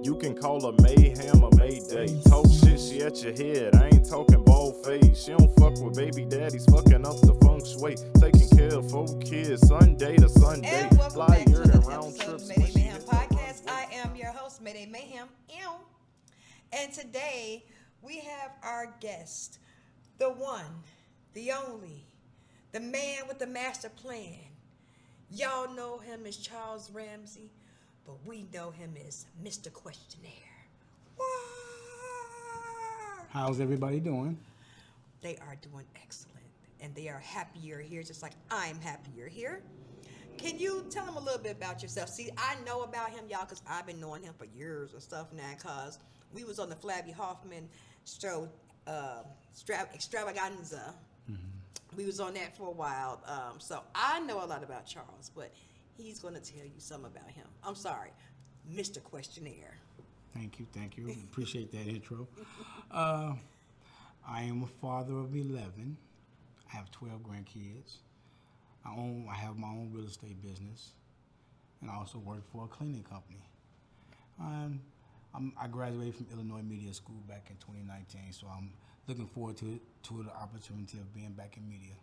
You can call her Mayhem or Mayday. Talk shit, she at your head. I ain't talking bald face. She don't fuck with baby daddies, fucking up the feng shui. Taking care of 4 kids, Sunday to Sunday. And welcome back to another episode of Mayday Mayhem Podcast. I am your host, Mayday Mayhem. And today we have our guest, the one, the only, the man with the master plan. Y'all know him as Charles Ramsey, but we know him as Mr. Questionnaire. Wah! How's everybody doing? They are doing excellent, and they are happy you're here, just like I'm happy you're here. Can you tell them a little bit about yourself? See, I know about him, y'all, because I've been knowing him for years and stuff now, because we was on the Flabby Hoffman show, Extravaganza. Mm-hmm. We was on that for a while, so I know a lot about Charles, but he's going to tell you some about him. I'm sorry, Mr. Questionnaire. Thank you. Appreciate that intro. I am a father of 11. I have 12 grandkids. I have my own real estate business, and I also work for a cleaning company. I graduated from Illinois Media School back in 2019, so I'm looking forward to the opportunity of being back in media.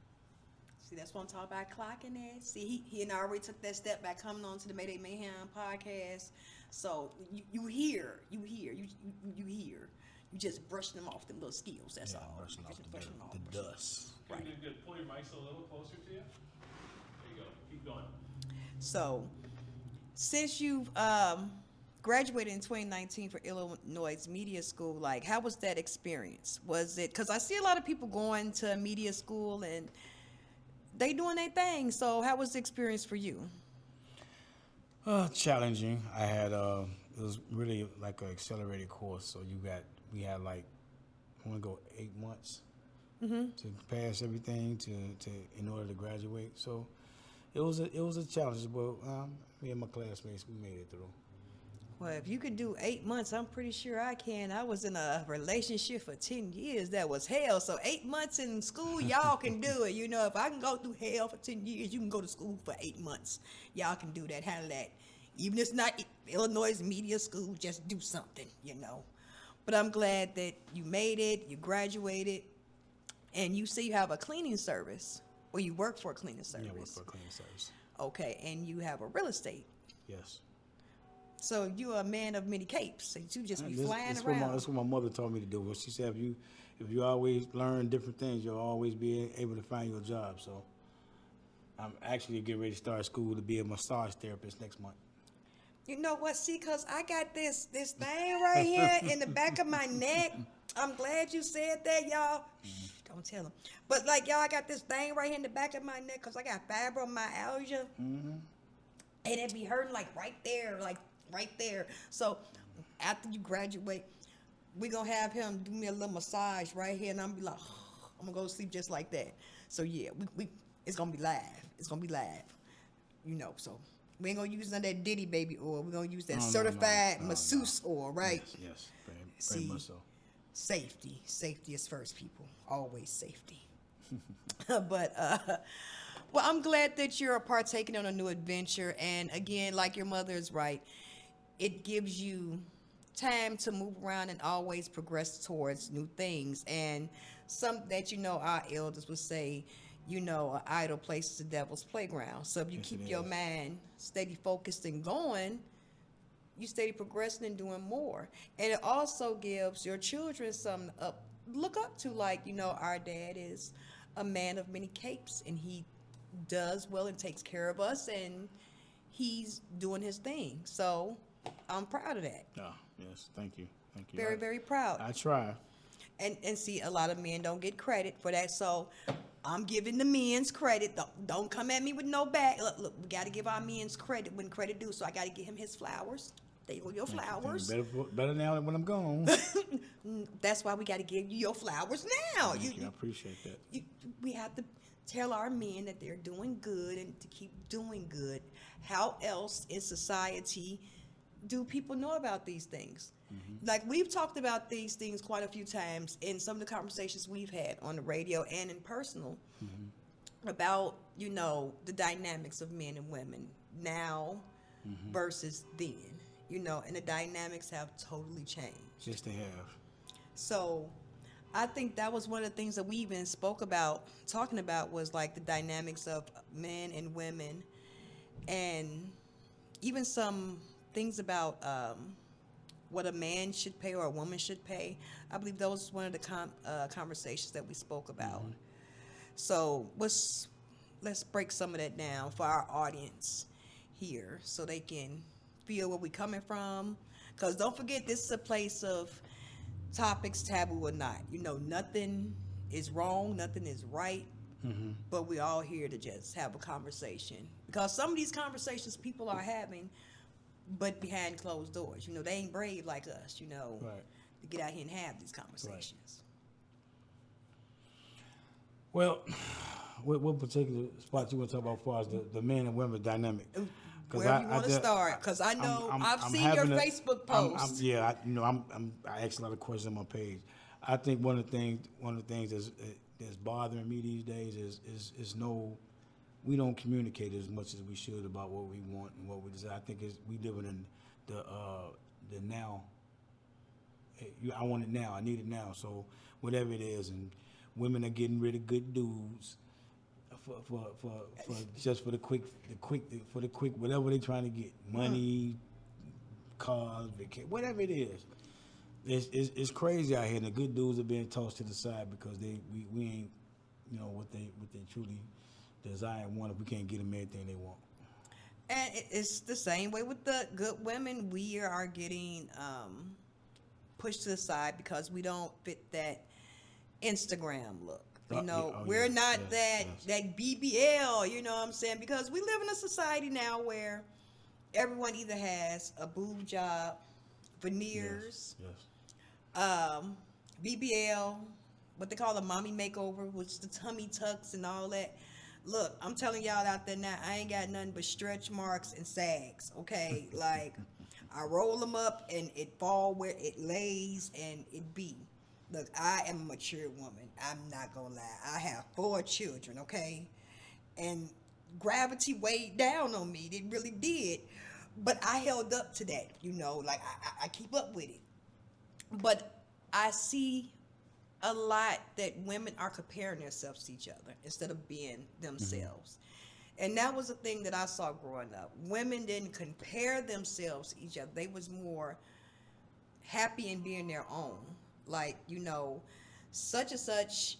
See, that's what I'm talking about, clocking it. See, he and I already took that step by coming on to the Mayday Mayhem podcast. So you hear. You just brushing them off them little skills. That's all. Brushing off the dust. Right. Good. Pull your mics a little closer to you. There you go. Keep going. So, since you've graduated in 2019 for Illinois Media School, like, how was that experience? Was it, because I see a lot of people going to media school and they doing their thing. So, how was the experience for you? Challenging. I had it was really like an accelerated course. So we had like I want to go 8 months to pass everything to in order to graduate. So it was a challenge, but me and my classmates, we made it through. Well, if you could do 8 months, I'm pretty sure I can. I was in a relationship for 10 years. That was hell. So 8 months in school, y'all can do it. You know, if I can go through hell for 10 years, you can go to school for 8 months. Y'all can do that, handle that. Even if it's not Illinois Media School, just do something, you know. But I'm glad that you made it, you graduated, and you say you have a cleaning service, or you work for a cleaning service. Yeah, I work for a cleaning service. Okay, and you have a real estate. Yes. So you're a man of many capes. So you just be flying around. That's what my mother told me to do. She said, if you always learn different things, you'll always be able to find your job. So I'm actually getting ready to start school to be a massage therapist next month. You know what? See, because I got this thing right here in the back of my neck. I'm glad you said that, y'all. Shh, don't tell them. But, like, y'all, I got this thing right here in the back of my neck because I got fibromyalgia. Mm-hmm. And it be hurting, like, right there. So, after you graduate, we going to have him do me a little massage right here. And I'm going to be like, oh, I'm going to go to sleep just like that. So, yeah, it's going to be live. You know, so. We ain't gonna use none of that Diddy baby oil. We're gonna use that certified masseuse oil, right? Yes, very much so. Safety is first, people. Always safety. But well, I'm glad that you're partaking on a new adventure. And again, like your mother is right, it gives you time to move around and always progress towards new things. And some that our elders would say, an idle place is the devil's playground. So if you keep your mind steady focused and going, you steady progressing and doing more. And it also gives your children something to look up to. Like, our dad is a man of many capes, and he does well and takes care of us, and he's doing his thing. So I'm proud of that. Oh, yes, thank you. Very, very proud. I try. And see, a lot of men don't get credit for that. So I'm giving the men's credit. Don't come at me with no bag. Look, we got to give our men's credit when credit due. So I got to give him his flowers. There you go, your flowers. Better now than when I'm gone. That's why we got to give you your flowers now. Thank you. I appreciate that. We have to tell our men that they're doing good and to keep doing good. How else in society do people know about these things? Mm-hmm. Like, we've talked about these things quite a few times in some of the conversations we've had on the radio and in personal about, the dynamics of men and women now versus then. you know, and the dynamics have totally changed. Yes, they have. So I think that was one of the things that we even spoke about, talking about, was like the dynamics of men and women, and even some things about what a man should pay or a woman should pay. I believe that was one of the conversations that we spoke about. Mm-hmm. So let's break some of that down for our audience here so they can feel where we're coming from. Because don't forget, this is a place of topics, taboo or not. You know, nothing is wrong, nothing is right, but we're all here to just have a conversation. Because some of these conversations people are having, but behind closed doors. You know, they ain't brave like us, you know, Right. to get out here and have these conversations. Well, what particular spot you want to talk about as far as the men and women dynamic? Wherever you want to start, because I know I've seen your Facebook post. I ask a lot of questions on my page. I think one of the things that's bothering me these days is we don't communicate as much as we should about what we want and what we desire. I think we living in the now. I want it now. I need it now. So whatever it is, and women are getting rid of good dudes for just for the quick whatever they're trying to get, money, cars, vacation, whatever it is. It's crazy out here. And the good dudes are being tossed to the side because we ain't, you know, what they truly desire and want if we can't get them everything they want. And it's the same way with the good women. We are getting pushed to the side because we don't fit that Instagram look. You know, we're not that BBL, you know what I'm saying? Because we live in a society now where everyone either has a boob job, veneers, BBL, what they call a mommy makeover, which is the tummy tucks and all that. Look, I'm telling y'all out there now, I ain't got nothing but stretch marks and sags, okay? Like, I roll them up and it fall where it lays and it be. Look, I am a mature woman. I'm not going to lie. I have 4 children, okay? And gravity weighed down on me. It really did. But I held up to that, you know, like I keep up with it. But I see a lot that women are comparing themselves to each other instead of being themselves. And that was a thing that I saw growing up. Women didn't compare themselves to each other. They was more happy in being their own. Like, you know, such and such,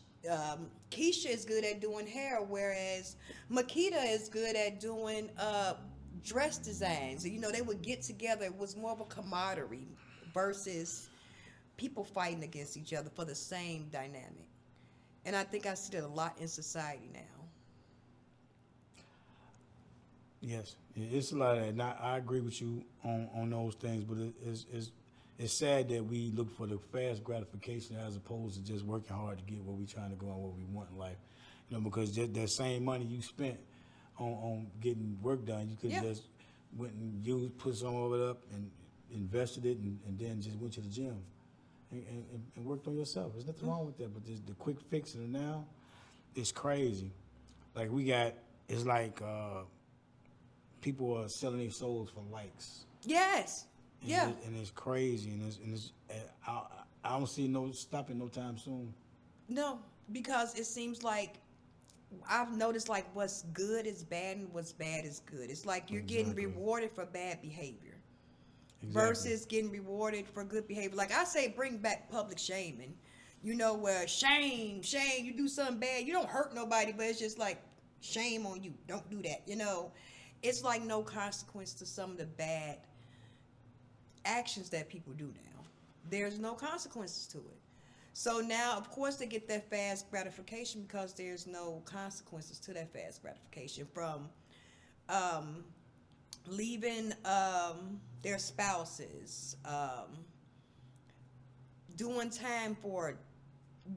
Keisha is good at doing hair, whereas Makita is good at doing dress designs. You know, they would get together. It was more of a camaraderie versus people fighting against each other for the same dynamic. And I think I see that a lot in society now. Yes, it's a lot of that. And I agree with you on those things, but it's sad that we look for the fast gratification as opposed to just working hard to get where we're trying to go and what we want in life. You know, because just that same money you spent on getting work done, you could just went and put some of it up and invested it and then just went to the gym and worked on yourself. There's nothing wrong with that, but the quick fix of now, it's crazy. Like it's like people are selling their souls for likes. Yes. And it's crazy, and I don't see no stopping no time soon. No, because it seems like I've noticed like what's good is bad and what's bad is good. It's like you're getting rewarded for bad behavior versus getting rewarded for good behavior. Like I say, bring back public shaming. You know, where shame, you do something bad, you don't hurt nobody, but it's just like shame on you. Don't do that. You know, it's like no consequence to some of the bad actions that people do now. There's no consequences to it. So now, of course, they get that fast gratification because there's no consequences to that fast gratification from leaving their spouses, doing time for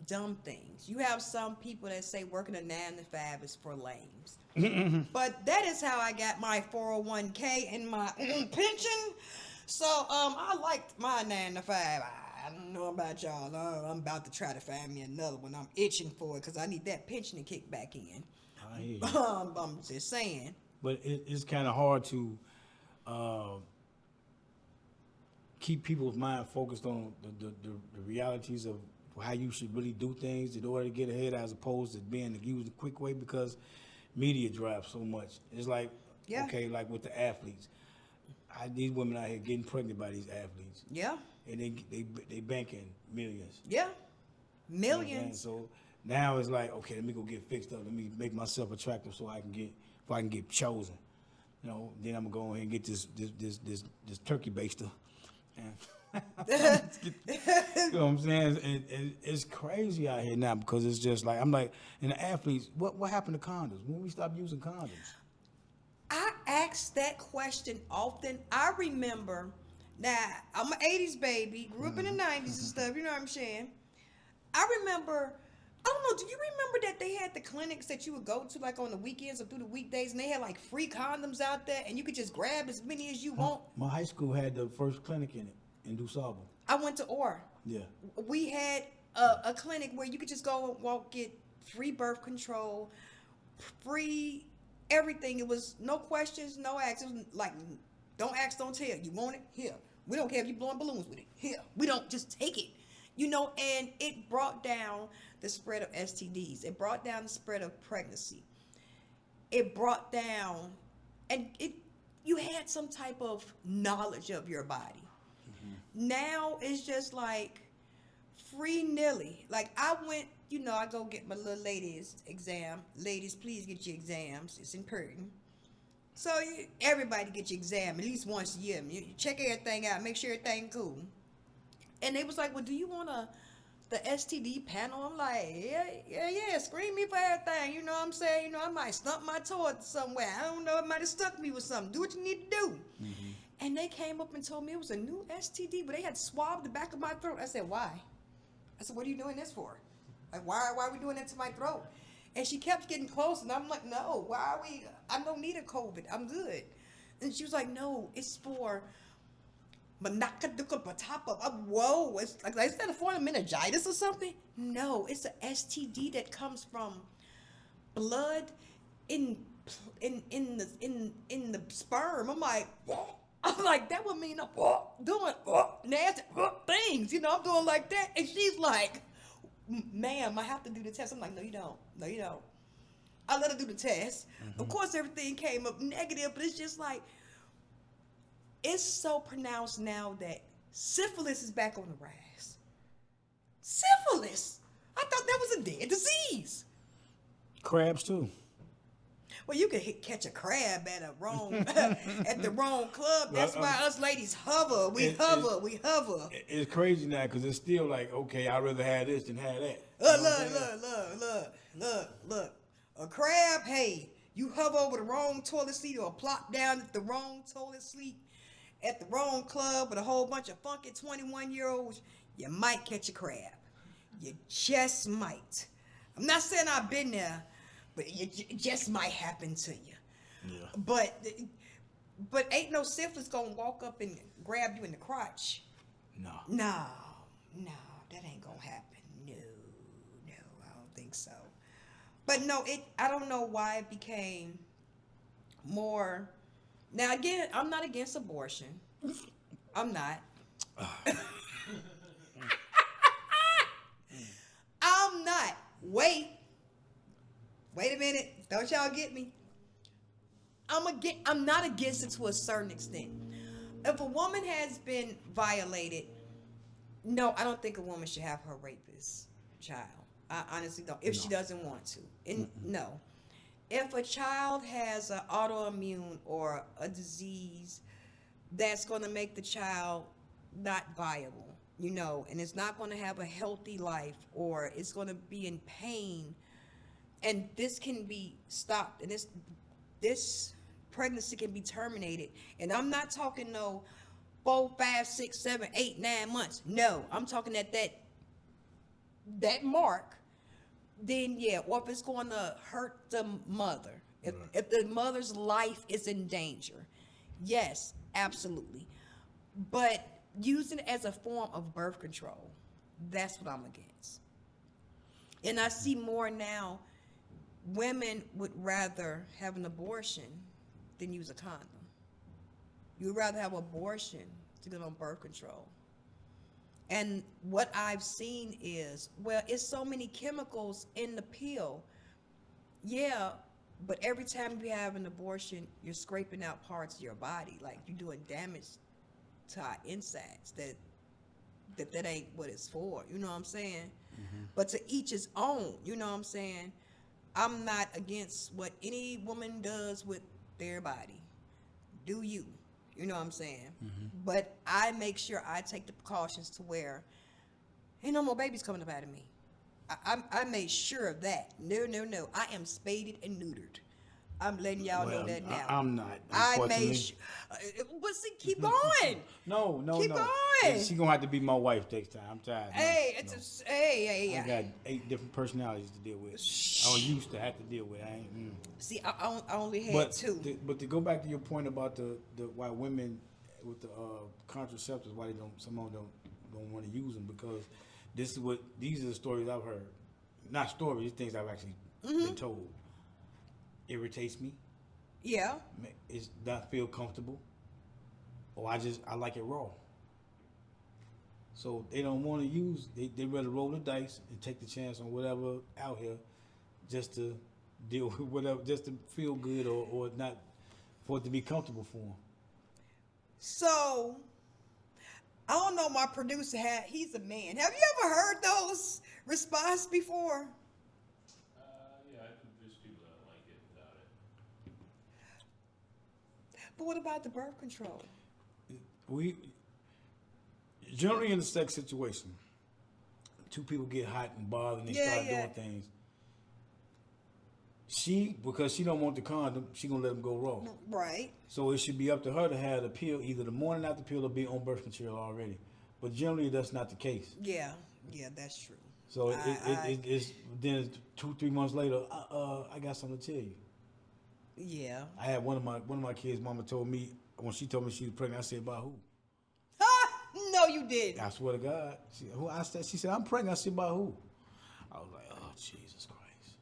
dumb things. You have some people that say working a 9 to 5 is for lames. But that is how I got my 401k and my pension. So I liked my 9 to 5. I don't know about y'all. I'm about to try to find me another one. I'm itching for it because I need that pension to kick back in. I hear you. I'm just saying. But it's kind of hard to keep people's mind focused on the realities of how you should really do things in order to get ahead, as opposed to being to use the quick way, because media drives so much. It's like, Yeah. okay, like with the athletes, these women out here getting pregnant by these athletes, Yeah. and they banking millions. Yeah. You know what I'm saying? Millions. So now it's like, okay, let me go get fixed up. Let me make myself attractive so I can get chosen. You know, then I'm gonna go ahead and get this turkey baster. And you know what I'm saying? And it's crazy out here now, because it's just like, I'm like, and the athletes, what happened to condoms? When we stop using condoms? I ask that question often. I remember, now I'm an 80s baby, grew up in the 90s and stuff, you know what I'm saying? I remember, I don't know, do you remember that they had the clinics that you would go to like on the weekends or through the weekdays, and they had like free condoms out there, and you could just grab as many as you want? My high school had the first clinic in it, in DuSable. I went to OR. Yeah. We had a clinic where you could just go and walk, get free birth control, free everything. It was no questions, no asks. It was like, don't ask, don't tell. You want it? Here. We don't care if you're blowing balloons with it. Here. We don't, just take it. You know, and it brought down the spread of STDs. It brought down the spread of pregnancy. It brought down, and you had some type of knowledge of your body. Now it's just like free nilly. Like I went, you know, I go get my little ladies exam. Ladies, please get your exams. It's important. So everybody get your exam at least once a year. You check everything out, make sure everything cool. And they was like, well, do you want the STD panel? I'm like, yeah, screen me for everything. You know what I'm saying? You know, I might stump my toe somewhere. I don't know, it might have stuck me with something. Do what you need to do. And they came up and told me it was a new STD, but they had swabbed the back of my throat. I said, why? I said, what are you doing this for? Like, why are we doing that to my throat? And she kept getting close, and I'm like, no, why are we? I don't need a COVID. I'm good. And she was like, no, it's for whoa, it's like, is that a form of meningitis or something? No, it's an STD that comes from blood in the sperm. I'm like, what? I'm like, that would mean I'm doing nasty things. You know, I'm doing like that. And she's like, ma'am, I have to do the test. I'm like, no, you don't. No, you don't. I let her do the test. Of course, everything came up negative, but it's just like, it's so pronounced now that syphilis is back on the rise. Syphilis? I thought that was a dead disease. Crabs too. Well, you could catch a crab at at the wrong club. That's why us ladies hover. We hover. It's crazy now, because it's still like, okay, I'd rather have this than have that. Look. A crab, hey, you hover over the wrong toilet seat or plop down at the wrong toilet seat at the wrong club with a whole bunch of funky 21-year-olds, you might catch a crab. You just might. I'm not saying I've been there, but it just might happen to you. Yeah. But ain't no syphilis gonna walk up and grab you in the crotch. No, that ain't gonna happen. No, I don't think so. But no, I don't know why it became more. Now again, I'm not against abortion. I'm not. I'm not. Wait a minute. Don't y'all get me? I'm not against it to a certain extent. If a woman has been violated, no, I don't think a woman should have her rapist child. I honestly don't. If she doesn't want to. No. If a child has an autoimmune or a disease that's going to make the child not viable, you know, and it's not going to have a healthy life, or it's going to be in pain, and this can be stopped, and this pregnancy can be terminated. And I'm not talking no 4, 5, 6, 7, 8, 9 months. No, I'm talking at that mark. Then yeah, or if it's going to hurt the mother, if the mother's life is in danger, yes, absolutely. But using it as a form of birth control, that's what I'm against. And I see more now, women would rather have an abortion than use a condom. You would rather have abortion to get on birth control. And what I've seen is, well, it's so many chemicals in the pill. Yeah, but every time you have an abortion, you're scraping out parts of your body. Like, you're doing damage to our insides that ain't what it's for. You know what I'm saying? But to each his own. You know what I'm saying? I'm not against what any woman does with their body. Do you? You know what I'm saying? But I make sure I take the precautions to where ain't no more babies coming up out of me. I made sure of that. No. I am spaded and neutered. I'm letting y'all know that now. I'm not. I made sure. But see, keep going. No. Keep going. She gonna have to be my wife next time. I'm tired. Hey, No. hey. I got 8 different personalities to deal with. I don't used to have to deal with. I ain't. See, I only had 2. But to go back to your point about the why women with the contraceptives, why some of them don't want to use them, because these are the stories I've heard. Not stories, these things I've actually been told. Irritates me. Yeah. It's not feel comfortable. Or I like it raw. So they don't want to use. They rather roll the dice and take the chance on whatever out here, just to deal with whatever, just to feel good or not, for it to be comfortable for them. So, I don't know. My producer he's a man. Have you ever heard those responses before? Yeah, there's people that don't like it without it. But what about the birth control? We generally in a sex situation, 2 people get hot and bothered and they start doing things. Because she don't want the condom, she gonna let them go raw. Right. So it should be up to her to have the pill either the morning after the pill or be on birth control already. But generally that's not the case. Yeah, that's true. So it's then 2-3 months later, I got something to tell you. Yeah. I had one of my kids' mama told me when she told me she was pregnant. I said, "By who?" No, you didn't. I swear to God. She said, "I'm pregnant." I said, "By who?" I was like, "Oh, Jesus Christ."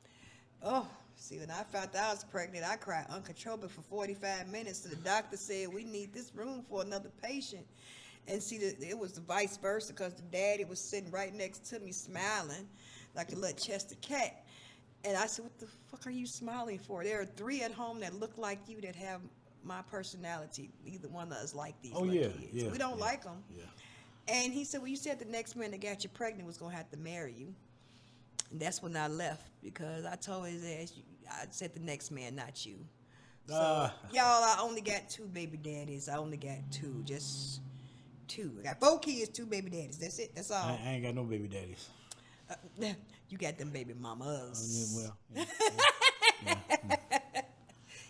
Oh, see, when I found out I was pregnant, I cried uncontrollably for 45 minutes. So the doctor said, "We need this room for another patient." And see, it was the vice versa, because the daddy was sitting right next to me smiling like a little chested cat. And I said, "What the fuck are you smiling for? There are 3 at home that look like you that have my personality. Neither one of us like these kids. We don't like them." Yeah. And he said, "Well, you said the next man that got you pregnant was going to have to marry you." And that's when I left, because I told his ass, I said the next man, not you. So, y'all, I only got 2 baby daddies. I only got 2, just 2. I got 4 kids, 2 baby daddies. That's it. That's all. I ain't got no baby daddies. You got them baby mamas.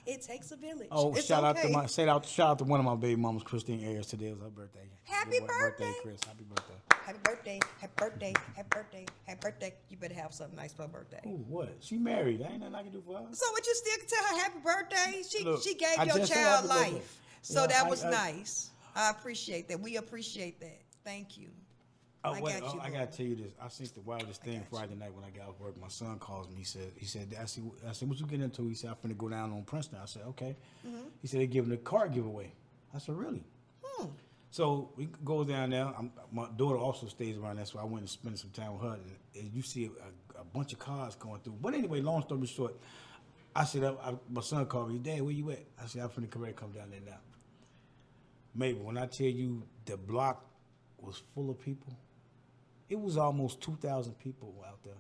It takes a village. Oh, it's shout okay. out to one of my baby mamas, Christine Ayers. Today was her birthday. Happy birthday, Chris. Happy birthday. Happy birthday. Happy birthday. Happy birthday. Happy birthday. You better have something nice for her birthday. Ooh, what? She married. Ain't nothing I can do for her. So would you still tell her happy birthday? Look, She gave I your just said child happy birthday. life. So Yeah, that was nice. I appreciate that. We appreciate that. Thank you. I got you, I bro. gotta tell you this. I seen the wildest thing Friday night when I got off work. My son calls me. He said, I said, "What you getting into?" He said, "I'm finna go down on Princeton." I said, "Okay." He said, "They're giving a car giveaway." I said, "Really?" So we go down there. My daughter also stays around there, so I went and spent some time with her. And you see a bunch of cars going through. But anyway, long story short, I said, my son called me, "Dad, where you at?" I said, "I'm finna come down there now." Mabel, when I tell you the block was full of people, it was almost 2,000 people out there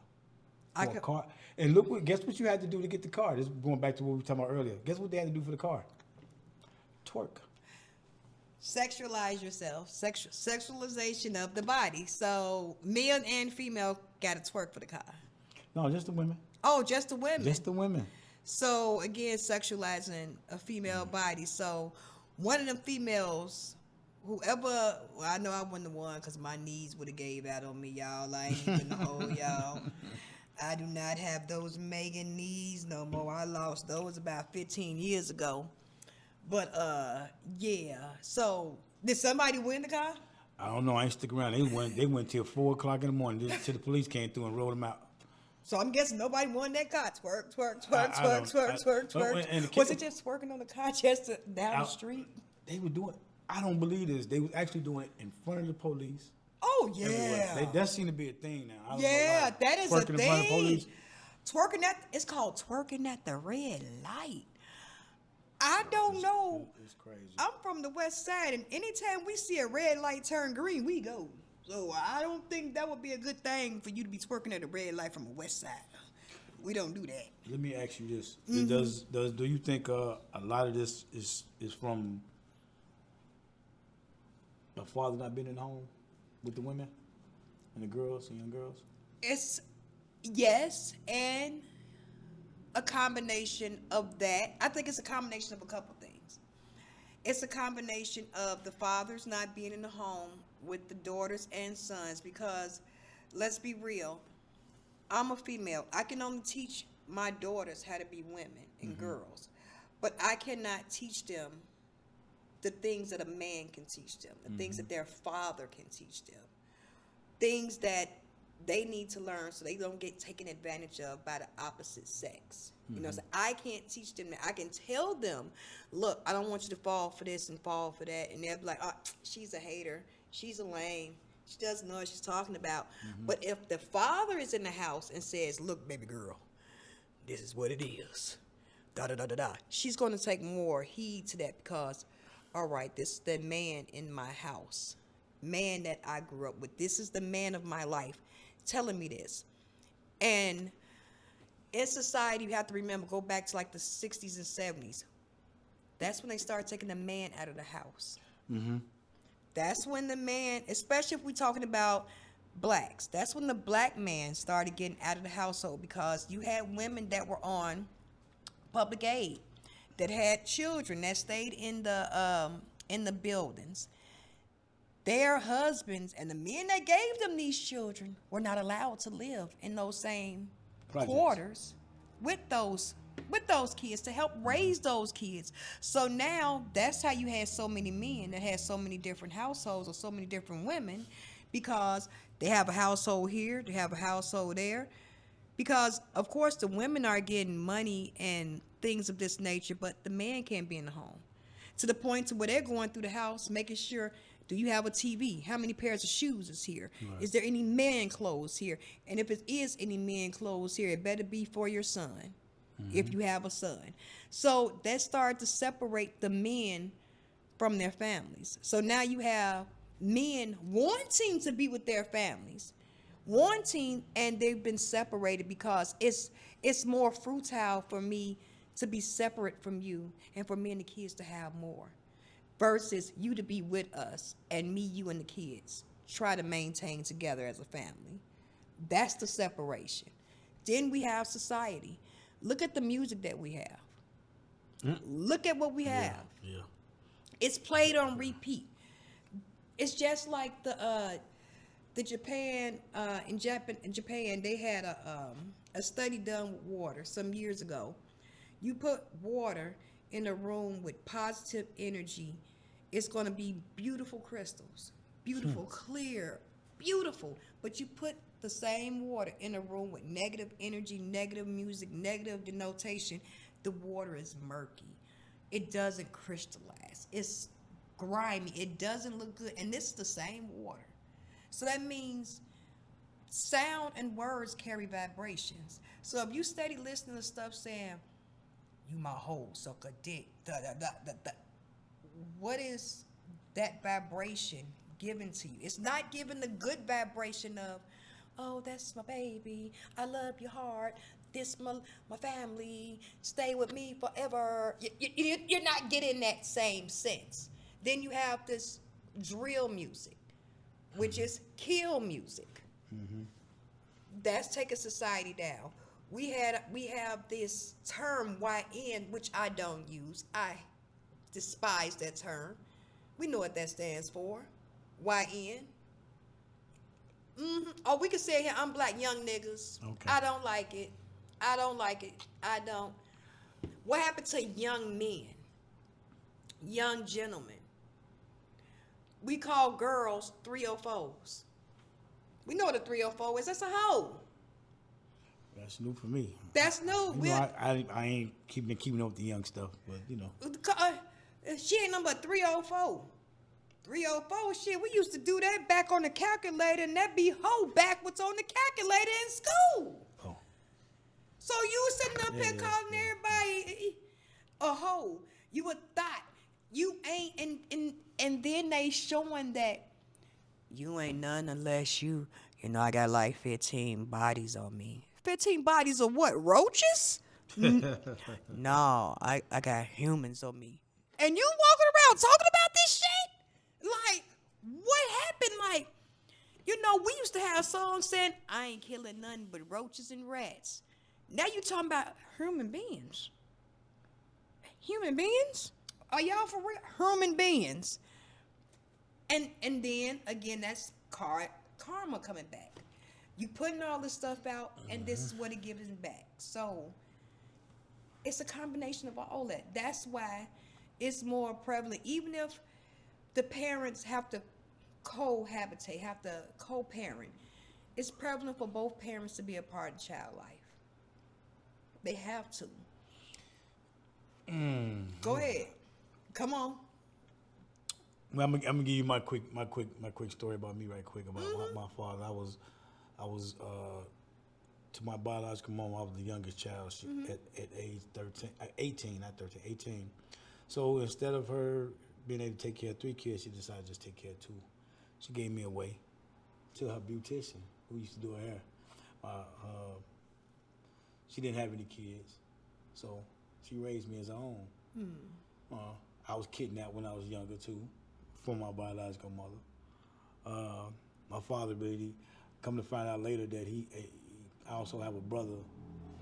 for a car. And guess what you had to do to get the car? This is going back to what we were talking about earlier. Guess what they had to do for the car? Twerk. Sexualize yourself. Sexualization of the body. So male and female got to twerk for the car. No, just the women. Oh, just the women. Just the women. So again, sexualizing a female body. So one of them females, whoever, well, I know I wasn't the one because my knees would have gave out on me, y'all. I ain't even the whole y'all. I do not have those Megan knees no more. I lost those about 15 years ago. But yeah. So did somebody win the car? I don't know. I ain't stick around. They went till 4 o'clock in the morning till the police came through and rolled them out. So I'm guessing nobody won that car. Twerk. I Was it just twerking on the car just down the street? They were doing. I don't believe this. They was actually doing it in front of the police. Oh Everywhere. yeah. That seemed to be a thing now. I don't know Yeah, why. that is Twerking a in front of thing. police. Twerking it's called twerking at the red light. I don't know. It's crazy. I'm from the west side, and anytime we see a red light turn green, we go. So I don't think that would be a good thing for you to be twerking at a red light from the west side. We don't do that. Let me ask you this: Mm-hmm. Do you think a lot of this is from the father not being in the home with the women and the girls and young girls? It's yes, and a combination of that. I think it's a combination of a couple things. It's a combination of the fathers not being in the home with the daughters and sons, because let's be real, I'm a female. I can only teach my daughters how to be women and girls, but I cannot teach them the things that a man can teach them, the things that their father can teach them, things that they need to learn so they don't get taken advantage of by the opposite sex. You know, so I can't teach them that. I can tell them, look, I don't want you to fall for this and fall for that. And they'll be like, oh, she's a hater. She's a lame. She doesn't know what she's talking about. But if the father is in the house and says, look, baby girl, this is what it is. Da da da da da. She's going to take more heed to that because, all right, this is the man in my house. Man that I grew up with. This is the man of my life telling me this. And in society, you have to remember, go back to like the 60s and 70s. That's when they started taking the man out of the house. That's when the man, especially if we're talking about blacks, that's when the black man started getting out of the household, because you had women that were on public aid, that had children that stayed in the buildings. Their husbands and the men that gave them these children were not allowed to live in those same quarters with those kids to help raise those kids. So now that's how you had so many men that had so many different households or so many different women, because they have a household here, they have a household there. Because of course the women are getting money and things of this nature, but the man can't be in the home. To the point to where they're going through the house, making sure, do you have a TV? How many pairs of shoes is here? Right. Is there any man clothes here? And if it is any men clothes here, it better be for your son, if you have a son. So that started to separate the men from their families. So now you have men wanting to be with their families, and they've been separated because it's more futile for me to be separate from you and for me and the kids to have more, versus you to be with us and me, you, and the kids try to maintain together as a family. That's the separation. Then we have society. Look at the music that we have. Look at what we have. Yeah. It's played on repeat. It's just like the Japan in Japan they had a study done with water some years ago. You put water in a room with positive energy, it's going to be beautiful crystals, beautiful, clear, beautiful. But you put the same water in a room with negative energy, negative music, negative denotation, the water is murky. It doesn't crystallize. It's grimy. It doesn't look good. And this is the same water. So that means sound and words carry vibrations. So if you steady listening to stuff saying, you my hoe, suck a dick, da da da da da, what is that vibration given to you? It's not given the good vibration of, oh, that's my baby, I love your heart, this my family, stay with me forever. You're not getting that same sense. Then you have this drill music, which is kill music. That's taking society down. We have this term YN, which I don't use. I despise that term. We know what that stands for. YN. Or we could say here, I'm black young niggas. Okay. I don't like it. I don't. What happened to young men? Young gentlemen. We call girls 304s. We know what a 304 is. That's a hoe. That's new for me. That's new. You know, I ain't keeping up with the young stuff, but you know. She ain't number 304. 304 shit. We used to do that back on the calculator, and that be hoe backwards on the calculator in school. Oh. So you sitting up here calling everybody a hoe. You would thought you ain't, and then they showing that you ain't none unless you know, I got like 15 bodies on me. 15 bodies of what? Roaches? No, I got humans on me. And you walking around talking about this shit? Like, what happened? Like, you know, we used to have songs saying, I ain't killing nothing but roaches and rats. Now you talking about human beings. Human beings? Are y'all for real? Human beings. And then, again, that's karma coming back. You putting all this stuff out, and this is what it gives back. So, it's a combination of all that. That's why it's more prevalent. Even if the parents have to cohabitate, have to co-parent, it's prevalent for both parents to be a part of child life. They have to. Go ahead. Come on. Well, I'm gonna give you my quick story about me right quick about my father. I was to my biological mom, I was the youngest child. She, at age 18. So instead of her being able to take care of 3 kids, she decided to just take care of 2. She gave me away to her beautician who used to do her hair. She didn't have any kids, so she raised me as her own. I was kidnapped when I was younger too, from my biological mother. My father really, come to find out later that I also have a brother.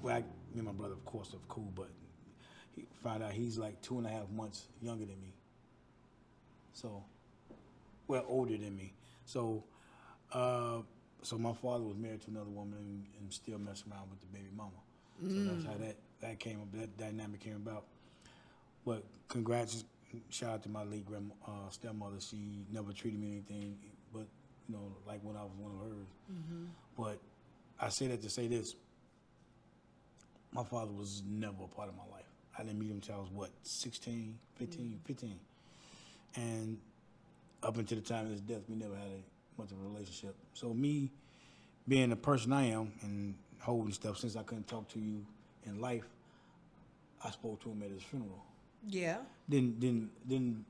Well, me and my brother, of course, are cool, but he found out he's like 2.5 months younger than me. So, well, older than me. So, so my father was married to another woman and still messing around with the baby mama. So that's how that came up. That dynamic came about. But congrats, shout out to my late stepmother. She never treated me anything, but you know, like when I was one of hers. But I say that to say this: my father was never a part of my life. I didn't meet him until I was what, 15, and up until the time of his death, we never had much of a relationship. So me, being the person I am and holding stuff, since I couldn't talk to you in life, I spoke to him at his funeral. Yeah. Didn't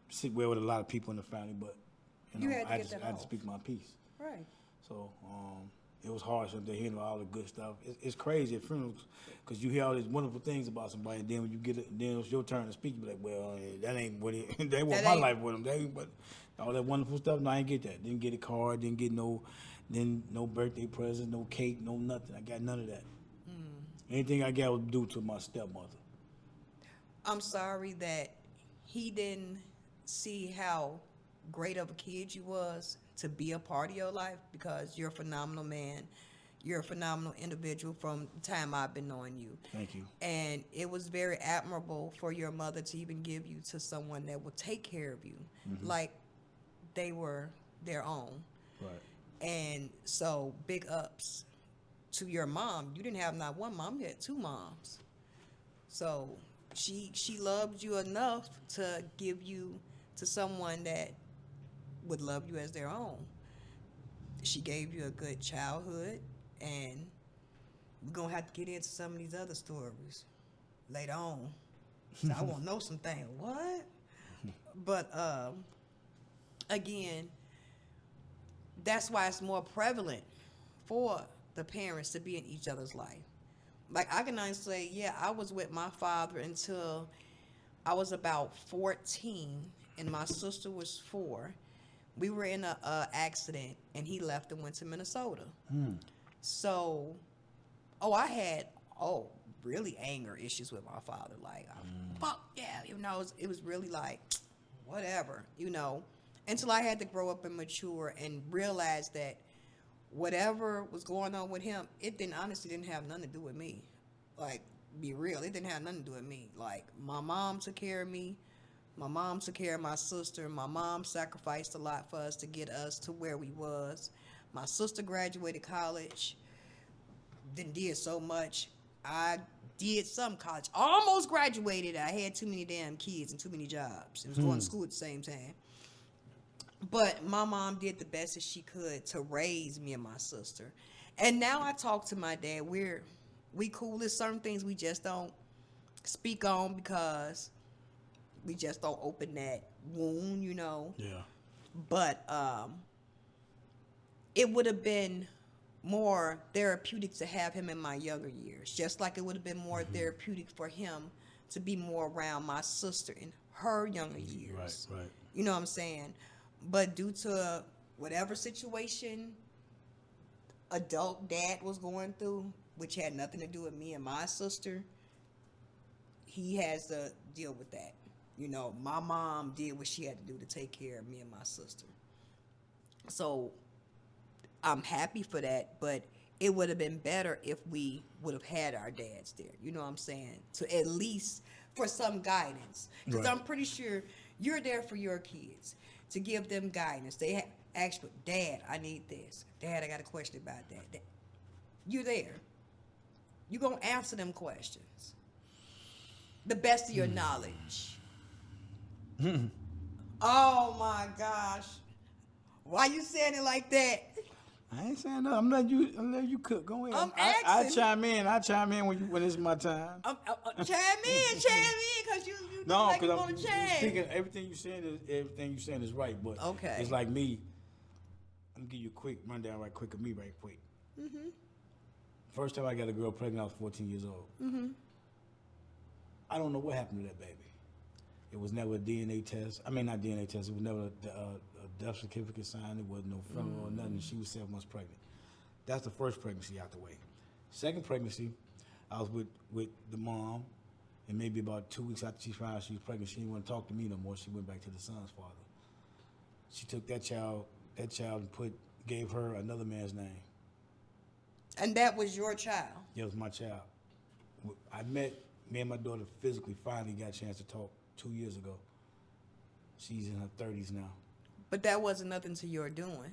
sit well with a lot of people in the family, but you know, I had to speak my piece. Right. So it was hard sometimes hearing all the good stuff. It's crazy at funerals because you hear all these wonderful things about somebody, and then when you get it, then it's your turn to speak. You be like, well, that ain't what it. That wasn't my life with them. But all that wonderful stuff, no, I ain't get that. Didn't get a card. Didn't get no birthday presents, no cake, no nothing. I got none of that. Anything I got was due to my stepmother. I'm sorry that he didn't see how great of a kid you was to be a part of your life, because you're a phenomenal man. You're a phenomenal individual from the time I've been knowing you. Thank you. And it was very admirable for your mother to even give you to someone that would take care of you like they were their own. Right. And so big ups to your mom. You didn't have not one mom, you had 2 moms. So she loved you enough to give you to someone that would love you as their own. She gave you a good childhood, and we're going to have to get into some of these other stories later on. So I want to know some things. What? But, again, that's why it's more prevalent for the parents to be in each other's life. Like, I can honestly say, yeah, I was with my father until I was about 14, and my sister was 4. We were in a accident, and he left and went to Minnesota. So, I had really anger issues with my father. Like, fuck yeah, you know, it was really like, whatever, you know, until I had to grow up and mature and realize that whatever was going on with him, it honestly didn't have nothing to do with me. Like, be real, it didn't have nothing to do with me. Like, my mom took care of me. My mom took care of my sister. My mom sacrificed a lot for us to get us to where we was. My sister graduated college. Did so much. I did some college. Almost graduated. I had too many damn kids and too many jobs. I was going to school at the same time. But my mom did the best that she could to raise me and my sister. And now I talk to my dad. We cool. There's certain things we just don't speak on because we just don't open that wound, you know. Yeah. But it would have been more therapeutic to have him in my younger years, just like it would have been more therapeutic for him to be more around my sister in her younger years. Right. You know what I'm saying? But due to whatever situation adult dad was going through, which had nothing to do with me and my sister, he has to deal with that. You know, my mom did what she had to do to take care of me and my sister. So I'm happy for that, but it would have been better if we would have had our dads there. You know what I'm saying? To at least for some guidance. Because Right. I'm pretty sure you're there for your kids to give them guidance. They ask, Dad, I need this. Dad, I got a question about that. You're there. You're going to answer them questions. The best of your knowledge. Oh my gosh. Why you saying it like that? I ain't saying nothing. I'm letting you cook. Go ahead. I'm I asking. I chime in when it's my time. Chime in, because you No, like you because want I'm to chime. speaking. Everything you saying is right, but Okay. it's like me. I'm gonna give you a quick rundown, right quick of me, right quick. First time I got a girl pregnant, I was 14 years old. I don't know what happened to that baby. It was never a DNA test. I mean, not DNA test. It was never a death certificate signed. It wasn't no funeral or nothing. She was 7 months pregnant. That's the first pregnancy out the way. Second pregnancy, I was with the mom, and maybe about 2 weeks after she found out she was pregnant, she didn't want to talk to me no more. She went back to the son's father. She took that child and gave her another man's name. And that was your child. It was my child. Me and my daughter physically finally got a chance to talk 2 years ago. She's in her 30s now. But that wasn't nothing to your doing.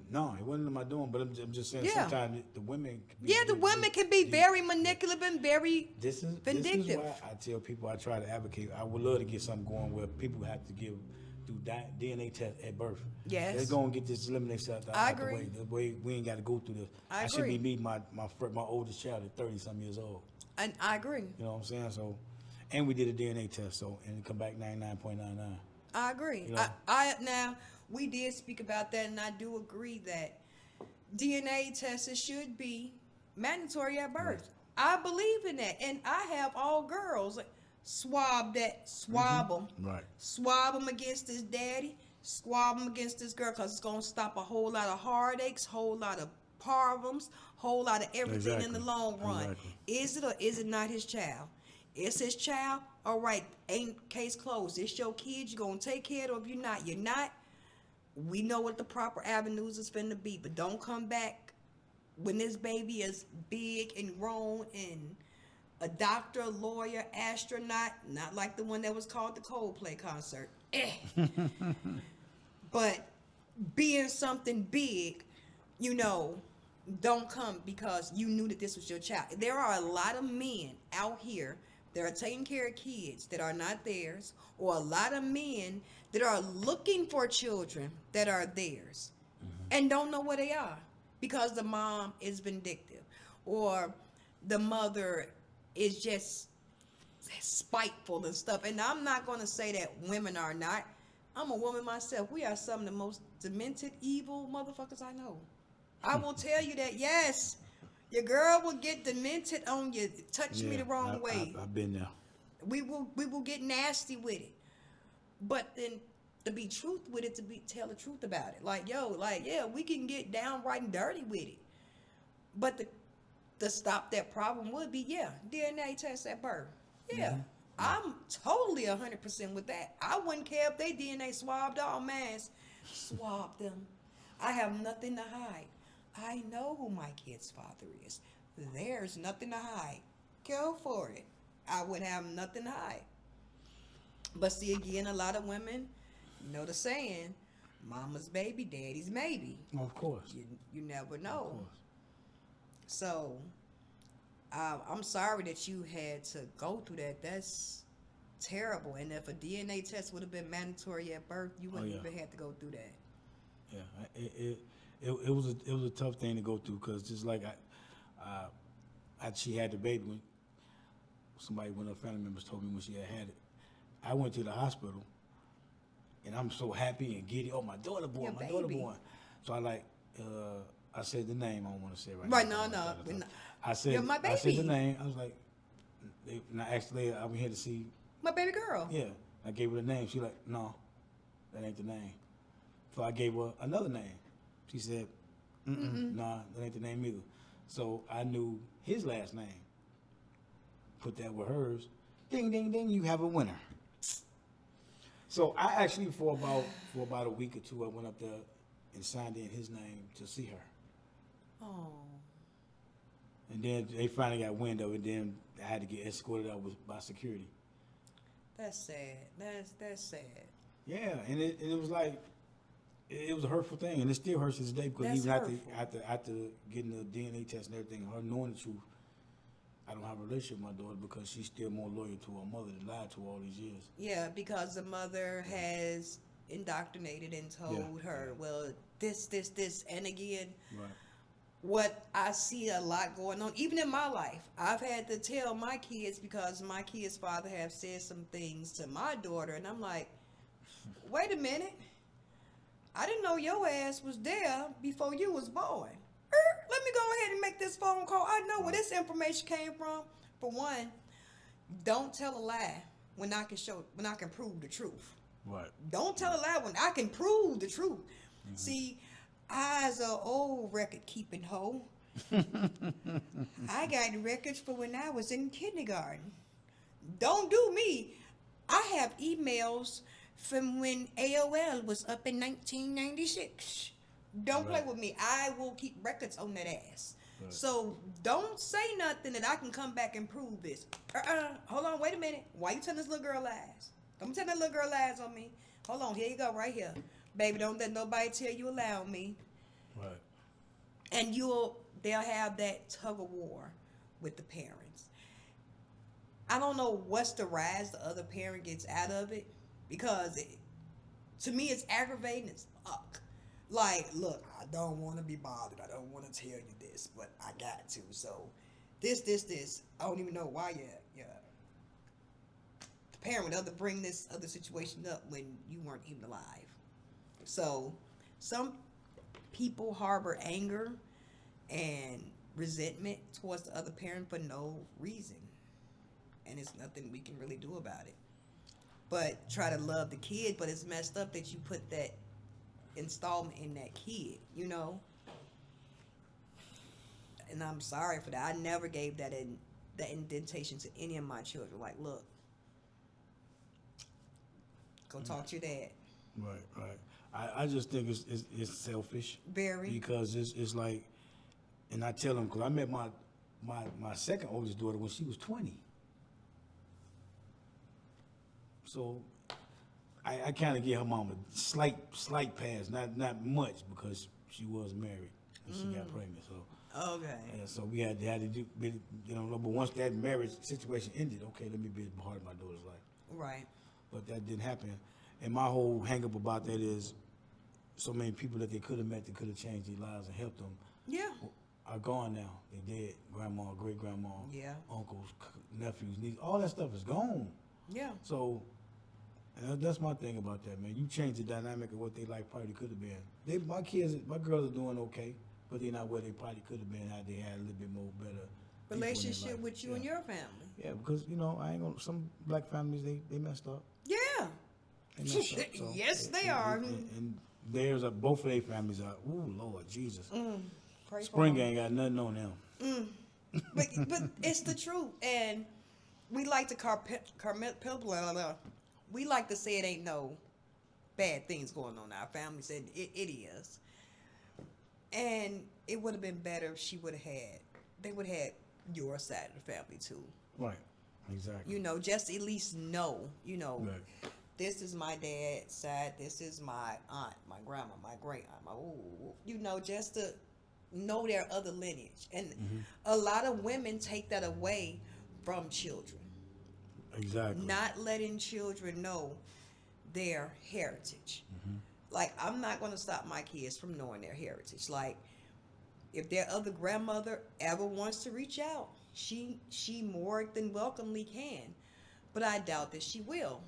No, it wasn't my doing, but I'm just saying Yeah. sometimes the women can be Yeah, the women can be very manipulative and very This is vindictive. why I tell people I try to advocate. I would love to get something going where people have to give do DNA test at birth. Yes. Let's go and get this eliminate stuff out, I out the agree. way. The way we ain't got to go through this. I should be agree. meeting my oldest child at 30-some years old. And I agree. You know what I'm saying? So, and we did a DNA test, and it come back 99.99. I agree. You know? I now we did speak about that, and I do agree that DNA tests should be mandatory at birth. I believe in that, and I have all girls swab them, Right. swab them against his daddy, swab them against this girl, because it's gonna stop a whole lot of heartaches, whole lot of problems, whole lot of everything in the Exactly. long run. Exactly. Is it or is it not his child? It's his child. All right, ain't case closed. It's your kid. You're gonna take care of it. If you're not, you're not. We know what the proper avenues is finna be, but don't come back when this baby is big and grown and a doctor, lawyer, astronaut, not like the one that was called the Coldplay concert. But being something big, you know, don't come because you knew that this was your child. There are a lot of men out here that are taking care of kids that are not theirs, or a lot of men that are looking for children that are theirs and don't know where they are because the mom is vindictive or the mother is just spiteful and stuff. And I'm not going to say that women are not. I'm a woman myself. We are some of the most demented, evil motherfuckers I know. I will tell you that, yes, your girl will get demented on you, touch me the wrong way. I've been there. We will get nasty with it. But then to be truth with it, tell the truth about it. Like, yeah, we can get downright and dirty with it. But to stop that problem would be, DNA test at birth. Yeah. I'm totally 100% with that. I wouldn't care if they DNA swabbed all mass. Swab them. I have nothing to hide. I know who my kid's father is. There's nothing to hide. Go for it. I would have nothing to hide. But see, again, a lot of women, you know the saying, mama's baby, daddy's maybe. Of course. You never know. Of course. So, I'm sorry that you had to go through that. terrible. And if a DNA test would have been mandatory at birth, you wouldn't even have to go through that. Yeah, it was a tough thing to go through because just like she had the baby when one of her family members told me when she had it. I went to the hospital and I'm so happy and giddy. Oh, my daughter born, my daughter born. So I said the name. I don't want to say it right now. No. I said, You're my baby. I said the name. I was like, and I asked later, I'm here to see. My baby girl. Yeah. I gave her the name. She like, no, that ain't the name. So I gave her another name. She said, nah, that ain't the name either. So I knew his last name. Put that with hers. Ding, ding, ding, you have a winner. So I actually, for about a week or two, I went up there and signed in his name to see her. Oh. And then they finally got wind of it. Then I had to get escorted out by security. That's sad. That's sad. Yeah, and it was like, it was a hurtful thing, and it still hurts to this day because That's even after getting the DNA test and everything, her knowing the truth, I don't have a relationship with my daughter because she's still more loyal to her mother that lied to her all these years. Yeah, because the mother has indoctrinated and told her, well, this, and again, Right. what I see a lot going on, even in my life, I've had to tell my kids because my kids' father have said some things to my daughter, and I'm like, wait a minute, I didn't know your ass was there before you was born. Let me go ahead and make this phone call. I know where this information came from. For one, don't tell a lie when I can prove the truth. Right. Don't tell a lie when I can prove the truth. Mm-hmm. See, I's an old record keeping hoe. I got records for when I was in kindergarten. Don't do me. I have emails from when AOL was up in 1996. Don't play with me. I will keep records on that ass. Right. So don't say nothing that I can come back and prove this. Hold on, wait a minute. Why you telling this little girl lies? Don't tell that little girl lies on me. Hold on, here you go, right here. Baby, don't let nobody tell you allow me. Right. And they'll have that tug of war with the parents. I don't know what's the rise the other parent gets out of it, because to me it's aggravating as fuck. Like, look, I don't want to be bothered. I don't want to tell you this, but I got to. So, this. I don't even know why the parent would bring this other situation up when you weren't even alive. So, some people harbor anger and resentment towards the other parent for no reason. And it's nothing we can really do about it. But try to love the kid, but it's messed up that you put that installment in that kid, you know. And I'm sorry for that. I never gave that indentation to any of my children. Like, look, go talk to your dad. Right. I just think it's selfish. Very. Because it's like, and I tell them, because I met my second oldest daughter when she was 20. So I kind of give her mom a slight pass, not much, because she was married and she got pregnant. So okay. Yeah, so we had to do, but once that marriage situation ended, okay, let me be a part of my daughter's life. Right. But that didn't happen, and my whole hang up about that is, so many people that they could have met, that could have changed their lives and helped them. Yeah. Are gone now. They dead. Grandma, great grandma, yeah, uncles, nephews, nieces, all that stuff is gone. Yeah. So. And that's my thing about that, man. You change the dynamic of what they life probably could have been. My girls are doing okay, but they're not where they probably could have been had they had a little bit more better relationship with you and your family. Yeah, because I ain't gonna. Some black families they messed up. Yeah. They messed up, so, yes, they are. And there's both of their families are. Ooh, Lord Jesus. Pray Spring ain't got nothing on them. But it's the truth, and we like to we like to say it ain't no bad things going on in our families, and it is. And it would have been better if they would have had your side of the family too. Right. Exactly. Just at least know, right. This is my dad's side, this is my aunt, my grandma, my great aunt, just to know their other lineage. And a lot of women take that away from children. Exactly. Not letting children know their heritage. Like, I'm not going to stop my kids from knowing their heritage. Like, if their other grandmother ever wants to reach out, she more than welcomely can. But I doubt that she will.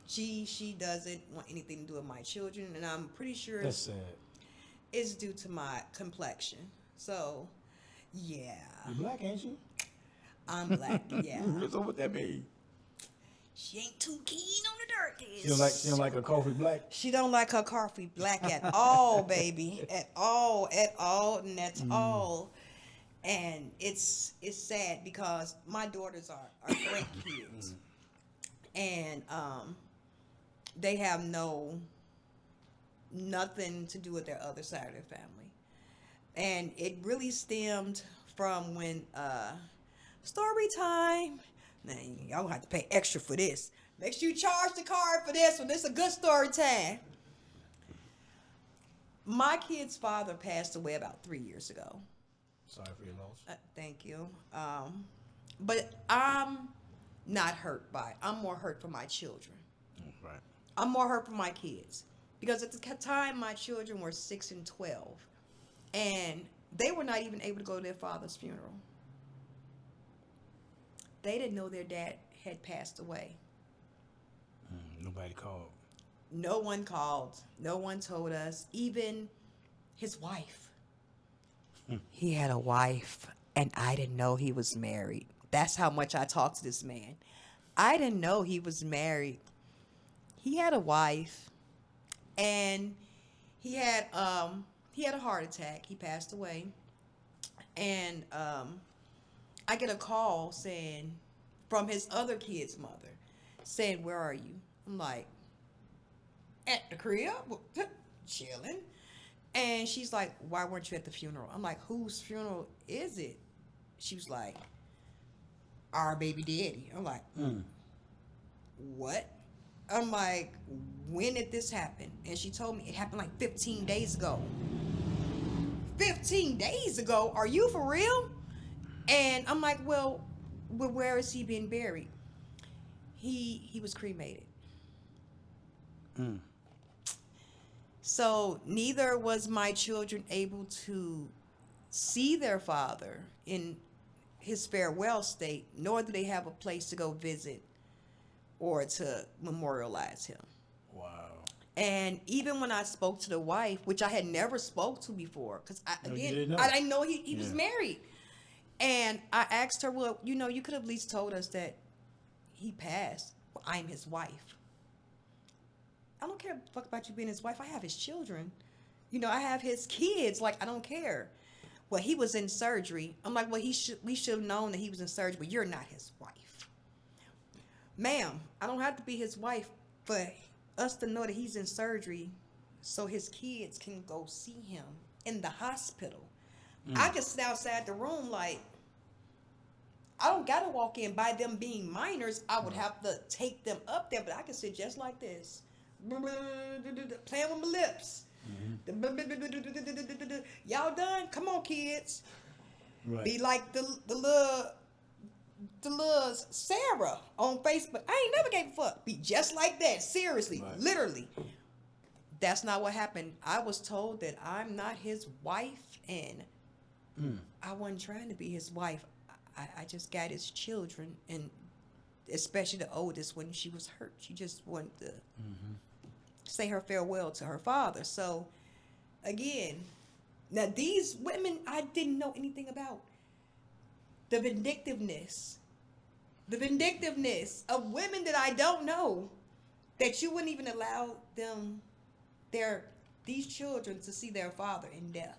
She doesn't want anything to do with my children, and I'm pretty sure That's sad. it's due to my complexion. So, yeah, You black, ain't you? I'm black. Yeah, So what that mean? she ain't too keen on the darkness. She don't like her coffee black? She don't like her coffee black at all, baby. At all, and that's all. And it's sad because my daughters are great kids, and they have nothing to do with their other side of their family, and it really stemmed from when story time. Now y'all gonna have to pay extra for this. Make sure you charge the card for this one. This is a good story time. My kid's father passed away about 3 years ago. Sorry for your loss. Thank you. But I'm not hurt by it. I'm more hurt for my children. Right. I'm more hurt for my kids. Because at the time, my children were 6 and 12. And they were not even able to go to their father's funeral. They didn't know their dad had passed away. Nobody called. No one called. No one told us. Even his wife. He had a wife, and I didn't know he was married. That's how much I talked to this man. I didn't know he was married. He had a wife, and he had a heart attack. He passed away, and I get a call saying from his other kid's mother, saying, "Where are you?" I'm like, "At the crib, chilling." And she's like, "Why weren't you at the funeral?" I'm like, "Whose funeral is it?" She was like, "Our baby daddy." I'm like, "What?" I'm like, "When did this happen?" And she told me it happened like 15 days ago. 15 days ago? Are you for real? And I'm like, well, where is he being buried? He was cremated. So neither was my children able to see their father in his farewell state, nor do they have a place to go visit or to memorialize him. Wow. And even when I spoke to the wife, which I had never spoke to before, because I didn't know. didn't know he was married. And I asked her, well, you could have at least told us that he passed. Well, I'm his wife. I don't care fuck about you being his wife. I have his children. I have his kids. Like, I don't care. Well, he was in surgery. I'm like, well, we should have known that he was in surgery, but you're not his wife. Ma'am, I don't have to be his wife for us to know that he's in surgery so his kids can go see him in the hospital. I could sit outside the room like, I don't got to walk in. By them being minors, I would have to take them up there, but I can sit just like this. Playing with my lips. Y'all done? Come on, kids. Right. Be like the little Sarah on Facebook. I ain't never gave a fuck. Be just like that. Seriously. Right. Literally. That's not what happened. I was told that I'm not his wife, and I wasn't trying to be his wife. I just got his children, and especially the oldest when she was hurt. She just wanted to say her farewell to her father. So, again, now these women I didn't know anything about. The vindictiveness of women that I don't know, that you wouldn't even allow them, these children to see their father in death.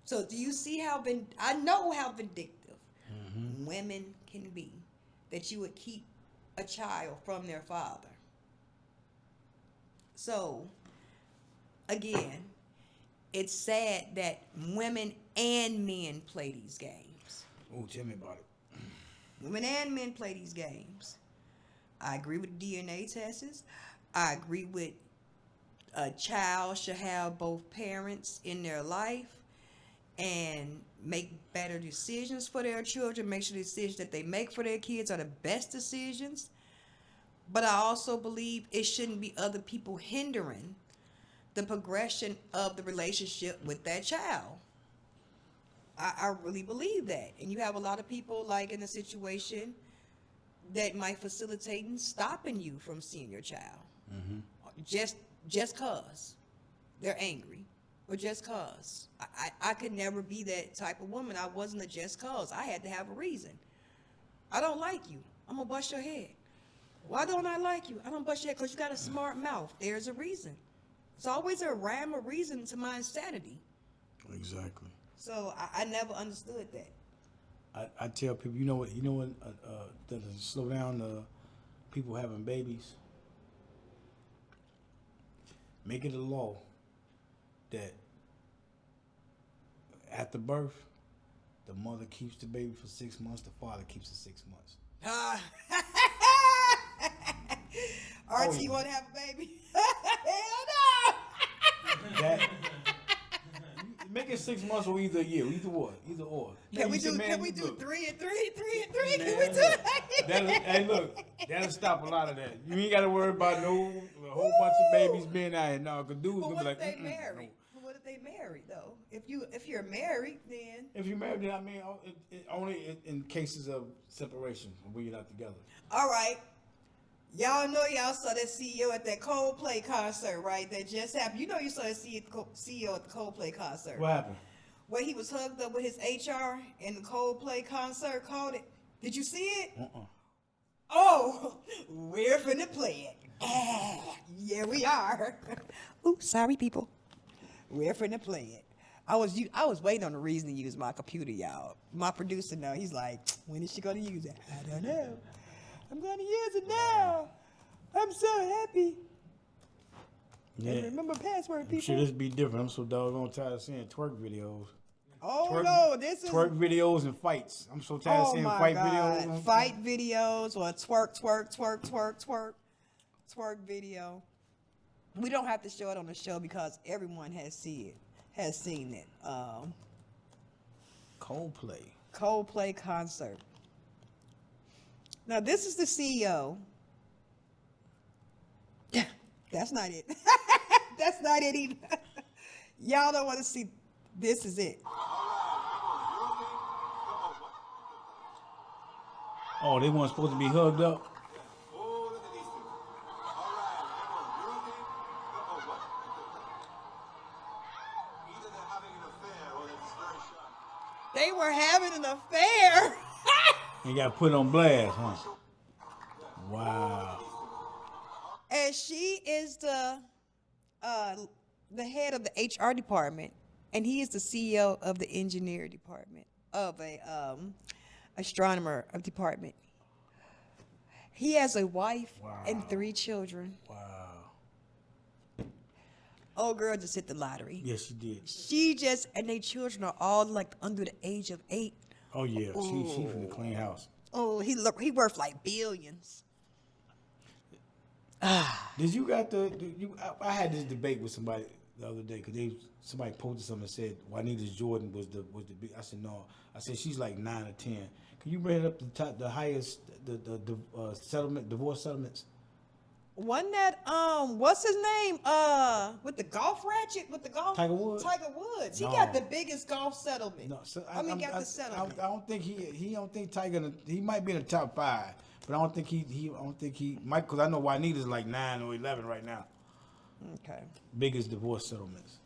So do you see I know how vindictive women can be, that you would keep a child from their father. So, again, it's sad that women and men play these games. Oh, tell me about it. Women and men play these games. I agree with DNA tests. I agree with a child should have both parents in their life. and make better decisions for their children, make sure the decisions that they make for their kids are the best decisions. But I also believe it shouldn't be other people hindering the progression of the relationship with that child. I really believe that. And you have a lot of people like in a situation that might facilitate and stopping you from seeing your child. Just cause they're angry or just cause. I could never be that type of woman. I wasn't a just cause. I had to have a reason. I don't like you. I'm gonna bust your head. Why don't I like you? I don't bust your head because you got a smart mouth. There's a reason. It's always a rhyme or reason to my insanity. Exactly. So I never understood that. I tell people, you know what, to slow down people having babies. Make it a law that after birth, the mother keeps the baby for 6 months, the father keeps it 6 months. RT yeah. want to have a baby? Hell no! That make it 6 months or either a year, either or. Can we do 3 and 3, 3 and 3? Can we do that? Hey, look, that'll stop a lot of that. You ain't got to worry about a whole bunch of babies being out here. No, cause dudes But gonna what be if like, they married? But what if they married though? If you're married, then If you're married, then I mean, only in cases of separation when you're not together. all right. Y'all know y'all saw that CEO at that Coldplay concert, right? That just happened. You know you saw that CEO at the Coldplay concert. What happened? Where he was hugged up with his HR and the Coldplay concert called it. Did you see it? Oh, we're finna play it. Yeah, we are. Oops, sorry, people. We're finna play it. I was waiting on the reason to use my computer, y'all. My producer now, he's like, when is she gonna use it? I don't know. I'm gonna use it now. I'm so happy. Yeah. And remember password, people. Shit, this be different. I'm so doggone tired of seeing twerk videos. Oh no, this is Twerk videos and fights. I'm so tired of seeing fight videos. Fight videos or twerk video. We don't have to show it on the show because everyone has seen it. Coldplay concert. Now this is the CEO. That's not it. That's not it either. Y'all don't want to see. This is it. Oh, they weren't supposed to be hugged up? They were having an affair. You got put on blast, huh? Wow. And she is the head of the HR department, and he is the CEO of the engineer department of a astronomer of department. He has a wife and 3 children. Wow. Oh, girl just hit the lottery. Yes, she did. She just, and their children are all like under the age of 8. Oh, yeah. She from the clean house. Oh, he worth like billions. Did you got I had this debate with somebody the other day because somebody posted something and said Juanita Jordan was the big. I said no. I said she's like 9 or 10. Can you bring up the highest divorce settlements? One that what's his name? With the golf ratchet, with the golf. Tiger Woods. Tiger Woods. He No. got the biggest golf settlement. No, so got the settlement. I don't think he don't think Tiger. He might be in the top 5, but I don't think he might, because I know Juanita's like 9 or 11 right now. Okay. Biggest divorce settlements.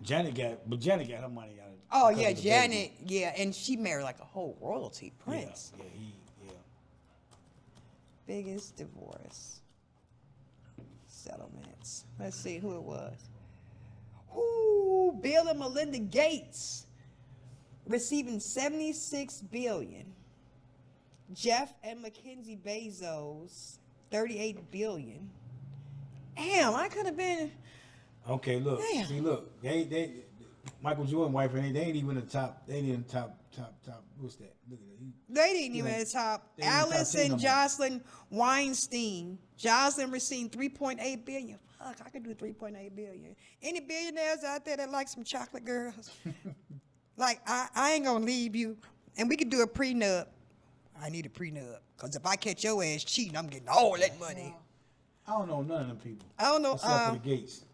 Janet got her money out of it. Oh because yeah, of the Janet. Yeah, and she married like a whole royalty baby. prince. Yeah. Biggest divorce settlements. Let's see who it was. Ooh, Bill and Melinda Gates receiving $76 billion. Jeff and Mackenzie Bezos, $38 billion. Damn, I could have been. Okay, look. Damn. See, look. They Michael Jordan wife, and they ain't even the top. They ain't even top. What's that? Look at that. They didn't even at the top. They ain't top Alice 10 and no more. Jocelyn Weinstein. Jocelyn received $3.8 billion. Fuck, I could do $3.8 billion. Any billionaires out there that like some chocolate girls? Like, I ain't gonna leave you. And we could do a prenup. I need a prenup. Because if I catch your ass cheating, I'm getting all that money. I don't know none of them people. I don't know. Except for the Gates.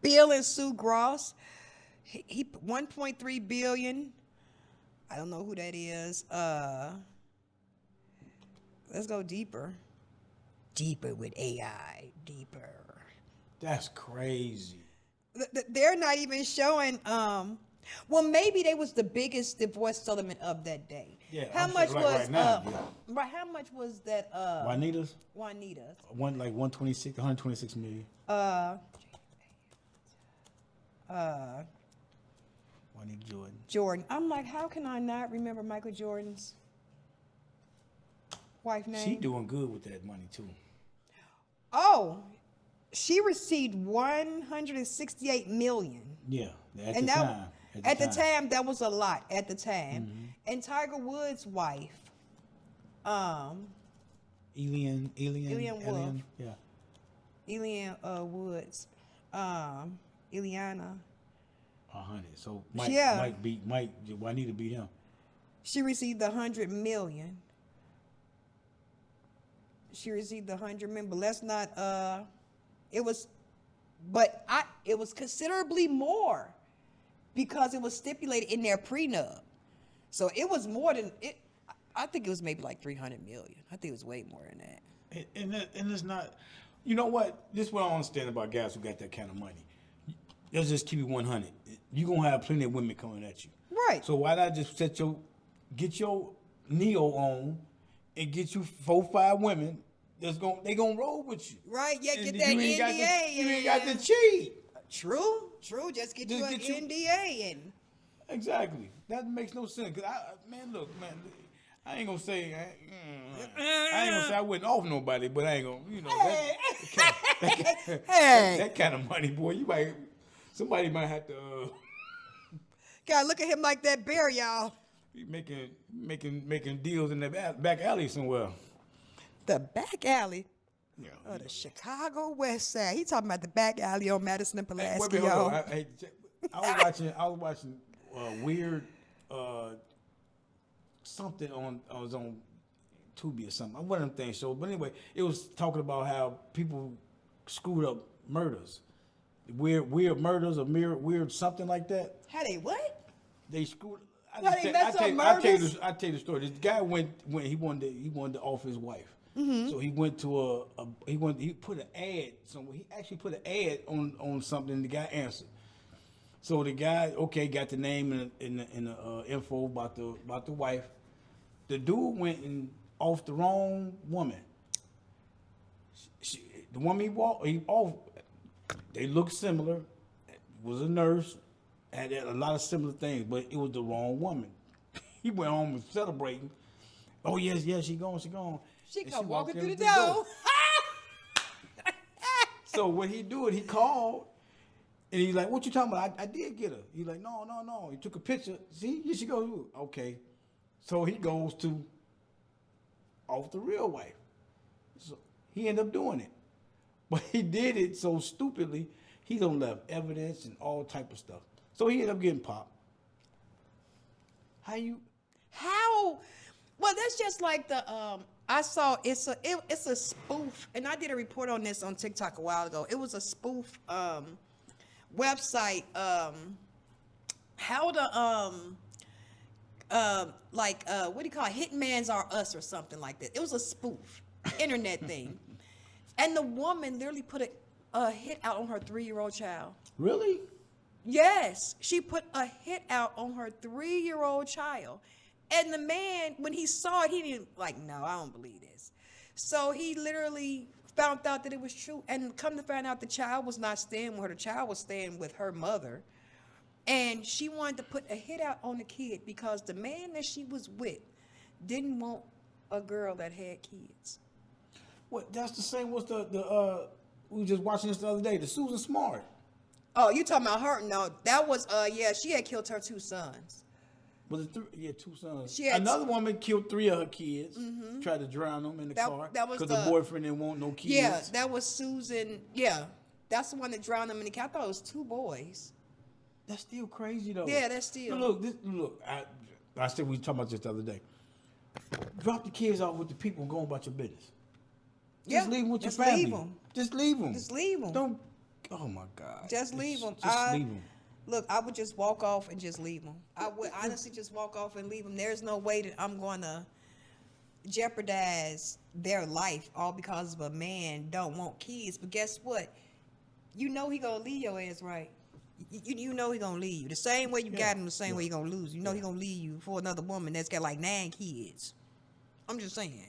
Bill and Sue Gross. He 1.3 billion. I don't know who that is. Let's go deeper. Deeper with AI. Deeper. That's crazy. They're not even showing. Well, maybe they was the biggest divorce settlement of that day. Yeah, How I'm much sure, was? right now, yeah. Right. How much was that? Juanita's Juanita's. 126 million. Juanita Jordan. Jordan. I'm like, how can I not remember Michael Jordan's wife name? She doing good with that money too. Oh, she received 168 million. Yeah, at And the that, time. at the time, that was a lot at the time. And Tiger Woods' wife, Elian Wolf. Yeah. Elian Woods, Eliana, 100. So Yeah. Juanita beat him. she received 100 million. She received 100 million, but let's not. It was considerably more because it was stipulated in their prenup. So it was more than it. I think it was maybe like 300 million. I think it was way more than that. And it's not. You know what? This is what I don't understand about guys who got that kind of money. Let's just keep it 100. You're gonna have plenty of women coming at you. Right. So why not just get your Neo on and get you 4-5 women they gonna roll with you. Right. Yeah. And Get that you ain't got NDA. you ain't got to cheat. True. Just get you an NDA and. Exactly. That makes no sense. Cause I ain't gonna say I wouldn't off nobody, but I ain't gonna, that kind of money, boy. Somebody might have to. Gotta look at him like that bear, y'all. Be making deals in the back alley somewhere. The back alley Yeah. of the Chicago West Side. He talking about the back alley on Madison and Hey, Pulaski, wait, hold y'all. on. I was watching weird something I was on Tubi or something. One of them things shows. But anyway, it was talking about how people screwed up murders. Weird murders or weird something like that. How they what? They screwed. How they mess up murders? I tell you the story. This guy went he wanted to off his wife. Mm-hmm. So he went to he put an ad somewhere. He actually put an ad on something. And the guy answered. So the guy got the name and the info about the wife. The dude went and off the wrong woman. The woman he off. They looked similar. Was a nurse. Had a lot of similar things, but it was the wrong woman. He went home and celebrating. Oh yes, she gone. She And come walking walked through in the door. So what he do it, he called, and he's like, "What you talking about? I did get her." He's like, "No." He took a picture. See, here she goes. Okay, so he goes to off the real wife. So he ended up doing it, but he did it so stupidly. He don't left evidence and all type of stuff. So he ended up getting popped. How? Well, that's just like the I saw it's a spoof, and I did a report on this on TikTok a while ago. It was a spoof website. How to what do you call it? Hitmans Are Us or something like that. It was a spoof internet thing, and the woman literally put a hit out on her 3-year-old child. Really? Yes, she put a hit out on her 3-year-old child. And the man, when he saw it, he didn't no, I don't believe this. So he literally found out that it was true. And come to find out the child was not staying with her. The child was staying with her mother. And she wanted to put a hit out on the kid because the man that she was with didn't want a girl that had kids. What? That's the same. What's the we were just watching this the other day. The Susan Smart. Oh, you talking about her? No, that was yeah. She had killed her 2 sons. Was it 3? Yeah, 2 sons. She had Another woman killed 3 of her kids. Tried to drown them in the car That was because the boyfriend didn't want no kids. Yeah, that was Susan. Yeah, that's the one that drowned them in the car. I thought it was 2 boys. That's still crazy though. Yeah, that's still. Look. I said we were talking about this the other day. Drop the kids off with the people and go about your business. Just leave them with your family. Leave them. Just leave them. Just leave them. Don't. Oh my God. Just leave them. Just leave them. Look, I would just walk off and just leave them. I would honestly just walk off and leave them. There's no way that I'm going to jeopardize their life all because of a man don't want kids. But guess what? You know he gonna leave your ass, right? You know he gonna leave you. The same way you got him, the same way you gonna lose. You know he gonna leave you for another woman that's got like 9 kids. I'm just saying.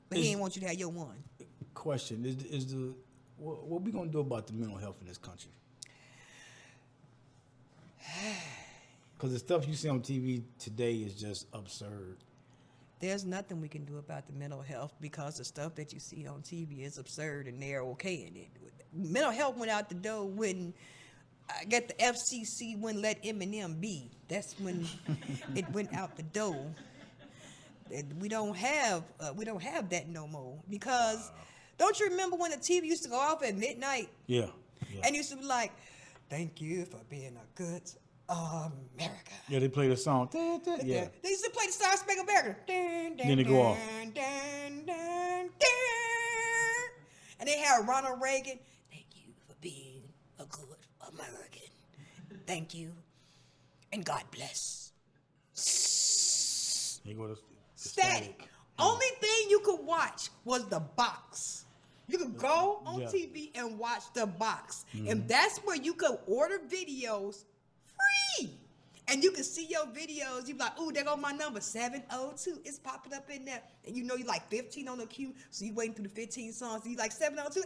But he ain't want you to have your one. Question is what we gonna do about the mental health in this country? Because the stuff you see on TV today is just absurd. There's nothing we can do about the mental health because the stuff that you see on TV is absurd and they're okay in it. Mental health went out the door when I get the FCC wouldn't let Eminem be. That's when it went out the door. We don't have that no more because don't you remember when the TV used to go off at midnight? Yeah. And used to be like, "Thank you for being a good America." Yeah, they play the song. Yeah. They used to play the Star Spangled Banner. Then they go off. And they had Ronald Reagan. Thank you for being a good American. Thank you. And God bless. They go to Static. Only thing you could watch was the box. You could go on TV and watch the box. And that's where you could order videos free. And you can see your videos. You be like, ooh, there go my number, 702. It's popping up in there. And you know you like 15 on the queue. So you waiting through the 15 songs. You like 702.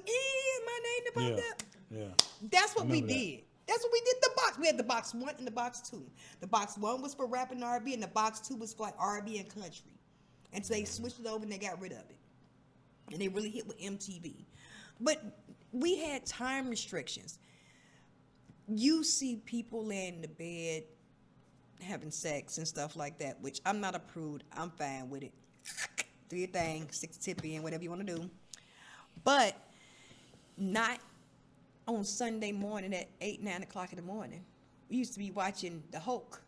My name popped up. Yeah. That's what we did. That's what we did. The box. We had the box 1 and the box 2. The box 1 was for rap and R&B, and the box 2 was for like R&B and country. And so they switched it over and they got rid of it. And they really hit with MTV. But we had time restrictions. You see people laying in the bed having sex and stuff like that, which I'm not a prude. I'm fine with it. Do your thing, stick the tip in, whatever you want to do. But not on Sunday morning at 8, 9 o'clock in the morning. We used to be watching the Hulk,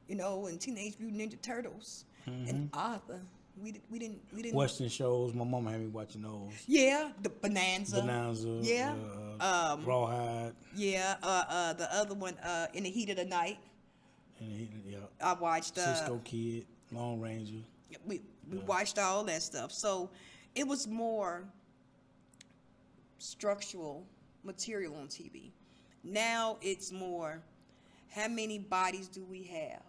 and Teenage Mutant Ninja Turtles and Arthur. We didn't. Western shows. My mama had me watching those. Yeah, the Bonanza. Yeah. Rawhide. Yeah. The other one, In the Heat of the Night. I watched Cisco Kid, Lone Ranger. We watched all that stuff. So it was more structural material on TV. Now it's more, how many bodies do we have?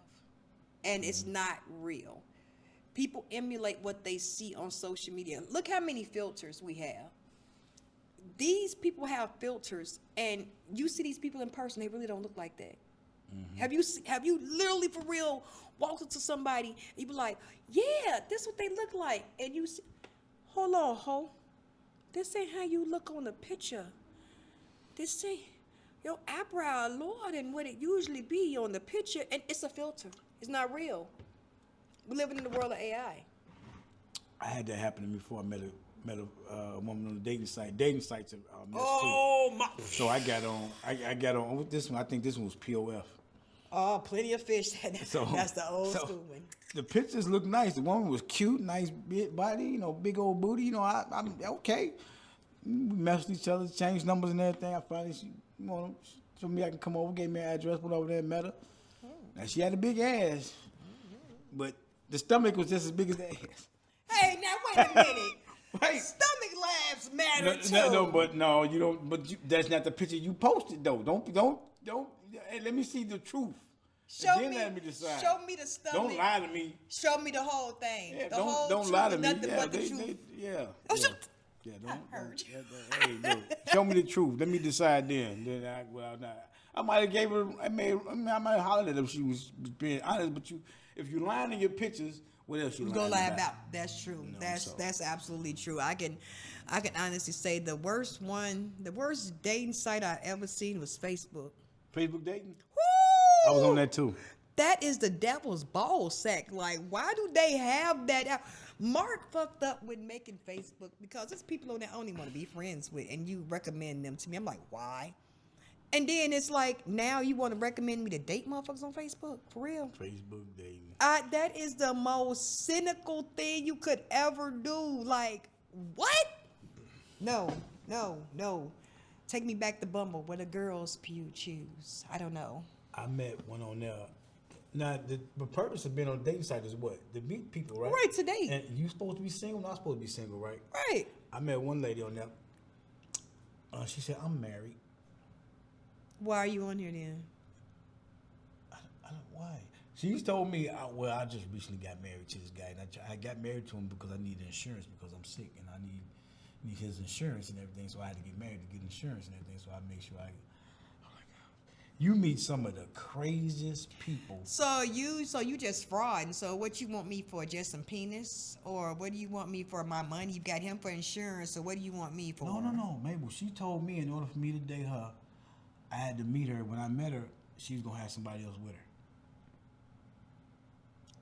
And it's not real. People emulate what they see on social media. Look how many filters we have. These people have filters, and you see these people in person, they really don't look like that. Have you literally for real walked up to somebody and you be like, yeah, this is what they look like, and you see, hold on, ho, this ain't how you look on the picture. This ain't your eyebrow lower than what it usually be on the picture, and it's a filter. It's not real. We're living in the world of AI. I had that happen to me before I met a woman on a dating site. Dating sites are messed Oh my! So I got on. I got on with this one. I think this one was POF. Oh, plenty of fish. That's the old school one. The pictures look nice. The woman was cute, nice big body, big old booty. I'm okay. We messed with each other, changed numbers and everything. I finally, she told me I can come over, gave me an address, went over there and met her. Now she had a big ass, but the stomach was just as big as the ass. Hey, now wait a minute. Right. Stomach labs matter too. No, you don't. But that's not the picture you posted though. Don't. Hey, let me see the truth. Show then me. Let me decide. Show me the stomach. Don't lie to me. Show me the whole thing. Yeah, the whole don't truth lie to and me. nothing Yeah, but the truth. Hey, look, show me the truth. Let me decide then. I might have gave her. I might have hollered at her if she was being honest. But if you lying in your pictures, what else you gonna lie about? That's true. That's absolutely true. I can I can honestly say the worst dating site I ever seen was Facebook. Facebook dating? Woo! I was on that too. That is the devil's ball sack. Like, why do they have that out? Mark fucked up with making Facebook because there's people on there I don't even want to be friends with, and you recommend them to me. I'm like, why? And then it's like, now you want to recommend me to date motherfuckers on Facebook? For real? Facebook dating. That is the most cynical thing you could ever do. Like, what? No. Take me back to Bumble, where the girls choose. I don't know. I met one on there. Now, the purpose of being on a dating site is what? To meet people, right? Right, to date. And you supposed to be single? Not supposed to be single, right? Right. I met one lady on there. She said, I'm married. Why are you on here then? I don't, why? She told me, I just recently got married to this guy. And I got married to him because I needed insurance because I'm sick and I need his insurance and everything. So I had to get married to get insurance and everything. So I make sure you meet some of the craziest people. So you just fraud. And so what you want me for? Just some penis? Or what do you want me for? My money? You got him for insurance. So what do you want me for? No. Mabel, she told me in order for me to date her, I had to meet her. When I met her, she was going to have somebody else with her.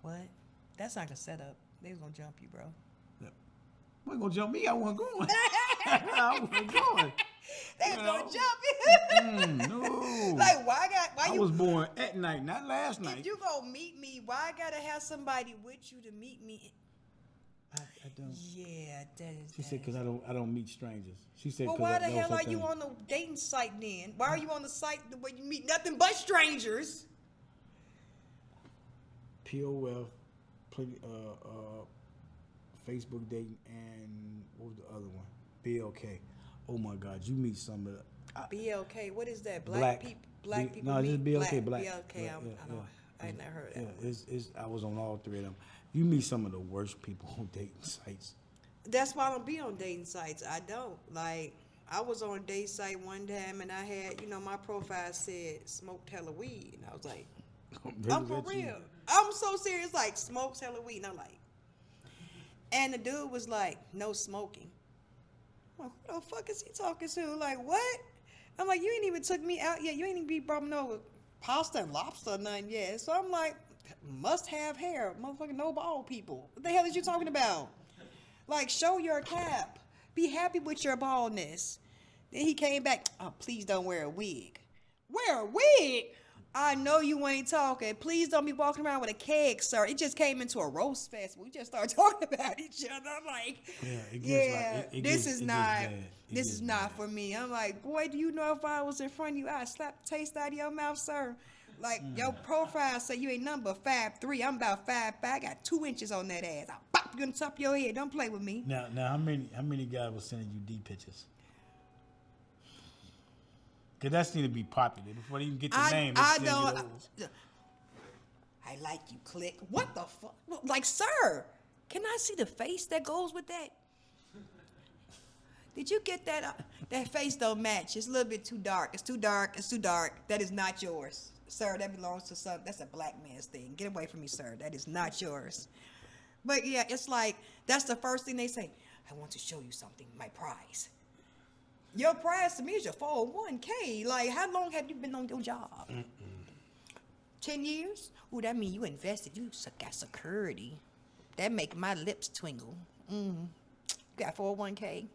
What? That's like a setup. They was going to jump you, bro. What going to jump me? I wasn't going. I wasn't going. They was going to jump you. No. Like, why I you... was born at night, not last night. If you go meet me, why I gotta have somebody with you to meet me? I don't. Yeah, that is. She said, because I don't meet strangers. She said, Well, why the hell are you on the dating site then? Why are you on the site where you meet nothing but strangers? POF, Facebook dating, and what was the other one? BLK. Oh my God, you meet some of the BLK, what is that? Black people No, meet just BLK, black. BLK, I ain't never heard of that. Yeah, I was on all three of them. You meet some of the worst people on dating sites. That's why I don't be on dating sites. I don't. Like, I was on a date site one time and I had, my profile said smoked hella weed. And I was like, I'm for real. I'm so serious, like, smokes hella weed. And I'm like, and the dude was like, no smoking. I'm like, who the fuck is he talking to? Like, what? I'm like, you ain't even took me out yet. You ain't even be brought me no pasta and lobster or nothing yet. So I'm like, must have hair. Motherfucking no bald people. What the hell is you talking about? Like, show your cap. Be happy with your baldness. Then he came back, oh, please don't wear a wig. Wear a wig? I know you ain't talking. Please don't be walking around with a keg, sir. It just came into a roast fest. We just started talking about each other. I'm like, this is not for me. I'm like, boy, do you know if I was in front of you, I'd slap the taste out of your mouth, sir. Like, your profile say you ain't nothing but 5'3". I'm about 5'5". I got 2 inches on that ass. I'll pop you on the top of your head. Don't play with me. Now, how many guys were sending you D pictures? Because that seemed to be popular. Before they even get the name, I like you, click. What the fuck? Like, sir, can I see the face that goes with that? Did you get that? That face don't match. It's a little bit too dark. It's too dark. It's too dark. That is not yours. Sir, that belongs to some, that's a black man's thing. Get away from me, sir. That is not yours. But yeah, it's like, that's the first thing they say. I want to show you something, my prize. Your prize to me is your 401k. Like, how long have you been on your job? 10 years? Ooh, that mean you invested. You got security. That make my lips twinkle. You got 401k.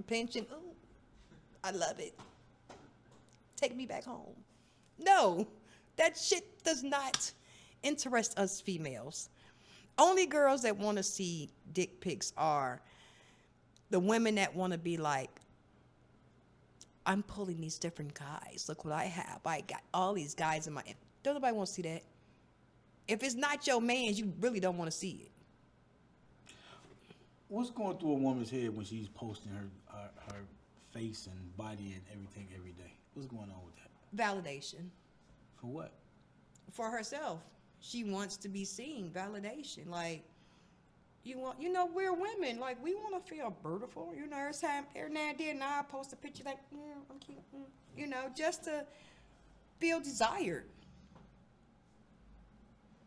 Pension. Ooh, I love it. Take me back home. No, that shit does not interest us females. Only girls that want to see dick pics are the women that want to be like, I'm pulling these different guys. Look what I have. I got all these guys in my... Don't nobody want to see that. If it's not your man, you really don't want to see it. What's going through a woman's head when she's posting her face and body and everything every day? What's going on with that? Validation. For what? For herself. She wants to be seen. Validation. Like, we're women. Like, we want to feel beautiful. Every now and then I post a picture like, I'm cute. Just to feel desired.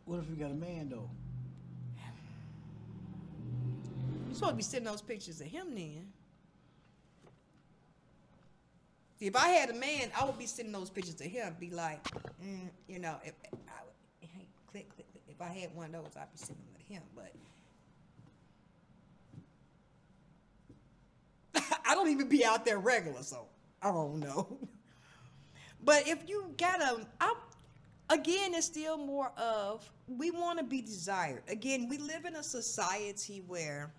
What if you got a man, though? You're supposed to be sending those pictures of him then. If I had a man, I would be sending those pictures to him, be like, you know, if I would, hey, click. If I had one of those, I'd be sending them to him. But I don't even be out there regular, so I don't know. But if you got again, it's still more of we want to be desired. Again, we live in a society where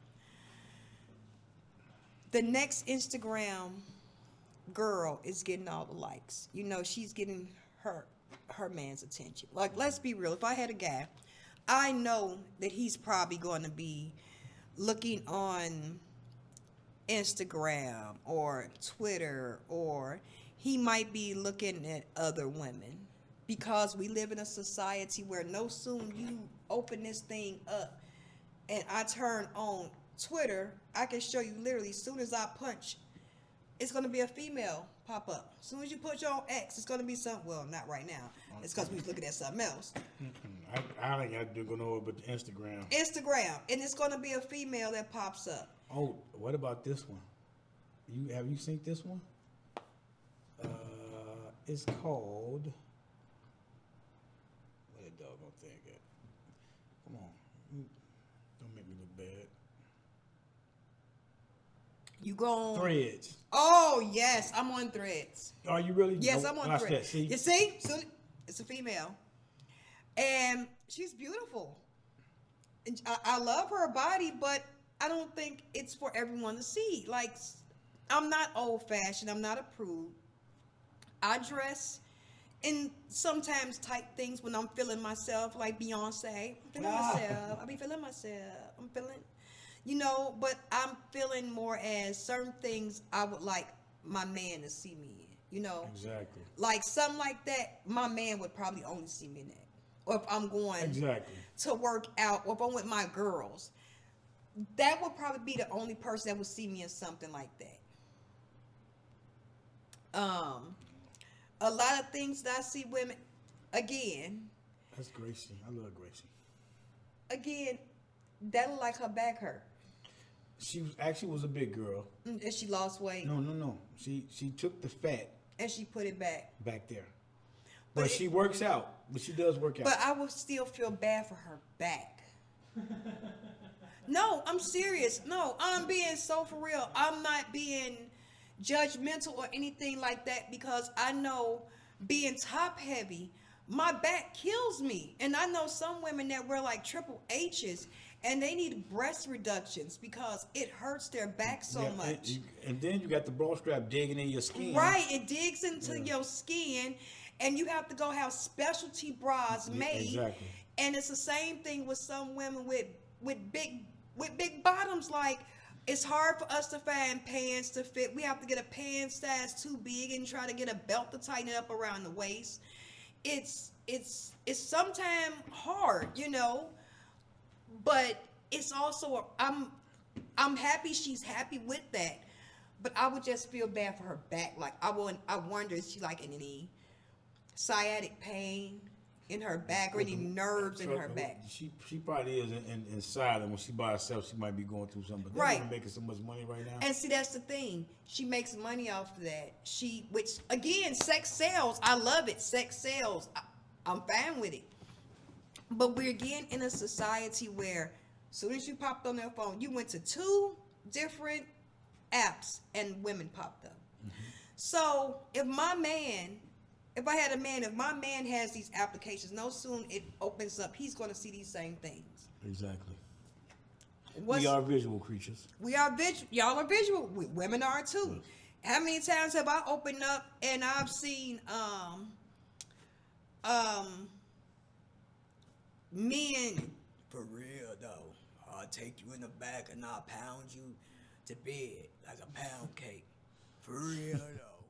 the next Instagram girl is getting all the likes. You know, she's getting her man's attention. Like, let's be real. If I had a guy, I know that he's probably going to be looking on Instagram or Twitter, or he might be looking at other women, because we live in a society where no soon you open this thing up and I turn on Twitter, I can show you literally as soon as I punch, it's going to be a female pop up. As soon as you put your on X, it's going to be something. Well, not right now. It's because we was looking at something else. I think I do go know but Instagram. Instagram, and it's going to be a female that pops up. Oh, what about this one? Have you seen this one? It's called. What that doggone thing at? Come on, don't make me look bad. You go on Threads. Oh yes, I'm on Threads. Are you really? Yes, No, I'm on watch Threads. That, see? You see? So it's a female, and she's beautiful. And I love her body, but I don't think it's for everyone to see. Like, I'm not old-fashioned. I'm not a prude. I dress in sometimes tight things when I'm feeling myself, like Beyonce. I'm feeling myself. I be feeling myself. I'm feeling, you know, but I'm feeling more as certain things I would like my man to see me in, you know. Exactly. Like something like that, my man would probably only see me in that. Or if I'm going to work out, or if I'm with my girls, that would probably be the only person that would see me in something like that. A lot of things that I see women, again. That's Gracie. I love Gracie. Again, that look like her back hurt. She was a big girl. And she lost weight. No. She took the fat and she put it back there. But she works out. But she does work out. But I would still feel bad for her back. No, I'm serious. No, I'm being so for real. I'm not being judgmental or anything like that, because I know being top heavy, my back kills me. And I know some women that wear like triple H's and they need breast reductions because it hurts their back so much. And then you got the bra strap digging in your skin. Right, it digs into your skin, and you have to go have specialty bras made. Exactly. And it's the same thing with some women with big bottoms. Like, it's hard for us to find pants to fit. We have to get a pant size too big and try to get a belt to tighten it up around the waist. It's sometimes hard, you know. But it's also I'm happy she's happy with that. But I would just feel bad for her back. Like, I wonder if she like any sciatic pain in her back or any nerves in her back. She probably is inside, and when she by herself, she might be going through something. But they're making so much money right now. And see, that's the thing. She makes money off of that. Which again, sex sells. I love it. Sex sells. I'm fine with it. But we're again in a society where as soon as you popped on their phone, you went to 2 different apps and women popped up. Mm-hmm. So if my man has these applications, no soon it opens up, he's going to see these same things. Exactly. We are visual creatures. We are visual. Y'all are visual. Women are too. Yes. How many times have I opened up and I've seen men, for real though, I'll take you in the back and I'll pound you to bed like a pound cake. For real though.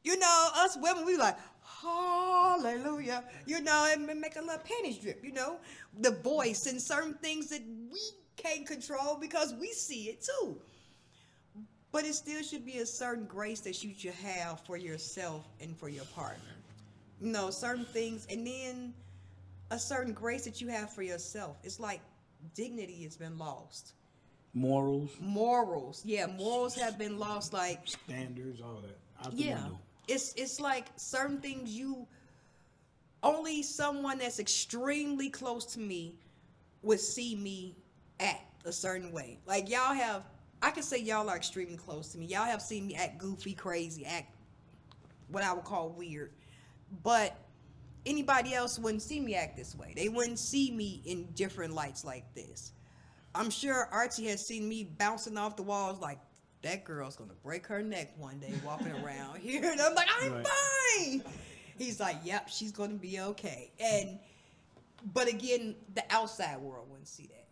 You know, us women, we like, hallelujah. You know, and make a little panties drip, you know. The voice and certain things that we can't control because we see it too. But it still should be a certain grace that you should have for yourself and for your partner. You know, certain things, and then a certain grace that you have for yourself. It's like dignity has been lost. Morals. Yeah, morals have been lost. Like standards, all that. Yeah. It's like certain things you only someone that's extremely close to me would see me act a certain way. Like y'all have, I can say y'all are extremely close to me. Y'all have seen me act goofy, crazy, act what I would call weird. But anybody else wouldn't see me act this way. They wouldn't see me in different lights like this. I'm sure Archie has seen me bouncing off the walls like that girl's gonna break her neck one day walking around here. And I'm like, I'm Right. fine. He's like, yep, she's gonna be okay. But again, the outside world wouldn't see that.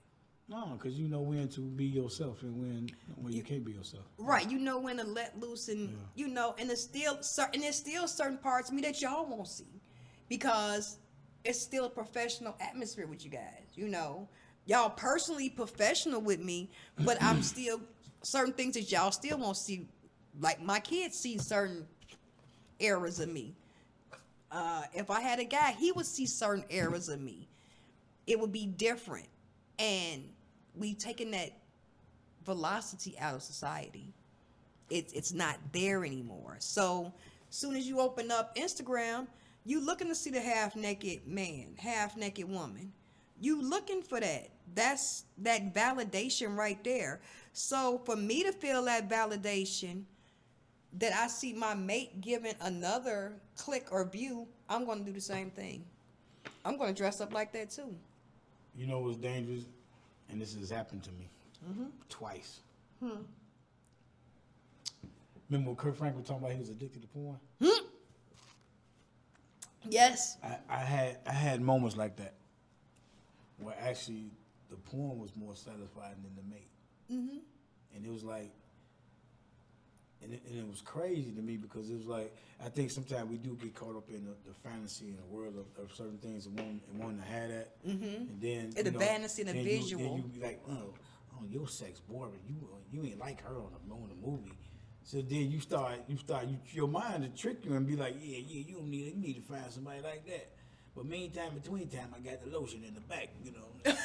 No, because you know when to be yourself and when you can't be yourself. Right, you know when to let loose, and you know, and there's still certain parts of me that y'all won't see, because it's still a professional atmosphere with you guys. You know, y'all personally professional with me, but I'm still certain things that y'all still won't see. Like my kids see certain eras of me. If I had a guy, he would see certain eras of me. It would be different, and we taken that velocity out of society. It's not there anymore. So soon as you open up Instagram, you looking to see the half naked man, half naked woman. You looking for that. That's that validation right there. So for me to feel that validation that I see my mate giving another click or view, I'm going to do the same thing. I'm going to dress up like that too. You know what's dangerous? And this has happened to me twice. Remember when Kurt Franklin was talking about he was addicted to porn? Yes. I had moments like that where actually the porn was more satisfying than the mate. And it was like, and it was crazy to me because it was like, I think sometimes we do get caught up in the fantasy and the world of certain things and wanting to have that. And then And the fantasy and the visual. Then you be like, oh, your sex boring. You ain't like her on the movie. So then your mind to trick you and be like, yeah, you need to find somebody like that. But meantime, between time, I got the lotion in the back, you know.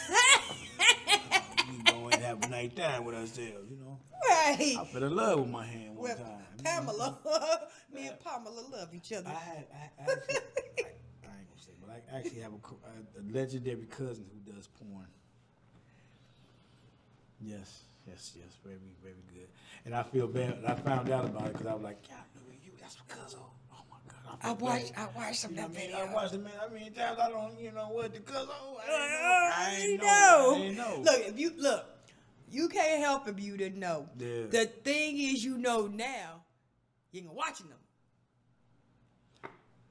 We go and have a night time with ourselves, you know. Right. I fell in love with my hand one With time. Pamela. Me and Pamela love each other. I actually, I ain't gonna say, but I actually have a legendary cousin who does porn. Yes, very, very good. And I feel bad. I found out about it because I was like, God, that's because of. Oh my God, I watched some of that video. I watched it, man. I mean, times I don't, you know what, because I I know. know. Look, you can't help if you didn't know. Yeah. The thing is, you know now, you ain't watching them.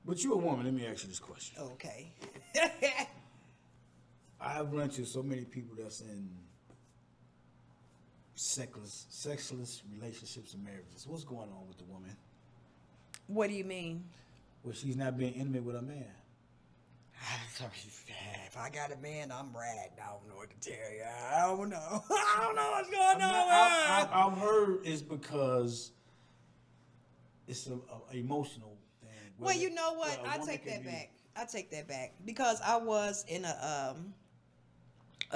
But you're a woman. Let me ask you this question. Okay. I've run into so many people that's in sexless relationships and marriages. What's going on with the woman? What do you mean? Well, she's not being intimate with a man. If I got a man, I'm ragged. I don't know what to tell you. I don't know. I don't know what's going on. I've heard it's because it's an emotional thing. Well, you know what? I take that back because I was in a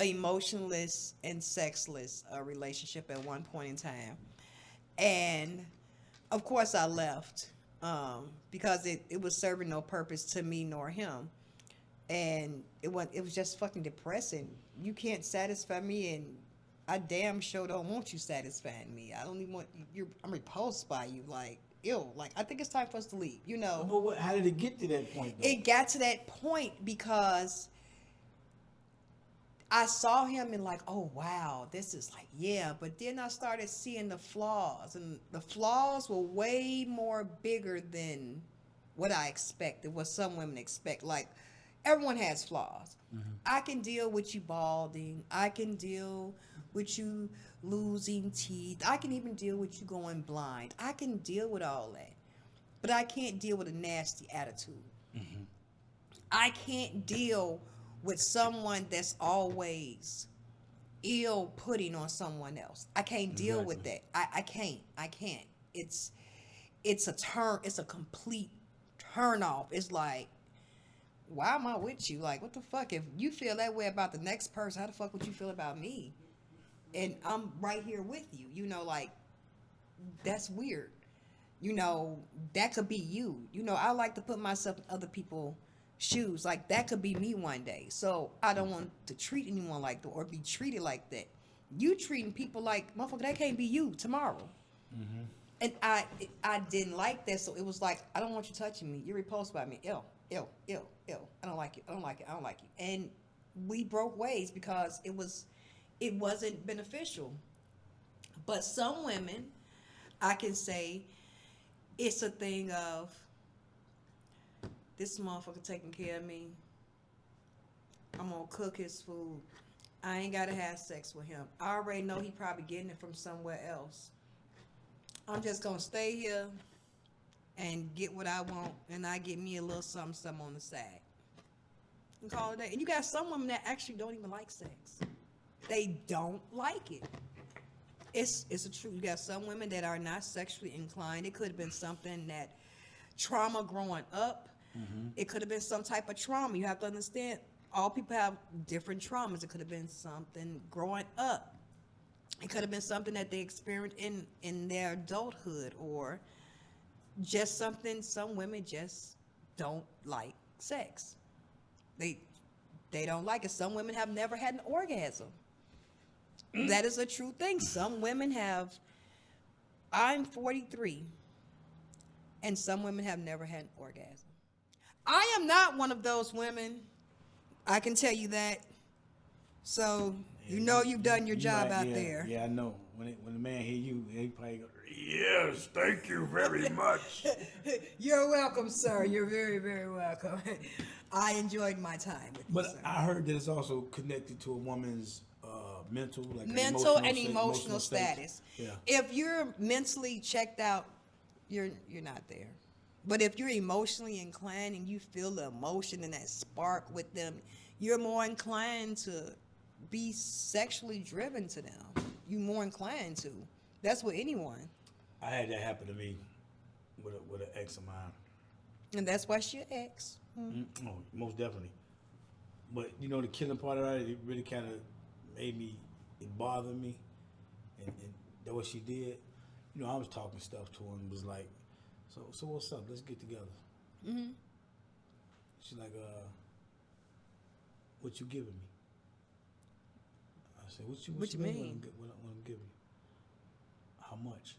emotionless and sexless relationship at one point in time, and of course I left because it was serving no purpose to me nor him, and it was just fucking depressing. You can't satisfy me, and I damn sure don't want you satisfying me. I don't even want you. I'm repulsed by you, like. Ew, like I think it's time for us to leave, you know. But how did it get to that point, though? It got to that point because I saw him and like, oh wow, this is like, yeah. But then I started seeing the flaws, and the flaws were way more bigger than what I expected, what some women expect. Like, everyone has flaws. I can deal with you balding. I can deal with you losing teeth. I can even deal with you going blind. I can deal with all that. But I can't deal with a nasty attitude. I can't deal with someone that's always ill putting on someone else. I can't deal with that. I can't. It's a complete turn off. It's like, why am I with you? Like, what the fuck? If you feel that way about the next person, how the fuck would you feel about me? And I'm right here with you. You know, like, that's weird. You know, that could be you. You know, I like to put myself in other people's shoes. Like, that could be me one day. So I don't want to treat anyone like that or be treated like that. You treating people like, motherfucker, that can't be you tomorrow. And I didn't like that. So it was like, I don't want you touching me. You're repulsed by me. Ew, ew, ew, ew. I don't like you. I don't like it. I don't like you. And we broke ways because it wasn't beneficial. But some women, I can say, it's a thing of, this motherfucker taking care of me. I'm gonna cook his food. I ain't gotta have sex with him. I already know he probably getting it from somewhere else. I'm just gonna stay here and get what I want, and I get me a little something on the side. And call it a day. And you got some women that actually don't even like sex. They don't like it. It's a truth. You got some women that are not sexually inclined. It could have been something that trauma growing up. It could have been some type of trauma. You have to understand, all people have different traumas. It could have been something growing up. It could have been something that they experienced in their adulthood, or just something. Some women just don't like sex. They don't like it. Some women have never had an orgasm. That is a true thing. Some women have. I'm 43, and some women have never had an orgasm. I am not one of those women. I can tell you that. So you know you've done your job out there. Yeah, I know. When the man hear you, he probably go, yes, thank you very much. You're welcome, sir. You're very, very welcome. I enjoyed my time with you, sir. But I heard that it's also connected to a woman's mental and emotional status. Yeah. If you're mentally checked out, you're not there. But if you're emotionally inclined and you feel the emotion and that spark with them, you're more inclined to be sexually driven to them. You're more inclined to. That's with anyone. I had that happen to me with an ex of mine. And that's why she your ex. Oh, most definitely. But you know, the killing part of it really kind of made me, it bothered me, and that what she did. You know, I was talking stuff to her and was like, so what's up? Let's get together. She's like, what you giving me? I said, what you mean? What I'm giving you? How much?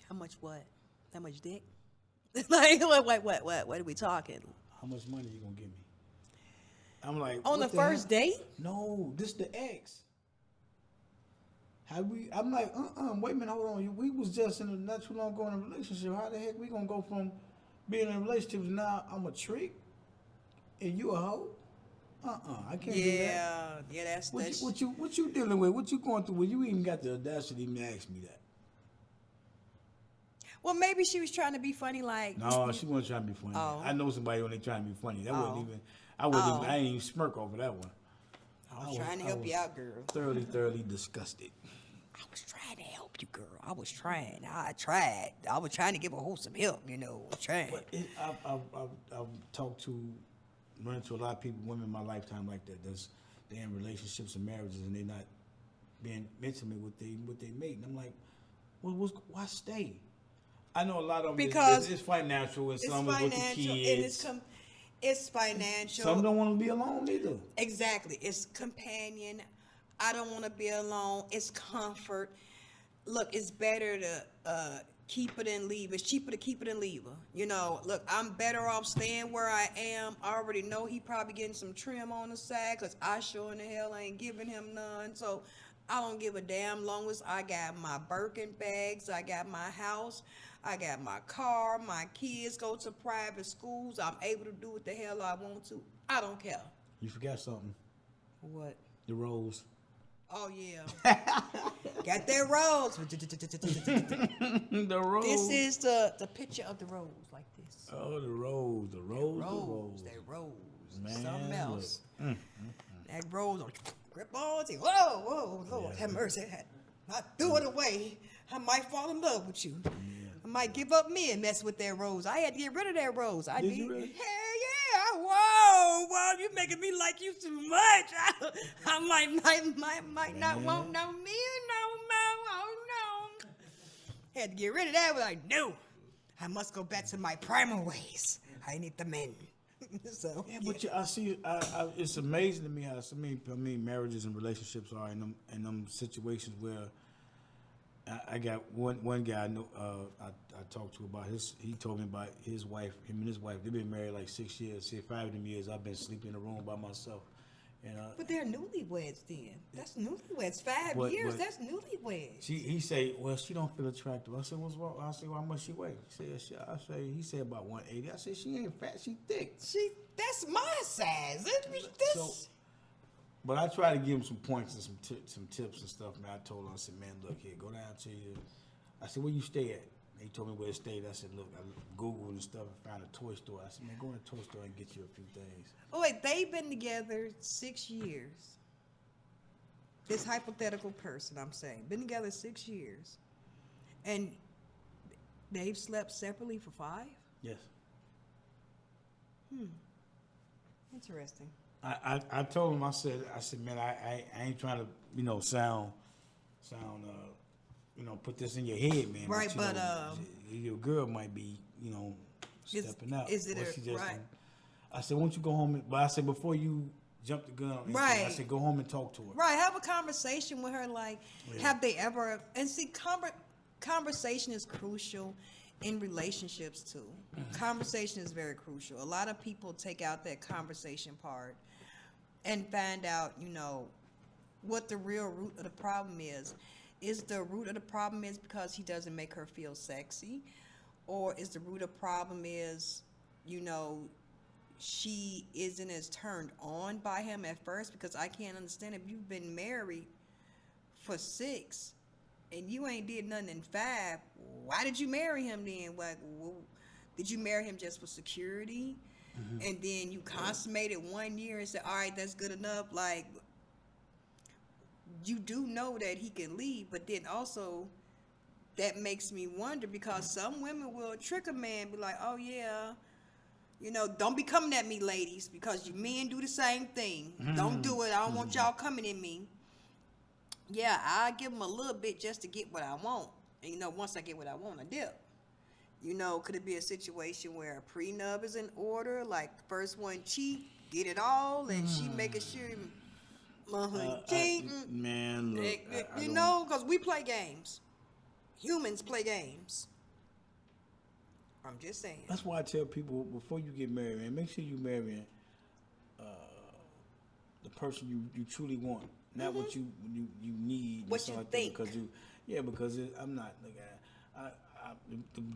How much what? How much dick? Like, what are we talking? How much money you gonna give me? I'm like, on the first date? No, this the ex. I'm like, wait a minute, hold on. We was just not too long ago in a relationship. How the heck we gonna go from being in a relationship to now I'm a trick and you a hoe? I can't do that. Yeah, that's what you dealing with? What you going through? Well, you even got the audacity to even ask me that. Well, maybe she was trying to be funny, like. No, she wasn't trying to be funny. Oh. I know somebody when they trying to be funny. That wasn't even. I ain't even smirk over that one. I was trying to help you out, girl. Thoroughly disgusted. I was trying to help you, girl. I was trying. I tried. I was trying to give her wholesome help, you know. I was trying. But I've talked to, run into a lot of people, women in my lifetime like that. They're in relationships and marriages and they're not being intimate with they mate. And I'm like, why stay? I know a lot of them because it's financial and some is with the kids. And it's financial. Some don't want to be alone either. Exactly. It's companion. I don't want to be alone. It's comfort. Look, it's better to keep it and leave. It's cheaper to keep it and leave her. You know, look, I'm better off staying where I am. I already know he probably getting some trim on the side because I sure in the hell ain't giving him none. So I don't give a damn long as I got my Birkin bags, I got my house, I got my car, my kids go to private schools. I'm able to do what the hell I want to. I don't care. You forgot something. What? The rose. Oh, yeah. Got that rose. The rose. This is the picture of the rose, like this. Oh, the rose. The rose. That rose. Man, Something else. That rose. Grip on. Say, whoa, Lord, have mercy. I threw it away. I might fall in love with you. Yeah. I might give up me and mess with that rose. I had to get rid of that rose. I did. You really? Hell yeah. Whoa, you making me like you too much. I might not want no me, no. Oh, no. Had to get rid of that. Was like, no. I must go back to my primal ways. I need the men. So Yeah, but I see. It's amazing to me how so many marriages and relationships are in them situations where I got one guy I know. I talked to about his. He told me about his wife. Him and his wife. They've been married like 6 years. See, 5 of them years I've been sleeping in a room by myself. And but they're newlyweds then. That's newlyweds. 5 years. That's newlyweds. He say, well, she don't feel attractive. I said, what's wrong? I said, well, how much she weigh? He said about 180. I said, she ain't fat. She thick. That's my size. But I try to give him some points and some tips and stuff. Man, I told him, I said, man, look here, go down to your. I said, where you stay at? He told me where to stay. I said, look, I Googled and stuff and found a toy store. I said, man, go in the toy store and get you a few things. Oh wait, they've been together 6 years. This hypothetical person, I'm saying, been together 6 years, and they've slept separately for 5. Yes. Interesting. I told him, I said, man, I ain't trying to, sound, put this in your head, man. Right, but your girl might be, stepping out. Is it right? I said, won't you go home? But I said, before you jump the gun, right? I said, go home and talk to her. Right, have a conversation with her. Like, have they ever? And see, conversation is crucial in relationships too. Conversation is very crucial. A lot of people take out that conversation part and find out, what the real root of the problem is. Is the root of the problem is because he doesn't make her feel sexy? Or is the root of the problem is, she isn't as turned on by him at first? Because I can't understand if you've been married for 6 and you ain't did nothing in 5, why did you marry him then? Like, did you marry him just for security? Mm-hmm. And then you consummated 1 year and said, all right, that's good enough. Like, you do know that he can leave, but then also that makes me wonder, because some women will trick a man, be like, oh yeah, don't be coming at me, ladies, because you men do the same thing. Mm-hmm. Don't do it. I don't want y'all coming at me. Yeah, I give them a little bit just to get what I want. And once I get what I want, I dip. Could it be a situation where a prenup is in order? Like, the first one cheat, get it all, and she making sure cheating. Man, look, because we play games. Humans play games. I'm just saying. That's why I tell people, before you get married, man, make sure you marry the person you truly want, not what you need. What you think? Because I'm not.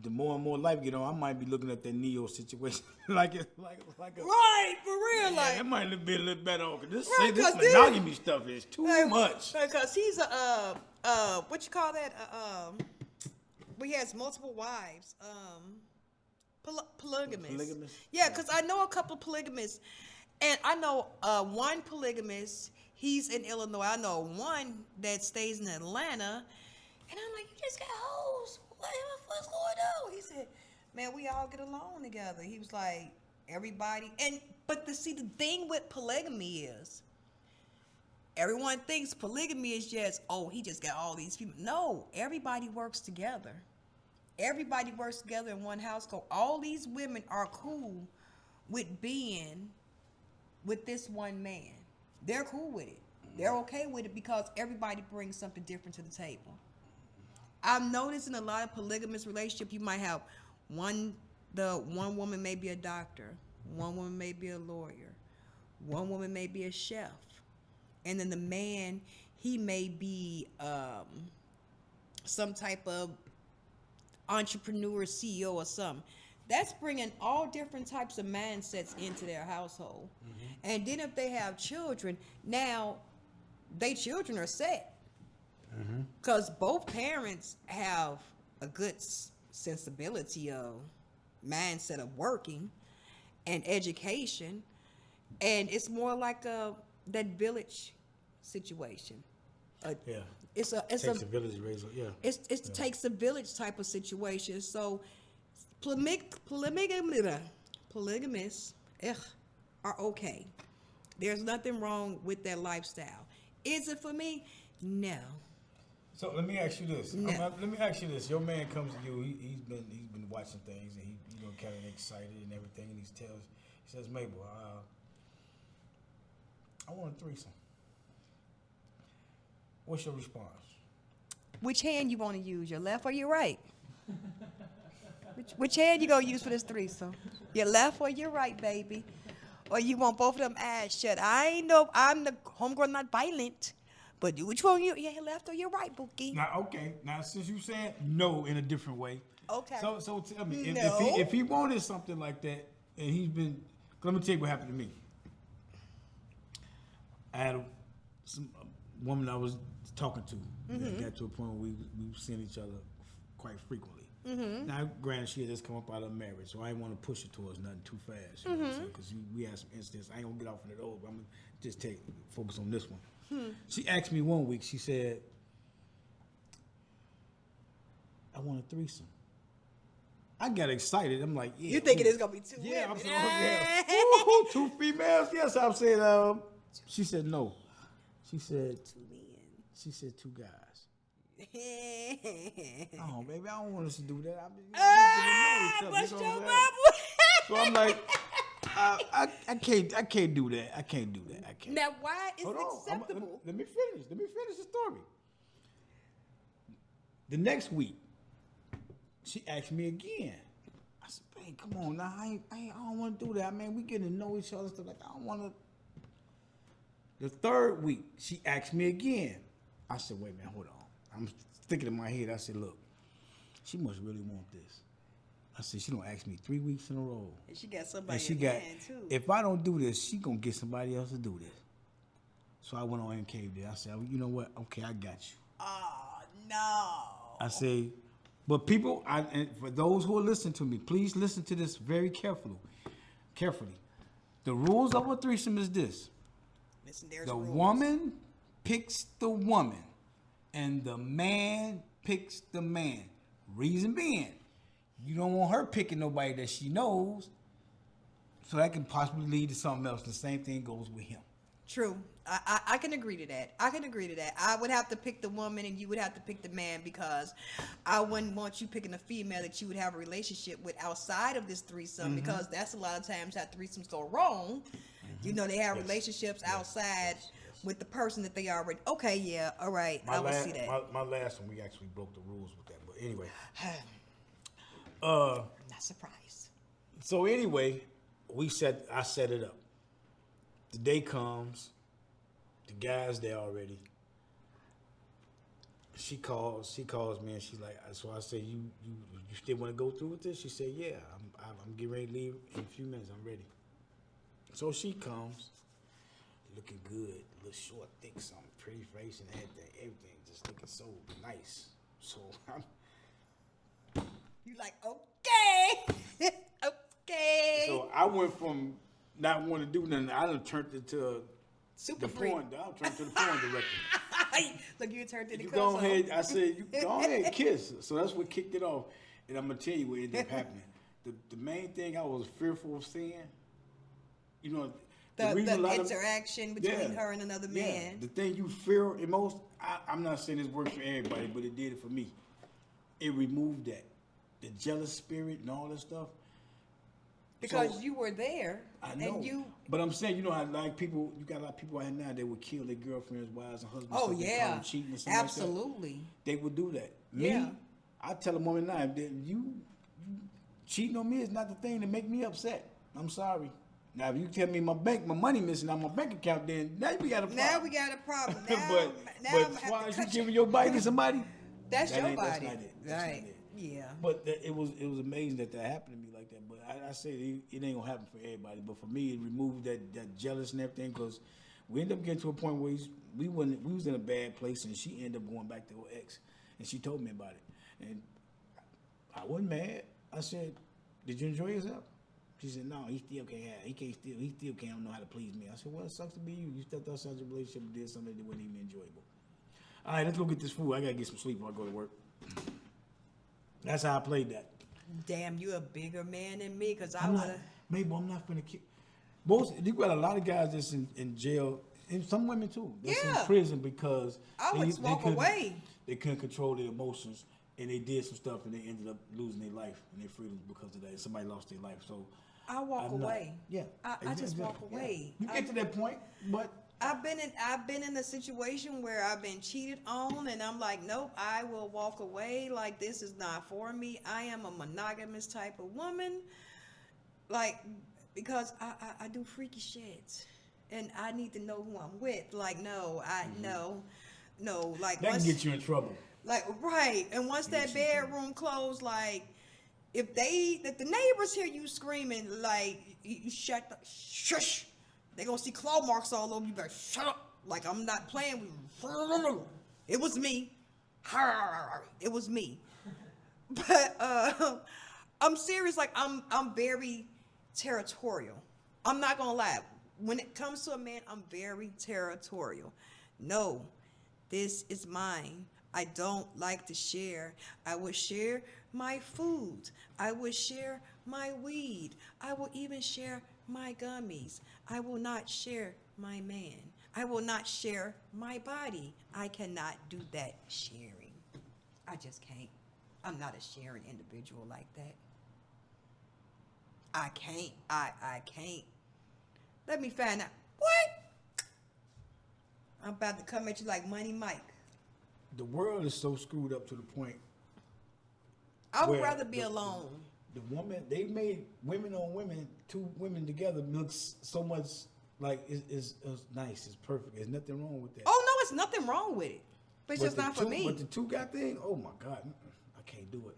The more and more life get on, I might be looking at that Neo situation like a right, for real. Yeah, like, it might be a little better. This right, this monogamy stuff is too much. Because he's what you call that? He has multiple wives. Polygamous. Polygamous. Yeah, because I know a couple polygamists, and I know one polygamist. He's in Illinois. I know one that stays in Atlanta, and I'm like, you just got hoes. What's going on? He said, man, we all get along together. He was like, everybody. But the thing with polygamy is, everyone thinks polygamy is just, he just got all these people. No, everybody works together. Everybody works together in one household. All these women are cool with being with this one man. They're cool with it. They're okay with it because everybody brings something different to the table. I've noticed in a lot of polygamous relationships, you might have one woman may be a doctor, one woman may be a lawyer, one woman may be a chef, and then the man, he may be some type of entrepreneur, CEO or something. That's bringing all different types of mindsets into their household. Mm-hmm. And then if they have children, now their children are set. Because both parents have a good sensibility of mindset of working and education, and it's more like that village situation. It's takes a village to raise. Yeah, it takes a village type of situation. So polygamists are okay. There's nothing wrong with that lifestyle. Is it for me? No. So let me ask you this. No. Let me ask you this. Your man comes to you. He's been watching things and he kind of excited and everything. And he says, Mabel, I want a threesome. What's your response? Which hand you want to use, your left or your right? Which hand you gonna use for this threesome? Your left or your right, baby? Or you want both of them eyes shut? I'm the homegirl, not violent. But which one your left or your right, Bookie? Now, since you saying no in a different way. Okay. So tell me, No. if he wanted something like that, and he's been, let me tell you what happened to me. I had a woman I was talking to. That got to a point where we were seeing each other quite frequently. Now, granted, she had just come up out of marriage, so I didn't want to push her towards nothing too fast. You know what I'm saying? Because we had some incidents. I ain't gonna get off on it all, but I'm gonna just focus on this one. She asked me one week. She said, "I want a threesome." I got excited. I'm like, "Yeah." You thinking it's gonna be two Yeah, I'm women? saying, yeah. Woo-hoo, 2 females. Yes, I'm saying. She said no. She said 2 men. She said 2 guys. Oh, baby, I don't want us to do that. Bust your bubble. So I'm like, I can't do that. I can't do that. I can't. Now, why is Hold it on. acceptable? Let me finish. Let me finish the story. The next week, she asked me again. I said, "Babe, come on now. I don't want to do that. Man, we getting to know each other stuff like that. I don't want to." The third week, she asked me again. I said, "Wait, man, hold on." I'm thinking in my head. I said, "Look, she must really want this." I said, "She don't ask me 3 weeks in a row." And she got somebody And she in got, hand, too. if I don't do this, she gonna get somebody else to do this. So I went on and caved it. I said, "You know what? Okay, I got you." Oh, no. I say, but people, and for those who are listening to me, please listen to this very carefully. The rules of a threesome is this: Listen, there's the rules. woman picks the woman, and the man picks the man. Reason being, you don't want her picking nobody that she knows, so that can possibly lead to something else. The same thing goes with him. True. I can agree to that. I would have to pick the woman and you would have to pick the man because I wouldn't want you picking a female that you would have a relationship with outside of this threesome because that's a lot of times how threesomes go wrong. You know, they have relationships outside with the person that they already. Okay, yeah, all right. I will see that. My last one, we actually broke the rules with that. But anyway. I'm not surprised. So anyway, I set it up. The day comes, the guy's there already. She calls me and she's like, so I say, you still want to go through with this? She said, yeah, I'm getting ready to leave in a few minutes. I'm ready. So she comes, looking good, little short, thick, something, pretty face and everything just looking so nice. So You like, okay, okay. So I went from not wanting to do nothing, I done turned it to Super the freak. porn. I turned to the porn director. Look, you turned to the You cuss go ahead. I said, you go ahead, kiss. So that's what kicked it off. And I'm gonna tell you what ended up happening. The main thing I was fearful of seeing, you know, The reason a lot of- interaction between her and another man. The thing you fear the most, I'm not saying this works for everybody, but it did it for me. It removed that, the jealous spirit and all that stuff. Because So, you were there. I know. But I'm saying, you know, you got a lot of people out here now that would kill their girlfriends, wives, and husbands. Oh, stuff, they call yeah. them cheating and something Absolutely. like that. They would do that. Yeah. Me, I tell a woman now, that you cheating on me is not the thing to make me upset. I'm sorry. Now, if you tell me my money missing out my bank account, then now we got a problem. Now we got a problem. Now, but I'm as gonna far have as to you cut giving your body to somebody, That's that your ain't- body. That's not it. That's not Right. it. Yeah. But it was amazing that happened to me like that. But I say it ain't gonna happen for everybody. But for me, it removed that jealous and everything because we ended up getting to a point where we was in a bad place, and she ended up going back to her ex, and she told me about it, and I wasn't mad. I said, "Did you enjoy yourself?" She said, "No, he still can't have. He still can't know how to please me." I said, "Well, it sucks to be you. You stepped outside your relationship and did something that wasn't even enjoyable." All right, let's go get this food. I gotta get some sleep before I go to work. That's how I played that. Damn, you a bigger man than me because I I'm would not, have. Mabel, I'm not gonna kill. You got a lot of guys that's in jail, and some women too. That's Yeah. in prison because I would walk away. they couldn't control their emotions, and they did some stuff, and they ended up losing their life and their freedom because of that. Somebody lost their life, so I walk away. Yeah, I just walk away. You get to that point, but I've been in a situation where I've been cheated on, and I'm like, nope, I will walk away. Like, this is not for me. I am a monogamous type of woman, like, because I do freaky shit, and I need to know who I'm with. Like, no, no, like that can get you in trouble. Like, right, and once that bedroom closed, like, if the neighbors hear you screaming, like, you shush. They gonna see claw marks all over you. Better shut up. Like, I'm not playing with you. It was me. It was me. But I'm serious. Like, I'm very territorial. I'm not gonna lie. When it comes to a man, I'm very territorial. No, this is mine. I don't like to share. I would share my food. I would share my weed. I will even share my gummies. I will not share my man. I will not share my body. I cannot do that sharing. I just can't. I'm not a sharing individual like that. I can't. I can't. Let me find out. What? I'm about to come at you like Money Mike. The world is so screwed up to the point. I would rather be alone. The woman, they made women on women, two women together looks so much like it's nice, it's perfect. There's nothing wrong with that. Oh no, it's nothing wrong with it, but it's just not for me. But the two guy thing, oh my God, I can't do it.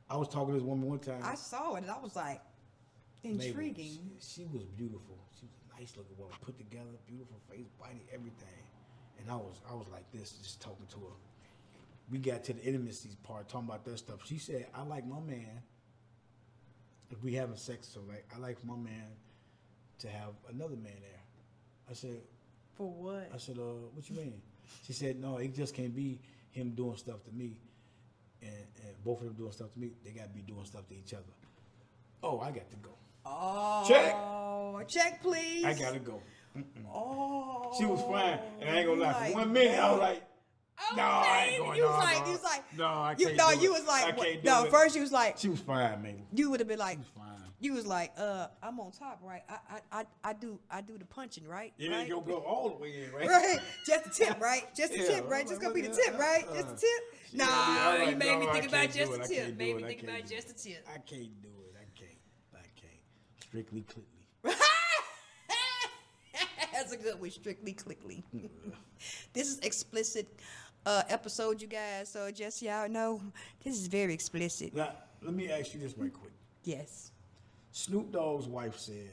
I was talking to this woman one time. I saw it and I was like, intriguing. Mabel, she was beautiful. She was a nice looking woman, put together, beautiful face, body, everything. And I was like this, just talking to her. We got to the intimacy part, talking about that stuff. She said, I like my man, if we having sex, so like, I like my man to have another man there. I said, For what? I said, what you mean? She said, no, it just can't be him doing stuff to me and both of them doing stuff to me. They got to be doing stuff to each other. Oh, I got to go. Oh, check please. I got to go. Oh. She was fine, and I ain't gonna lie. For 1 minute, I was like, no, I ain't going. You was like, no, I can't. No, do you it. was like, I can't no. do it. First, you was like, She was fine, man. you would have been like, She was fine. you was like, I'm on top, right? I do the punching, right? Yeah, right? you'll go all the way in, right? Right, just the tip, right? Just the Yeah, tip, right? I'm Just like, gonna be the what tip, the- right? Just the tip. She gonna be all Nah, right. you made me No, think I about can't do just it. the I tip. can't do Made it. me I think can't about do just the tip. I can't do it. I can't. Strictly, clearly. That's a good one, strictly clickly. This is explicit episode, you guys. So just y'all know, this is very explicit. Now, let me ask you this right quick. Yes. Snoop Dogg's wife said,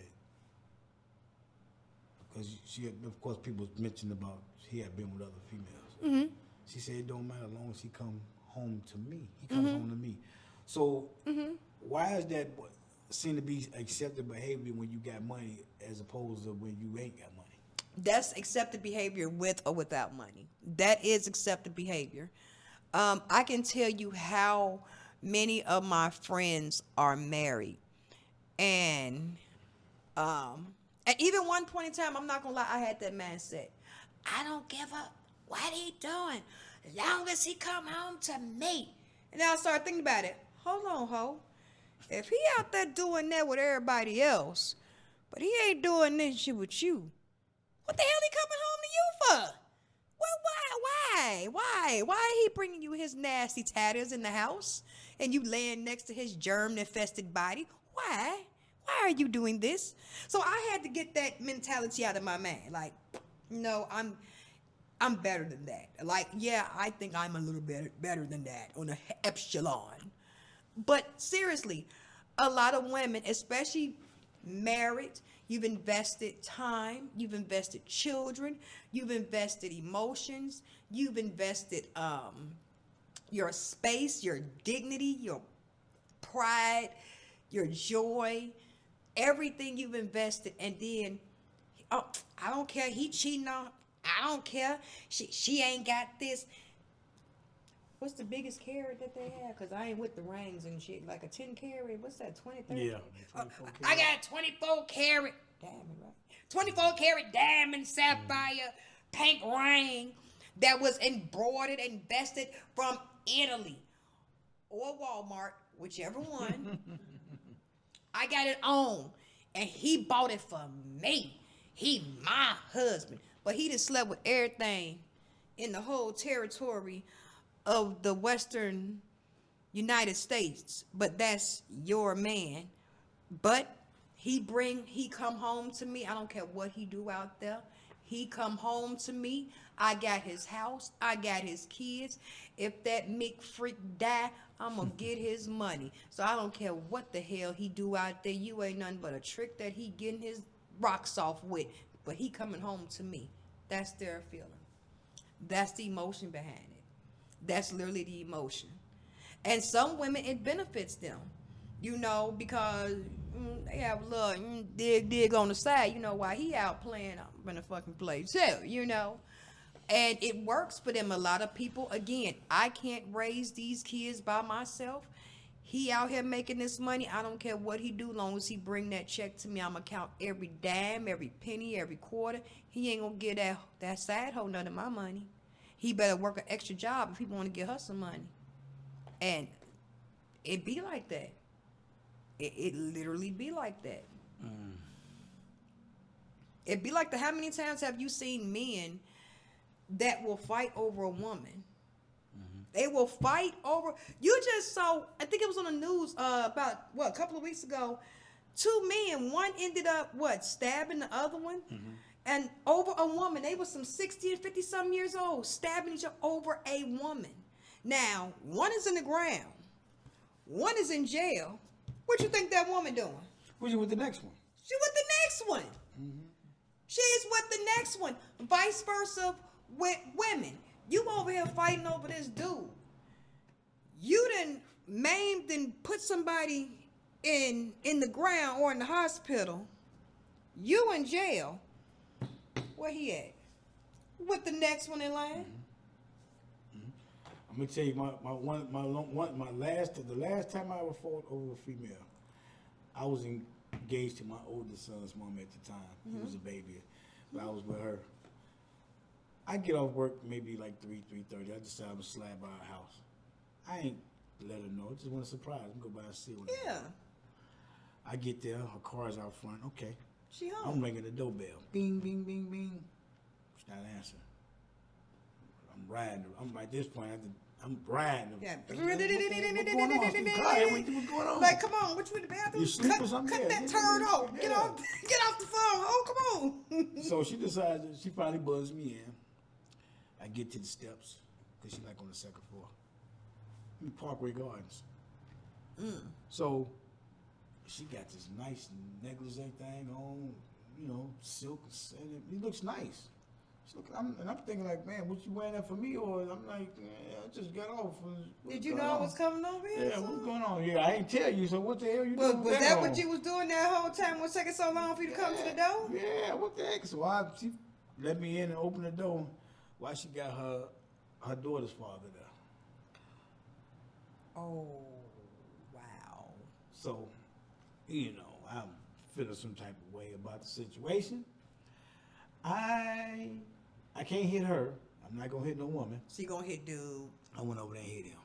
because she, of course, people mentioned about he had been with other females. Mm-hmm. She said it don't matter as long as he come home to me. He comes home to me. So why is that seem to be accepted behavior when you got money as opposed to when you ain't got money? That's accepted behavior with or without money. That is accepted behavior. I can tell you how many of my friends are married. And even one point in time, I'm not going to lie, I had that mindset. I don't give up what he doing as long as he come home to me. And then I started thinking about it. Hold on, ho. If he out there doing that with everybody else, but he ain't doing this shit with you, what the hell he coming home to you for? Well, why he bringing you his nasty tatters in the house and you laying next to his germ-infested body? Why? Why are you doing this? So I had to get that mentality out of my mind. Like, no, I'm better than that. Like, yeah, I think I'm a little bit better than that on a epsilon. But seriously, a lot of women, especially married, you've invested time, you've invested children, you've invested emotions, you've invested your space, your dignity, your pride, your joy, everything you've invested, and then, oh, I don't care, he cheating on, I don't care, she ain't got this. What's the biggest carat that they have? Because I ain't with the rings and shit. Like a 10 carat, what's that, 20, 30? Yeah. I got 24 carat diamond, right? 24 carat diamond, sapphire, pink ring. that was embroidered and vested from Italy or Walmart, whichever one. I got it on, and he bought it for me. He my husband, but he just slept with everything in the whole territory of the Western United States. But that's your man. But he come home to me. I don't care what he do out there. He come home to me. I got his house. I got his kids. If that Mick freak die, I'm gonna get his money. So I don't care what the hell he do out there. You ain't nothing but a trick that he getting his rocks off with. But he coming home to me. That's their feeling. That's the emotion behind it. That's literally the emotion. And some women, it benefits them, because they have a little dig on the side, while he out playing, I'm gonna fucking play too, And it works for them. A lot of people, again, I can't raise these kids by myself. He out here making this money. I don't care what he do, long as he bring that check to me. I'm gonna count every dime, every penny, every quarter. He ain't gonna get that side hoe none of my money. He better work an extra job if he want to get her some money. And it be like that. It literally be like that. It be like that. How many times have you seen men that will fight over a woman? They will fight over. You just saw, I think it was on the news about, a couple of weeks ago. 2 men, one ended up, stabbing the other one? And over a woman. They were some 60 and 50 some years old, stabbing each other over a woman. Now, one is in the ground. One is in jail. What you think that woman doing? Who's you with the next one? She with the next one. She's with the next one. Vice versa with women. You over here fighting over this dude. You done maimed and put somebody in the ground or in the hospital. You in jail. Where he at? With the next one in line. I'm gonna tell you the last time I ever fought over a female, I was engaged to my oldest son's mom at the time. He was a baby, but I was with her. I get off work maybe like 3:30. I decide I'm gonna slide by her house. I ain't let her know. I just want to surprise. I'm gonna go by and see her. Yeah. I get there. Her car's out front. Okay. She home. I'm ringing the doorbell. Bing, bing, bing, bing. She's not answering. I'm riding. I'm at this point. I'm riding. Yeah. What's going on? Steve Kyle, what's going on? Like, come on, which way the bathroom? You sleep or something? Cut Yeah, that turd off. yeah. Get off the phone. Oh, come on. So she decides, she finally buzzes me in. I get to the steps, because she like on the second floor. In Parkway Gardens. So she got this nice negligee thing on, silk. And it looks nice. I'm thinking like, man, what you wearing that for me? Or I'm like, I just got off. Did you know I was coming over here? Yeah, what's going on? Yeah, I ain't tell you, so what the hell you Well, doing? was that what you was doing that whole time? Was taking so long for you to come to the door? Yeah, what the heck? So she let me in and opened the door while she got her daughter's father there. Oh, wow. So, I'm feeling some type of way about the situation. I can't hit her. I'm not gonna hit no woman. So you gonna hit dude? I went over there and hit him.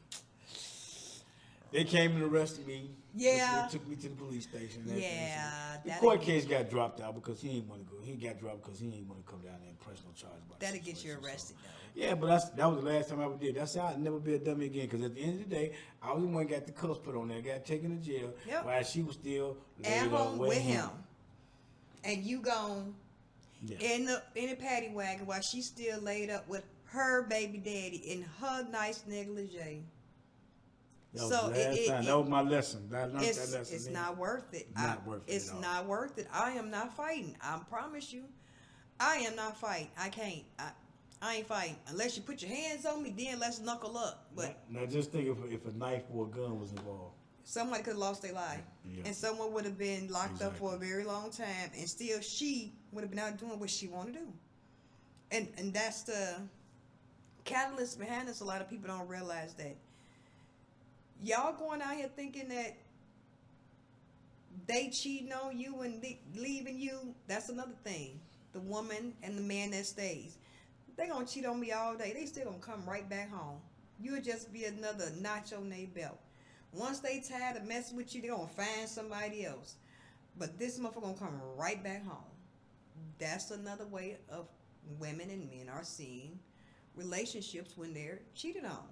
They came and arrested me. Yeah. They took me to the police station. And Yeah. the court case got dropped out because he ain't want to go. He got dropped because he ain't want to come down there and press no charge about That'll the get you situation. arrested, So, though. yeah, but that was the last time I ever did. That's how I'd never be a dummy again. Because at the end of the day, I was the one that got the cuffs put on there, got taken to jail, Yep. while she was still At laid up home with him. And you gone Yeah. in the paddy wagon while she's still laid up with her baby daddy in her nice negligee. That was So the last time. That was my lesson. I learned that lesson. It's then. not worth it. Not worth it It's at all. not worth it. I am not fighting. I promise you. I am not fighting. I can't. I ain't fighting. Unless you put your hands on me, then let's knuckle up. But Now just think if a knife or a gun was involved. somebody could have lost their life. Yeah. And someone would have been locked up for a Exactly. very long time. And still she would have been out doing what she wanted to do. And that's the catalyst behind this. A lot of people don't realize that. Y'all going out here thinking that they cheating on you and leaving you, that's another thing. The woman and the man that stays. They gonna cheat on me all day. They still gonna come right back home. You'll just be another notch on their belt. Once they tired of messing with you, they gonna find somebody else. But this motherfucker gonna come right back home. That's another way of women and men are seeing relationships when they're cheated on.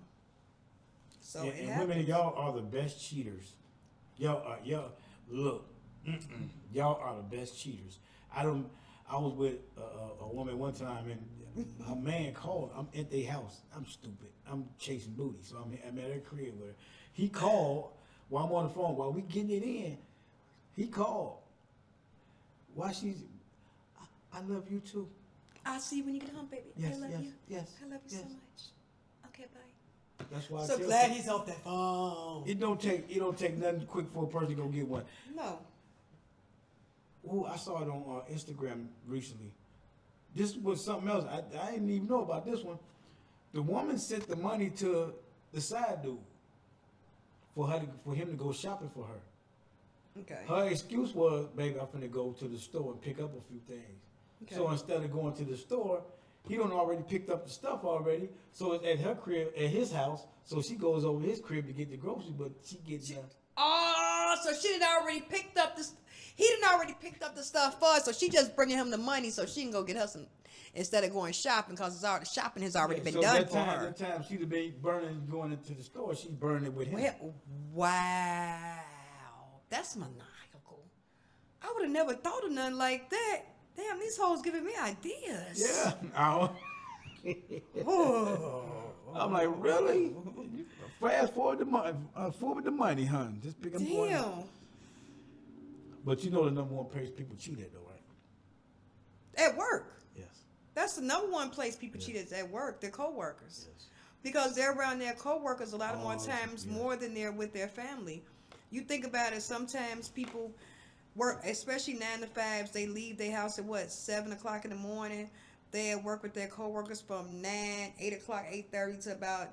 So and, it and happens. women, y'all are the best cheaters. Y'all look, y'all are the best cheaters. I was with a woman one time, and her man called. I'm at their house. I'm stupid. I'm chasing booty, so I'm at her crib with her. He called while I'm on the phone. While we getting it in, he called. Why she's? I love you too. I'll see you when you get home, baby. Yes, I love yes, you. yes, I love you yes. so much. Okay, bye. That's why. So I tell glad you, he's off that phone. it don't take nothing quick for a person to go get one. No. Ooh, I saw it on Instagram recently. This was something else. I didn't even know about this one. The woman sent the money to the side dude for him to go shopping for her. Okay. Her excuse was, baby, I'm finna go to the store and pick up a few things. Okay. So instead of going to the store, he done already picked up the stuff already. So it's at her crib, at his house. So she goes over his crib to get the groceries, but she gets Oh, so she done already picked up this. He done already picked up the stuff for her, so she just bringing him the money so she can go get her some instead of going shopping because shopping has already been so done that for time, her. That time she'd have been burning going into the store. She's burning it with him. Wow, that's maniacal. I would have never thought of nothing like that. Damn, these hoes giving me ideas. Yeah. Oh. I'm like, really? Fast forward the money, hun. Just pick up more. Damn. But you know the number one place people cheat at, though, right? At work. Yes. That's the number one place people cheat is at work. Their coworkers. Yes. Because they're around their coworkers a lot of more Oh, times yeah. more than they're with their family. You think about it, sometimes people work, especially 9 to 5s, they leave their house at 7 o'clock in the morning. They at work with their coworkers from 9, 8 o'clock, 8:30 to about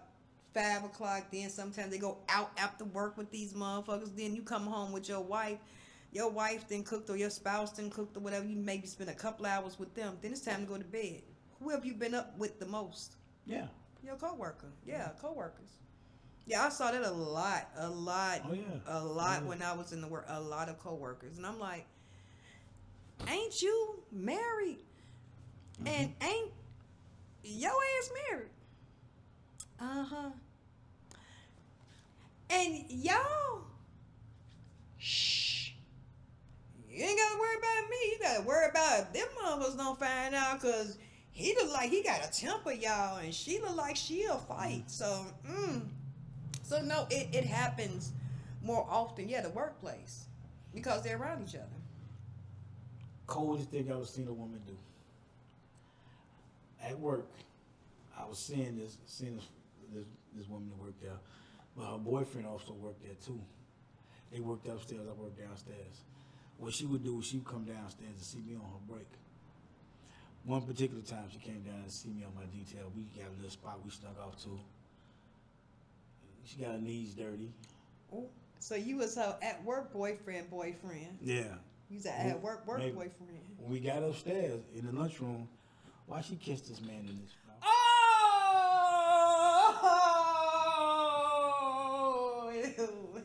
5 o'clock. Then sometimes they go out after work with these motherfuckers. Then you come home with your wife. Your wife then cooked or your spouse then cooked or whatever. You maybe spend a couple hours with them. Then it's time to go to bed. Who have you been up with the most? Yeah. Your coworker. Yeah, coworkers. Yeah, I saw that a lot. Oh, yeah. A lot Yeah. when I was in the work. A lot of coworkers. And I'm like, ain't you married? And ain't your ass married? Uh-huh. And y'all, shh. You ain't got to worry about me. You got to worry about if them motherfuckers don't find out because he look like he got a temper, y'all, and she look like she'll fight. So, So, no, it happens more often, the workplace, because they're around each other. Coldest thing I ever seen a woman do. At work, I was seeing this woman that worked there, but her boyfriend also worked there too. They worked upstairs, I worked downstairs. What she would do is she would come downstairs and see me on her break. One particular time she came down and see me on my detail. We got a little spot we snuck off to. She got her knees dirty. Ooh. So you was her at work boyfriend. Yeah. You was an at work Maybe. boyfriend. When we got upstairs in the lunchroom, why she kissed this man in his mouth? Oh!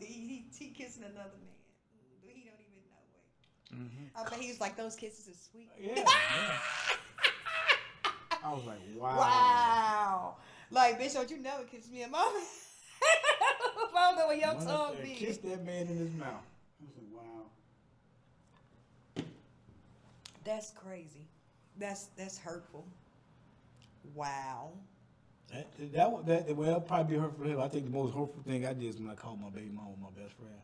he kissing another man. He don't even know it. I bet he was like, those kisses are sweet. Yeah. I was like, wow. Wow. Like, bitch, don't you never kiss me in my mouth. I don't know what your tongue be. Kissed that man in his mouth. I was like, wow. That's crazy. That's hurtful. Wow. That well, probably be hurtful for him. I think the most hurtful thing I did is when I called my baby mama my best friend.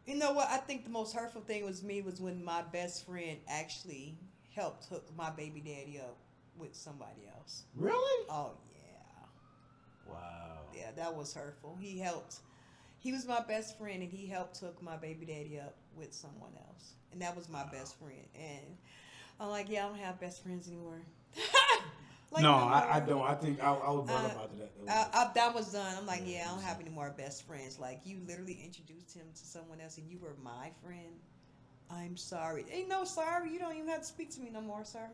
You know what? I think the most hurtful thing was when my best friend actually helped hook my baby daddy up with somebody else. Really? Oh yeah. Wow. Yeah, that was hurtful. He was my best friend and he helped hook my baby daddy up with someone else. And that was my best friend. And I'm like, I don't have best friends anymore. Like, no, no I more. don't. I think I was brought up after that. That was done. I'm like, I don't have any more best friends. Like, you literally introduced him to someone else and you were my friend. I'm sorry. Ain't no sorry. You don't even have to speak to me no more, sir.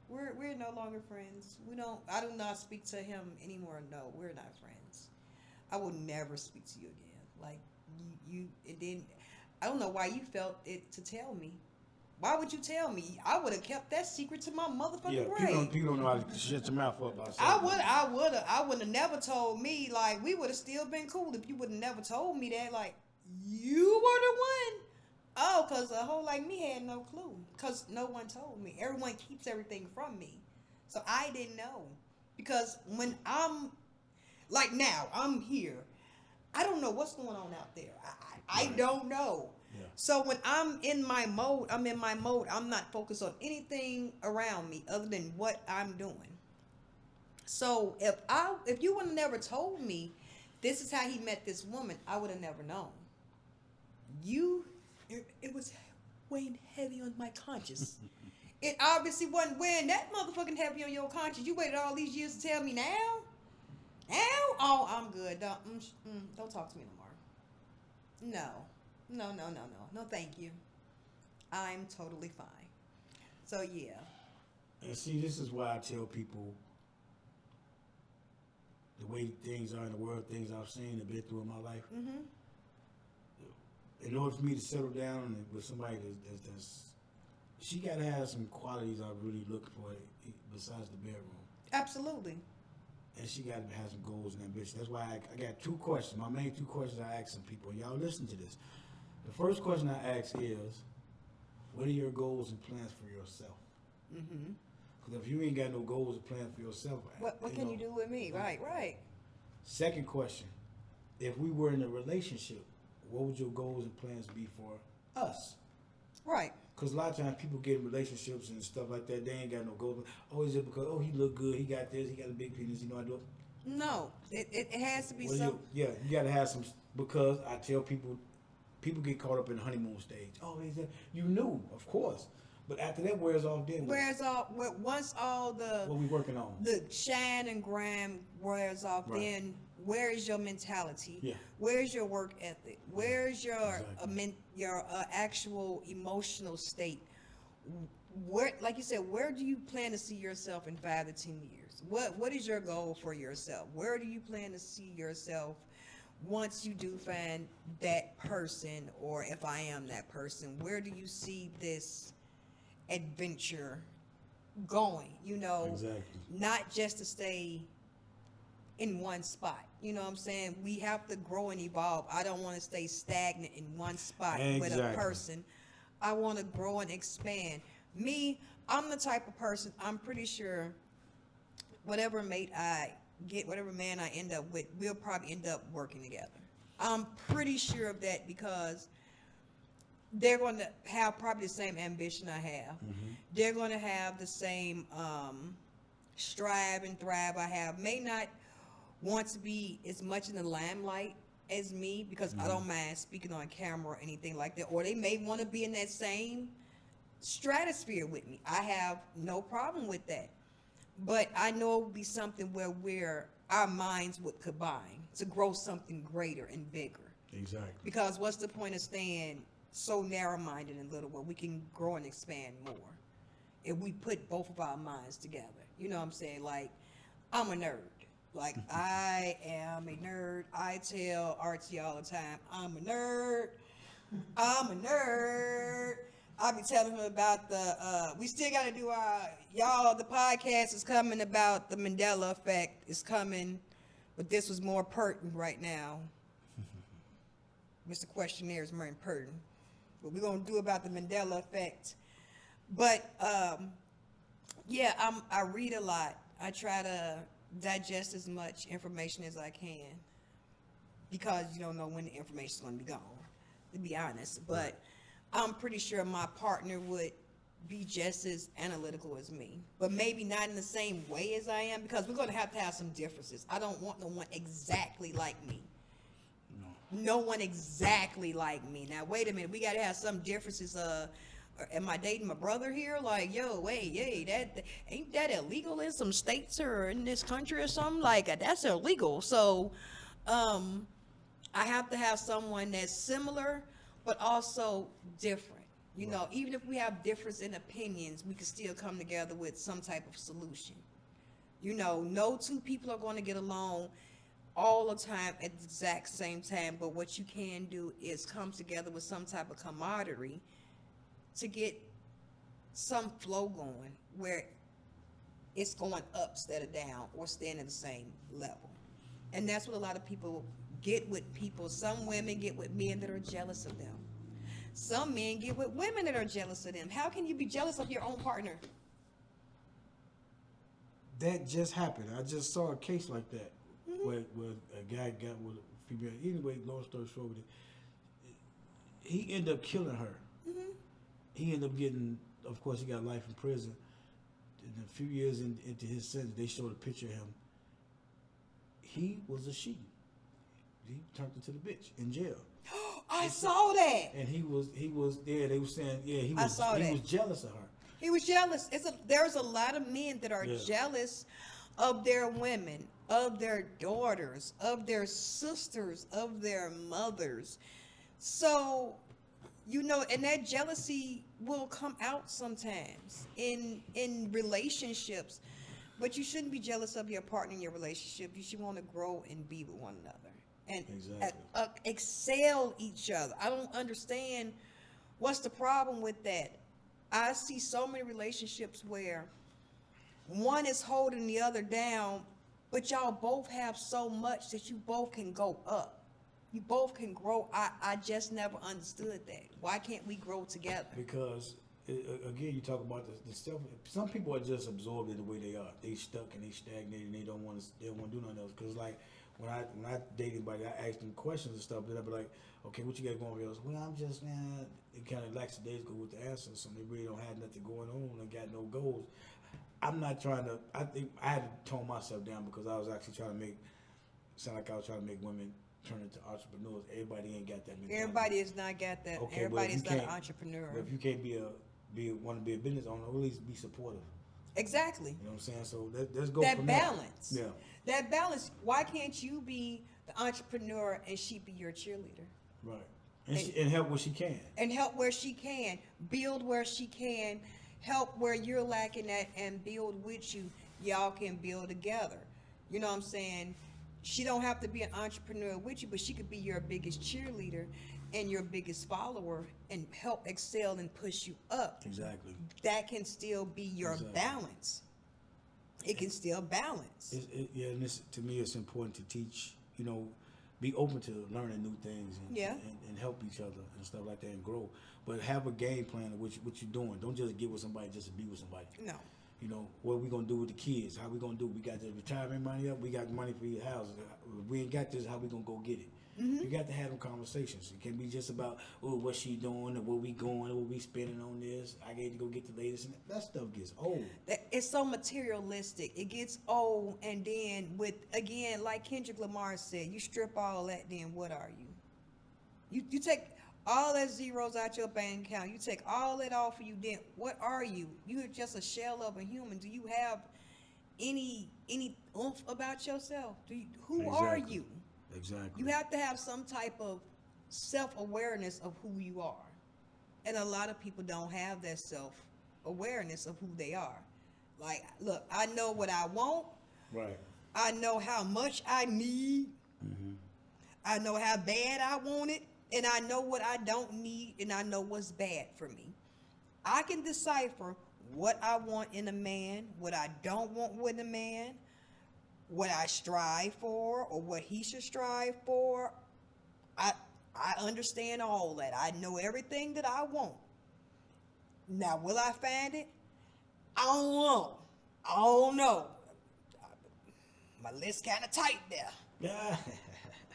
We're no longer friends. We don't. I do not speak to him anymore. No, we're not friends. I will never speak to you again. Like you. It didn't. I don't know why you felt it to tell me. Why would you tell me? I would have kept that secret to my motherfucking Yeah, grave. people don't know how to shut your mouth up about I something. I would have never told me. Like we would have still been cool if you would have never told me that. Like you were the one. Oh, cause a hoe like me had no clue. Cause no one told me. Everyone keeps everything from me, so I didn't know. Because when I'm like now, I'm here. I don't know what's going on out there. I don't know. Yeah. So when I'm in my mode. I'm not focused on anything around me other than what I'm doing. So if you would have never told me this is how he met this woman, I would have never known. It was weighing heavy on my conscience. It obviously wasn't weighing that motherfucking heavy on your conscience. You waited all these years to tell me now? Now? Oh, I'm good. Don't talk to me no more. No, thank you. I'm totally fine. So, yeah. And see, this is why I tell people the way things are in the world, things I've seen and been through in my life. Mm-hmm. In order for me to settle down with somebody that's she got to have some qualities I really look for besides the bedroom. Absolutely. And she got to have some goals and ambitions. That's why I got two questions. My main two questions I ask some people. Y'all listen to this. The first question I ask is, what are your goals and plans for yourself? Mm-hmm. Because if you ain't got no goals and plans for yourself, What can you do with me? Right. Second question, if we were in a relationship, what would your goals and plans be for us? Right. Because a lot of times people get in relationships and stuff like that, they ain't got no goals. Oh, is it because, he look good, he got this, he got a big penis, I do it? No, it has to be Well, some. you got to have some, because I tell people get caught up in the honeymoon stage. Oh, you knew, of course. But after that wears off, then Once all the what we working on? the shine and gram wears off, Right. then where is your mentality? Yeah. Where's your work ethic? Where's your Exactly. your actual emotional state? Where, like you said, where do you plan to see yourself in 5 to 10 years? What is your goal for yourself? Where do you plan to see yourself once you do find that person, or if I am that person? Where do you see this adventure going? Exactly. Not just to stay in one spot. You know what I'm saying? We have to grow and evolve. I don't want to stay stagnant in one spot with a Exactly. person. I want to grow and expand. Me, I'm the type of person, I'm pretty sure whatever mate I get, whatever man I end up with, we'll probably end up working together. I'm pretty sure of that, because they're going to have probably the same ambition I have. Mm-hmm. They're going to have the same strive and thrive I have. May not want to be as much in the limelight as me, because I don't mind speaking on camera or anything like that. Or they may want to be in that same stratosphere with me. I have no problem with that. But I know it would be something where our minds would combine to grow something greater and bigger. Exactly. Because what's the point of staying so narrow-minded and little, where we can grow and expand more if we put both of our minds together? You know what I'm saying? Like, I'm a nerd. Like, I am a nerd. I tell Archie all the time, I'm a nerd. I be telling him about we still got to do the podcast is coming about the Mandela effect is coming, but this was more pertinent right now. Mr. Questionnaire is more pertinent. But we're going to do about the Mandela effect. But, I read a lot. I try to digest as much information as I can, because you don't know when the information is going to be gone, to be honest. But I'm pretty sure my partner would be just as analytical as me, but maybe not in the same way as I am, because we're going to have some differences. I don't want no one exactly like me. No one exactly like me. Now, wait a minute. We got to have some differences. Am I dating my brother here? Like, yo, wait, that ain't that illegal in some states or in this country or something? Like, that's illegal. So, I have to have someone that's similar, but also different. You know, even if we have difference in opinions, we can still come together with some type of solution. You know, no two people are going to get along all the time at the exact same time, but what you can do is come together with some type of camaraderie to get some flow going where it's going up instead of down or staying at the same level. And that's what a lot of people get with people. Some women get with men that are jealous of them. Some men get with women that are jealous of them. How can you be jealous of your own partner? That just happened. I just saw a case like that where a guy got with a female. Anyway, long story short, with it, he ended up killing her. He ended up getting, of course, he got life in prison. And a few years into his sentence, they showed a picture of him. He was a she. He turned into the bitch in jail. I saw that. And he was there. They were saying, yeah, he was jealous of her. He was jealous. There's a lot of men that are jealous of their women, of their daughters, of their sisters, of their mothers. So, you know, and that jealousy will come out sometimes in relationships. But you shouldn't be jealous of your partner in your relationship. You should want to grow and be with one another and excel each other. I don't understand what's the problem with that. I see so many relationships where one is holding the other down, but y'all both have so much that you both can go up. You both can grow. I just never understood that. Why can't we grow together? Because again, you talk about the stuff. Some people are just absorbed in the way they are. They stuck and they stagnated and they don't want to do nothing else. Because like when I date anybody, I ask them questions and stuff. Then I be like, okay, what you got going on? Well, I'm just it kind of lackadaisical with the answers. So they really don't have nothing going on and got no goals. I'm not trying to. I think I had to tone myself down because I was actually trying to sound like I was trying to make women turn into entrepreneurs. Everybody ain't got that mentality. Everybody has not got that. Okay, everybody is not an entrepreneur. But if you can't want to be a business owner, at least be supportive. Exactly. You know what I'm saying? So let's go that from balance. That. Yeah. That balance. Why can't you be the entrepreneur and she be your cheerleader? Right. And help where she can. And help where she can. Build where she can. Help where you're lacking at and build with you. Y'all can build together. You know what I'm saying? She don't have to be an entrepreneur with you, but she could be your biggest cheerleader and your biggest follower and help excel and push you up. Exactly. That can still be your balance. It can still balance. And this, to me, it's important to teach, be open to learning new things and help each other and stuff like that and grow. But have a game plan of what you're doing. Don't just get with somebody just to be with somebody. No. What we gonna do with the kids? How we gonna do? We got the retirement money up. We got money for your house. If we ain't got this, how we gonna go get it? Mm-hmm. You got to have them conversations. It can't be just about what she doing or where we going or what we spending on this. I get to go get the latest, and that stuff gets old. It's so materialistic. It gets old, and then again, like Kendrick Lamar said, you strip all that. Then what are you? You take all that zeros out your bank account. You take all that off of you. Then what are you? You're just a shell of a human. Do you have any oomph about yourself? Who are you? Exactly. You have to have some type of self-awareness of who you are. And a lot of people don't have that self-awareness of who they are. Like, look, I know what I want. Right. I know how much I need. Mm-hmm. I know how bad I want it. And I know what I don't need. And I know what's bad for me. I can decipher what I want in a man, what I don't want with a man, what I strive for or what he should strive for. I understand all that. I know everything that I want. Now, will I find it? I don't know. I don't know. My list kind of tight there. Yeah.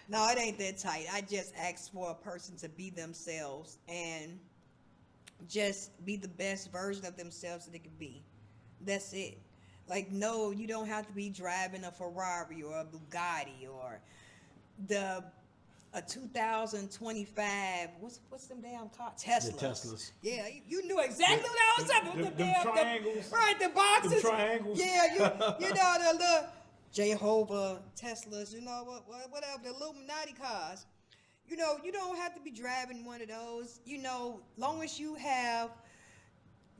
No, it ain't that tight. I just ask for a person to be themselves and just be the best version of themselves that they can be. That's it. Like, no, you don't have to be driving a Ferrari or a Bugatti or a 2025. What's them damn cars? Teslas. The Teslas. Yeah, you knew exactly what I was talking about. The triangles. Right, the boxes. The triangles. Yeah, you know the little Jehovah Teslas. Whatever the Illuminati cars. You know, you don't have to be driving one of those. You know, long as you have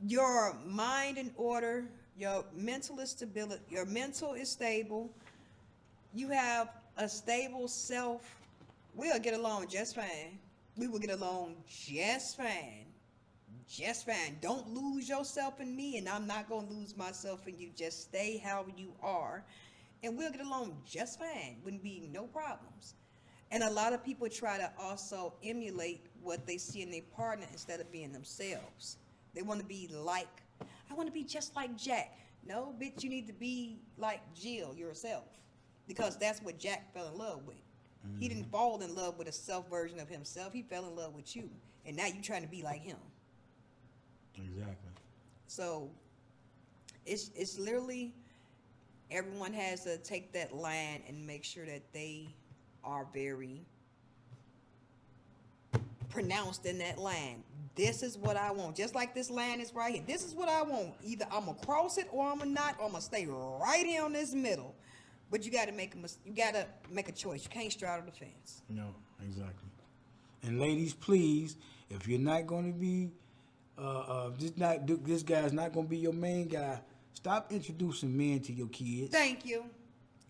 your mind in order, your mental is stability, your mental is stable, you have a stable self, we'll get along just fine. We will get along just fine. Just fine. Don't lose yourself in me, and I'm not going to lose myself in you. Just stay how you are, and we'll get along just fine. Wouldn't be no problems. And a lot of people try to also emulate what they see in their partner instead of being themselves. They want to be like, I want to be just like Jack. No, bitch, you need to be like Jill yourself, because that's what Jack fell in love with. He didn't fall in love with a self version of himself. He fell in love with you, and now you're trying to be like him. Exactly. So it's literally, everyone has to take that line and make sure that they are very pronounced in that line. This is what I want. Just like this line is right here. This is what I want. Either I'm gonna cross it or I'm gonna not, or I'm gonna stay right here on this middle. But you gotta make a choice. You can't straddle the fence. No, exactly. And ladies, please, if you're not going to be, this guy's not going to be your main guy, stop introducing men to your kids. Thank you.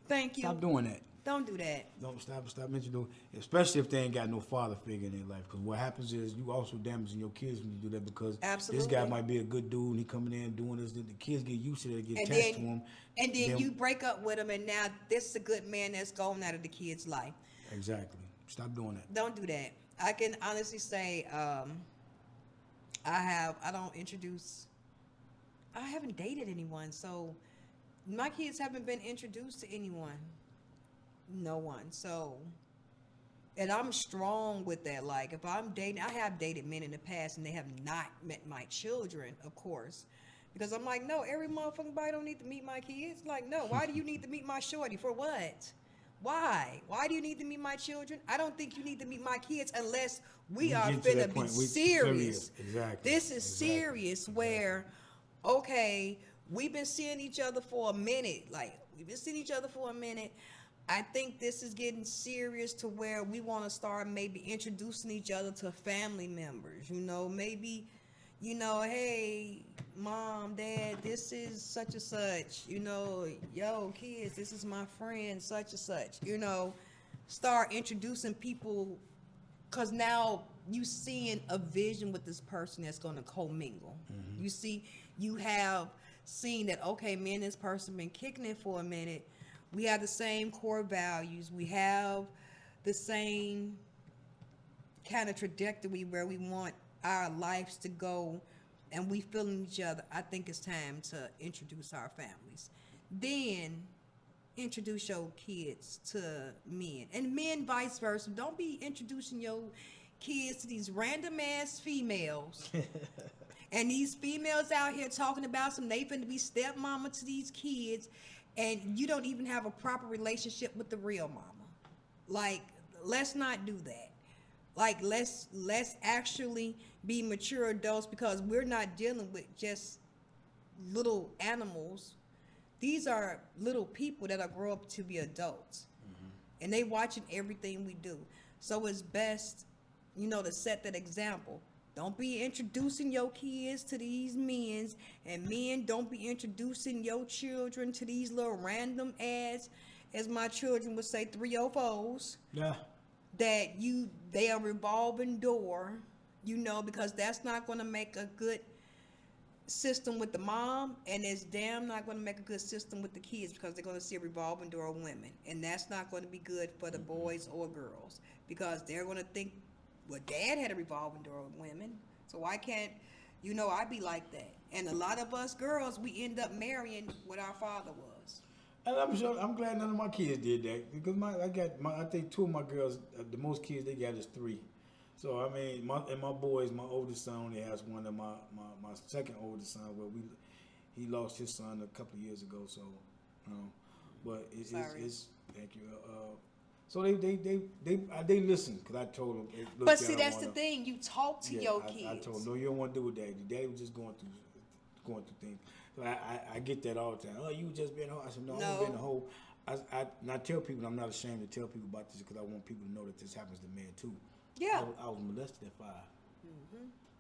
Stop doing that. Don't do that. Don't stop introducing, especially if they ain't got no father figure in their life. Because what happens is you also damaging your kids when you do that. Because Absolutely. this guy might be a good dude, and he coming in doing this. The kids get used to it, get attached to him. And then you break up with him, and now this is a good man that's gone out of the kid's life. Exactly. Stop doing that. Don't do that. I can honestly say, I haven't dated anyone, so my kids haven't been introduced to anyone. No one. So, and I'm strong with that. Like, if I'm dating, I have dated men in the past, and they have not met my children, of course. Because I'm like, no, every motherfucking body don't need to meet my kids. Like, no, why do you need to meet my shorty? For what? Why? Why do you need to meet my children? I don't think you need to meet my kids unless we are finna be serious. Exactly. This is serious where, okay, we've been seeing each other for a minute. I think this is getting serious to where we want to start maybe introducing each other to family members. You know, maybe, hey, mom, dad, this is such and such. Yo, kids, this is my friend, such and such. Start introducing people, because now you seeing a vision with this person that's going to commingle. Mm-hmm. You have seen that, okay, me and this person been kicking it for a minute. We have the same core values. We have the same kind of trajectory where we want our lives to go, and we feeling each other. I think it's time to introduce our families. Then introduce your kids to men, and men vice versa. Don't be introducing your kids to these random ass females. And these females out here talking about they finna be stepmama to these kids, and you don't even have a proper relationship with the real mama. Like, let's not do that. Like, let's actually be mature adults, because we're not dealing with just little animals. These are little people that are grow up to be adults. Mm-hmm. And they watching everything we do. So it's best, to set that example. Don't be introducing your kids to these men, and men, don't be introducing your children to these little random ass, as my children would say, 304s. Yeah. That they are revolving door, because that's not going to make a good system with the mom, and it's damn not going to make a good system with the kids, because they're going to see a revolving door of women, and that's not going to be good for the boys or girls, because they're going to think, well, dad had a revolving door of women, so why can't I be like that? And a lot of us girls, we end up marrying what our father was. And I'm glad none of my kids did that, because I think two of my girls, the most kids they got is 3. So I mean, my boys, my oldest son only has one, and my second oldest son, he lost his son a couple of years ago. So, but it's thank you. So they listen, because I told them. But see, that's the thing. You talk to your kids. I told them, no, you don't want to do with that. Daddy was just going through things. So I get that all the time. Oh, you just been a hoe. I said, no, I've been a hoe. I tell people, I'm not ashamed to tell people about this, because I want people to know that this happens to men too. Yeah. I was molested at 5.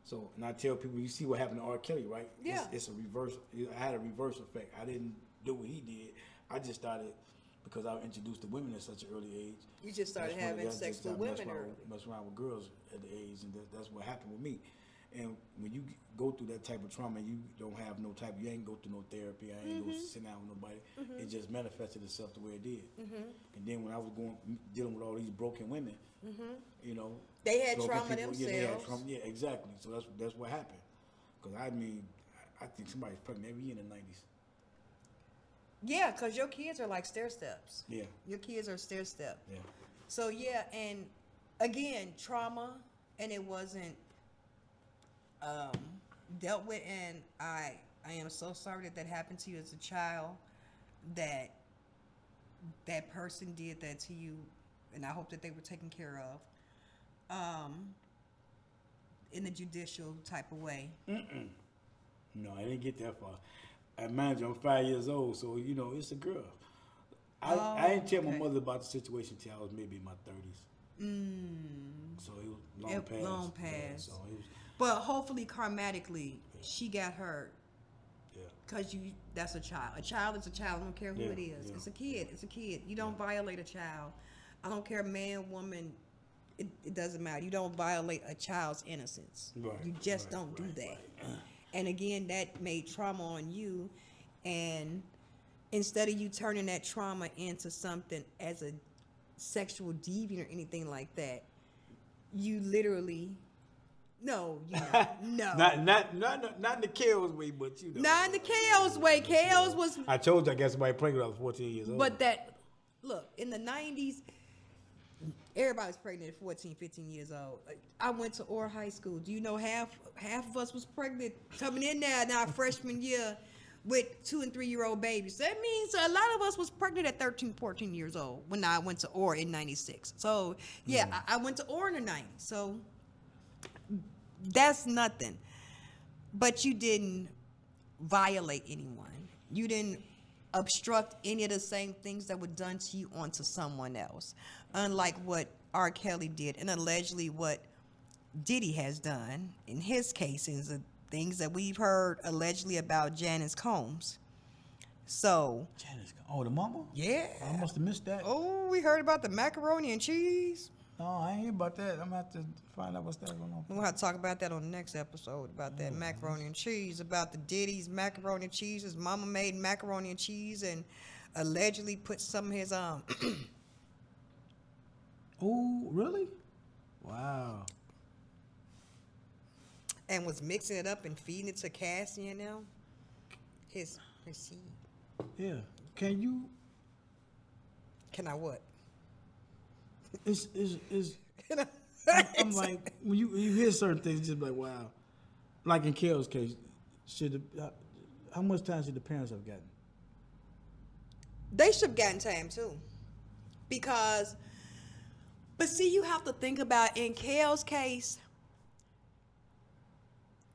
So, and I tell people, you see what happened to R. Kelly, right? Yeah. It's a reverse. I had a reverse effect. I didn't do what he did. I just started because I was introduced to women at such an early age. You just started That's when- having that's sex just with how I women early. mess around with girls at the age, and that's what happened with me. And when you go through that type of trauma, you don't have no type. You ain't go through no therapy. I ain't go sit down with nobody. It just manifested itself the way it did. And then when I was dealing with all these broken women, you know, They had broken trauma people, Yeah, they had themselves. trauma. Yeah, exactly. So that's what happened. Because I mean, I think somebody's pregnant every year in the 90s. Yeah, because your kids are like stair steps. Yeah, Your kids are stair step. yeah. So yeah, and again, trauma, and it wasn't dealt with, and I am so sorry that happened to you as a child, that person did that to you, and I hope that they were taken care of, in the judicial type of way. No, I didn't get that far. Mind you, I'm 5 years old, so you know it's a girl. I didn't tell my okay. mother about the situation till I was maybe in my 30s. So it was long past. Long Yeah, past. so it was, But hopefully, karmatically, she got hurt. yeah. Because that's a child. A child is a child. I don't care who Yeah, it is. yeah. It's a kid. It's a kid. You don't violate a child. I don't care, man, woman. It doesn't matter. You don't violate a child's innocence. Right, You just right, don't do right, that. And again, that made trauma on you. And instead of you turning that trauma into something as a sexual deviant or anything like that, you literally, no. Not in the Kale's way, but you know. Not in the Kale's way. Kale's was, I told you I got somebody pregnant when I was 14 years old. but that, look, in the 90s, everybody was pregnant at 14, 15 years old. I went to Orr High School. Do you know half of us was pregnant coming in there in our freshman year with 2 and 3 year old babies? That means a lot of us was pregnant at 13, 14 years old when I went to Orr in 96. So, yeah, I went to Orr in the 90s. So, that's nothing. But you didn't violate anyone. You didn't obstruct any of the same things that were done to you onto someone else. Unlike what R. Kelly did, and allegedly what Diddy has done in his cases, the things that we've heard allegedly about Janice Combs. So, Janice, the mama? yeah. I must have missed that. Oh, we heard about the macaroni and cheese. No, I ain't hear about that. I'm going to have to find out what's that going on. We'll have to talk about that on the next episode, about that macaroni and cheese, about the Diddy's macaroni and cheese. His mama made macaroni and cheese and allegedly put some of his Oh, really? Wow. and was mixing it up and feeding it to Cassie and them. His seed. Yeah. Can you? Can I what? It's Can I? I'm like, when you hear certain things, it's just like, wow. Like in Kale's case, how much time should the parents have gotten? They should have gotten time too. Because, but see, you have to think about in Kale's case,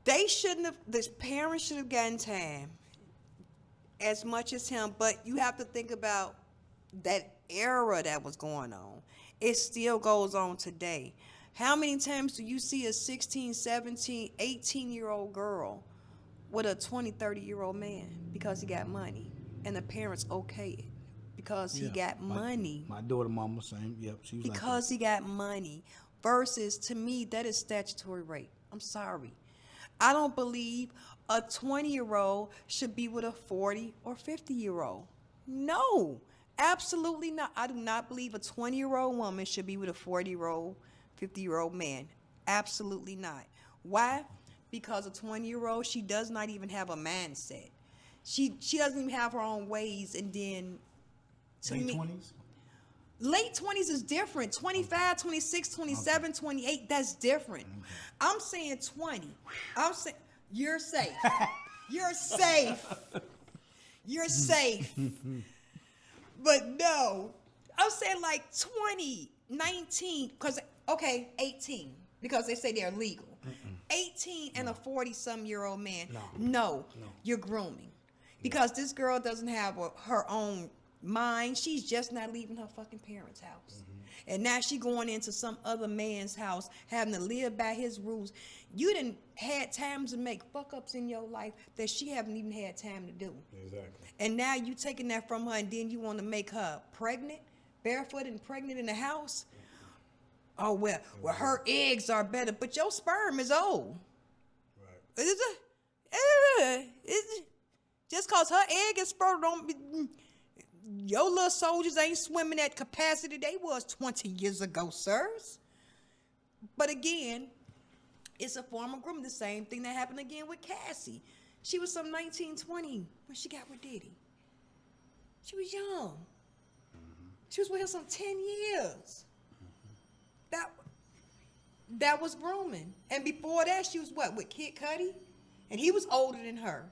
the parents should have gotten time as much as him, but you have to think about that era that was going on. It still goes on today. How many times do you see a 16, 17, 18-year-old girl with a 20, 30-year-old man because he got money and the parents okay it because he got money? My daughter, mama, same. Yep, she was Because he got money. Versus, to me, that is statutory rape. I'm sorry. I don't believe a 20-year-old should be with a 40 or 50-year-old. No, absolutely not. I do not believe a 20-year-old woman should be with a 40-year-old, 50-year-old man. Absolutely not. Why? Because a 20-year-old, she does not even have a mindset. She doesn't even have her own ways. And then, to late me, 20s? late 20s is different. 25, 26, 27, 28, that's different. I'm saying 20. I'm saying, you're safe. You're safe. You're safe. But no, I'm saying like 20, 19, because, okay, 18, because they say they're legal. 18 and a 40-some-year-old man. No, you're grooming. Because this girl doesn't have her own mind. She's just not leaving her fucking parents' house. And now she going into some other man's house, having to live by his rules. You didn't had times to make fuck ups in your life that she haven't even had time to do. Exactly. And now you taking that from her, and then you want to make her pregnant, barefoot and pregnant in the house. Oh well, her eggs are better, but your sperm is old. Right. Just cause her egg is fertile, don't be, your little soldiers ain't swimming at capacity they was 20 years ago, sirs. But again, it's a form of grooming. The same thing that happened again with Cassie. She was some 19, 20 when she got with Diddy. She was young. She was with him some 10 years. That was grooming. And before that, she was what, with Kid Cudi? And he was older than her.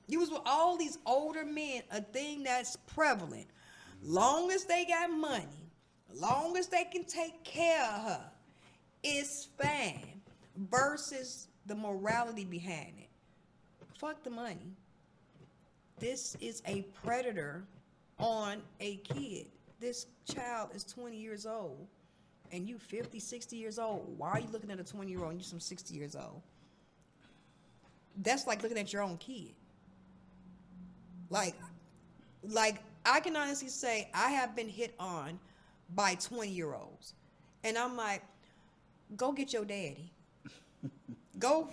You was with all these older men, a thing that's prevalent. Long as they got money, long as they can take care of her, it's fine. Versus the morality behind it. Fuck the money. This is a predator on a kid. This child is 20 years old. And you 50, 60 years old. Why are you looking at a 20-year-old and you some 60 years old? That's like looking at your own kid. Like I can honestly say I have been hit on by 20-year-olds. And I'm like, go get your daddy. Go.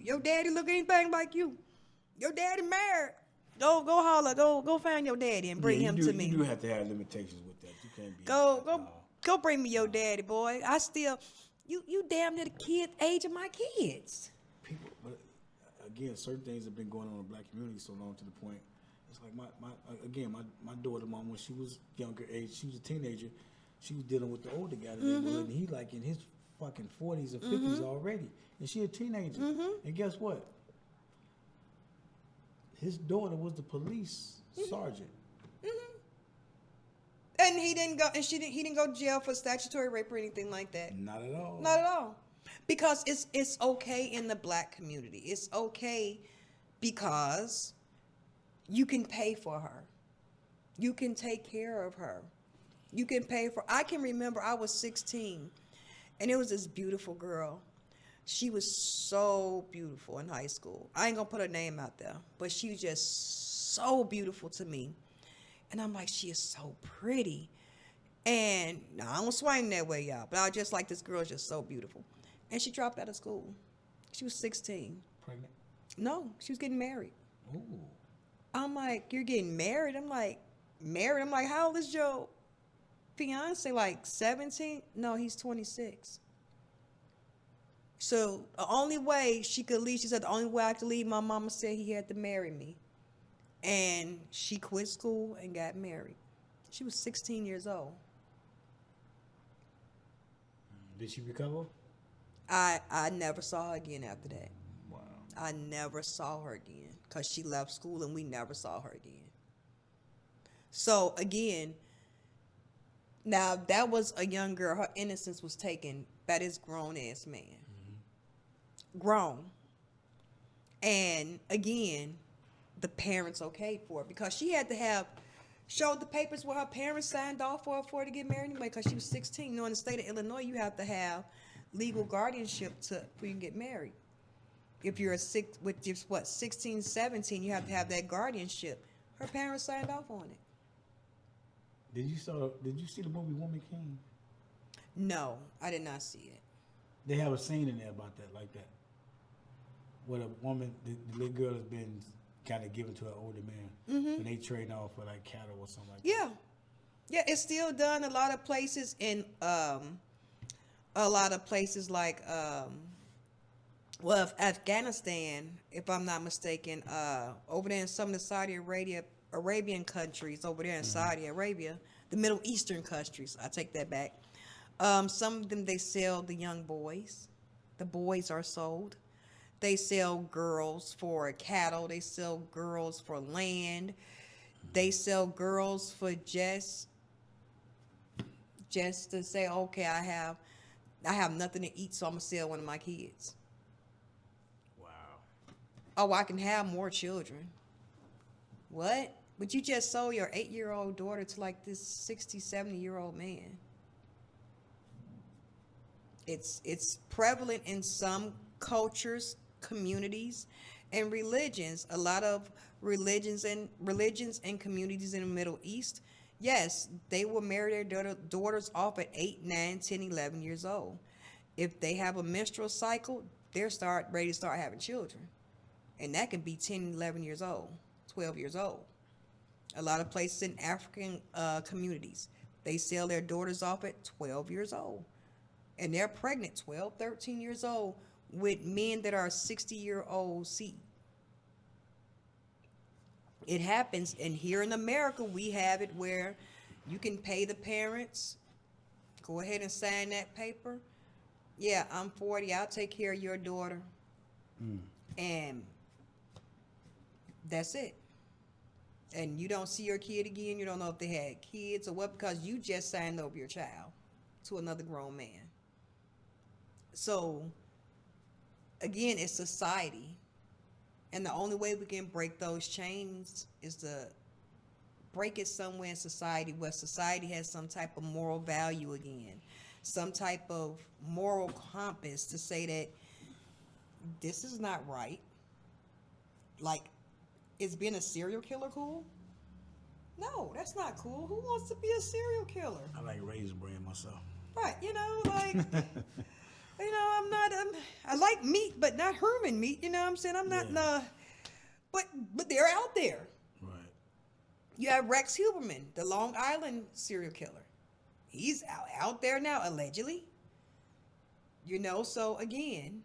Your daddy look anything like you. Your daddy married. Go holler. Go find your daddy and bring him to me. You do have to have limitations with that. You can't be. Go bring me your daddy, boy. I still, you damn near the kid age of my kids. People, but again, certain things have been going on in the black community so long to the point. It's like my daughter, mom, when she was younger age, she was a teenager. She was dealing with the older guy, and he like in his fucking 40s or 50s already, and she a teenager. And guess what? His daughter was the police sergeant. And he didn't go, and he didn't go to jail for statutory rape or anything like that. Not at all. Not at all. Because it's okay in the black community. It's okay because you can pay for her. You can take care of her. You can pay for. I can remember I was 16, and it was this beautiful girl. She was so beautiful in high school. I ain't gonna put her name out there, but she was just so beautiful to me. And I'm like, she is so pretty. And now I don't swing that way, y'all, but I was just like, this girl is just so beautiful. And she dropped out of school. She was 16. Pregnant? No, she was getting married. Ooh. I'm like, you're getting married? I'm like, married? I'm like, how old is your fiance? Like 17? No, he's 26. So the only way she could leave, she said, the only way I could leave, my mama said he had to marry me. And she quit school and got married. She was 16 years old. Did she recover? I never saw her again after that. Wow. I never saw her again because she left school and we never saw her again. So again, now that was a young girl. Her innocence was taken by this grown-ass man. Grown. And again, the parents okayed for it because she had to have showed the papers where her parents signed off for her to get married anyway because she was 16. You know, in the state of Illinois, you have to have legal guardianship for you to get married. If you're 16, 17, you have to have that guardianship. Her parents signed off on it. Did you see the movie Woman King? No, I did not see it. They have a scene in there about that, like that. Where a woman, the little girl has been kind of given to an older man, and they trade off for like cattle or something like that. Yeah, it's still done a lot of places in like Afghanistan, if I'm not mistaken, over there in some of the Saudi Arabian countries over there in Saudi Arabia, the Middle Eastern countries. I take that back. Some of them, they sell the young boys. The boys are sold. They sell girls for cattle. They sell girls for land. They sell girls for just to say, okay, I have nothing to eat, so I'm gonna sell one of my kids. Wow. Oh, I can have more children. What? But you just sold your 8-year-old daughter to like this 60, 70-year-old man. It's prevalent in some cultures, communities, and religions. A lot of religions and communities in the Middle East, yes, they will marry their daughters off at 8, 9, 10, 11 years old. If they have a menstrual cycle, they're ready to start having children. And that can be 10, 11 years old, 12 years old. A lot of places in African communities, they sell their daughters off at 12 years old. And they're pregnant, 12, 13 years old, with men that are 60-year-old seed. It happens, and here in America, we have it where you can pay the parents, go ahead and sign that paper. Yeah, I'm 40, I'll take care of your daughter. And that's it. And you don't see your kid again, you don't know if they had kids or what, because you just signed over your child to another grown man. So, again, it's society. And the only way we can break those chains is to break it somewhere in society where society has some type of moral value again. Some type of moral compass to say that this is not right. Like, is being a serial killer cool? No, that's not cool. Who wants to be a serial killer? I like Raisin Bran myself. Right, like... I like meat, but not Herman meat. You know what I'm saying? I'm not, but they're out there. Right. You have Rex Huberman, the Long Island serial killer. He's out there now, allegedly. So again,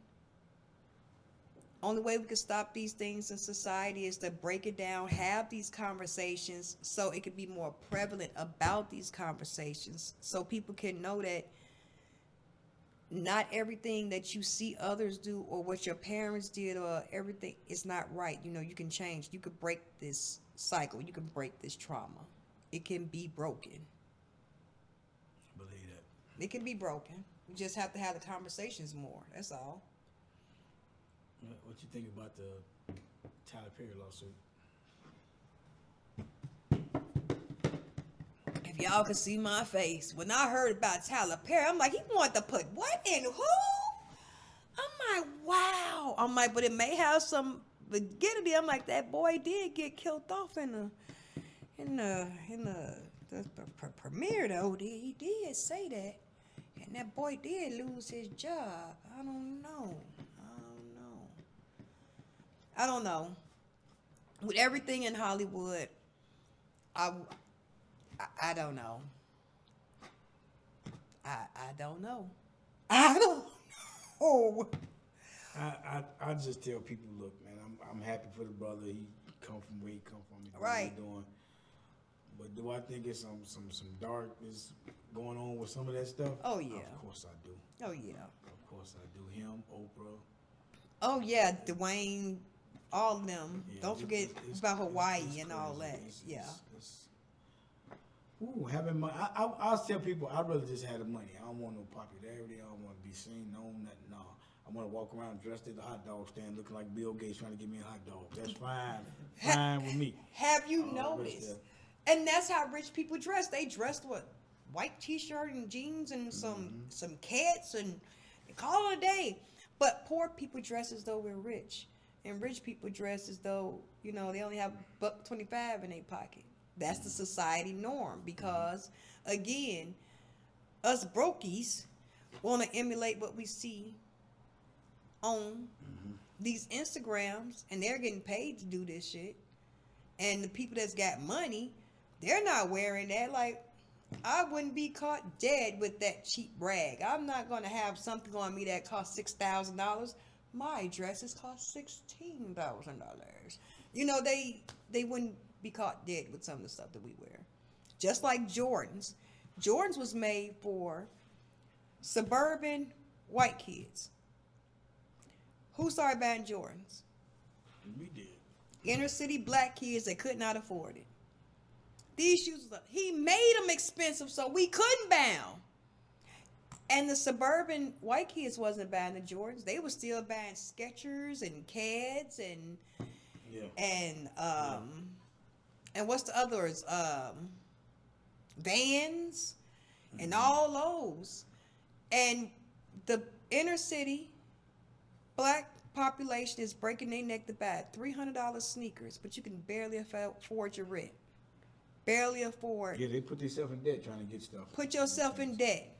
only way we can stop these things in society is to break it down, have these conversations so it could be more prevalent about these conversations so people can know that not everything that you see others do or what your parents did or everything is not right. You can change. You could break this cycle. You can break this trauma. It can be broken. I believe that. It can be broken. We just have to have the conversations more. That's all. What you think about the Tyler Perry lawsuit? If y'all could see my face when I heard about Tyler Perry, I'm like, he wanted to put what in who? I'm like, wow. I'm like, but it may have some validity. I'm like, that boy did get killed off in the premiere though. He did say that, and that boy did lose his job. I don't know. With everything in Hollywood, I don't know. I don't know. I don't know. I just tell people, look, man, I'm happy for the brother. He come from where he come from. He Right. doing. But do I think it's some darkness going on with some of that stuff? Oh yeah. Of course I do. Oh yeah. Of course I do. Him, Oprah. Oh yeah, Dwayne, all of them. Yeah, Don't forget about Hawaii it's and all crazy. that. Yeah. Having money. I tell people I'd rather just have the money. I don't want no popularity. I don't want to be seen, known, nothing. No. I want to walk around dressed at the hot dog stand looking like Bill Gates trying to give me a hot dog. That's fine. Fine with me. Have you noticed? And that's how rich people dress. They dressed with white t-shirt and jeans and some cats and call it a day. But poor people dress as though we're rich. And rich people dress as though, they only have $1.25 in their pocket. That's the society norm because, again, us brokies want to emulate what we see on these Instagrams, and they're getting paid to do this shit. And the people that's got money, they're not wearing that. Like, I wouldn't be caught dead with that cheap rag. I'm not going to have something on me that costs $6,000. My dresses cost $16,000. They wouldn't be caught dead with some of the stuff that we wear. Just like Jordans. Jordans was made for suburban white kids. Who started buying Jordans? We did. Inner city black kids that could not afford it. These shoes, he made them expensive so we couldn't buy them. And the suburban white kids wasn't buying the Jordans. They were still buying Skechers and Cads and and what's the others? Vans and all those. And the inner city black population is breaking their neck to buy $300 sneakers, but you can barely afford your rent. Barely afford. Yeah, they put themselves in debt trying to get stuff. Put yourself in debt.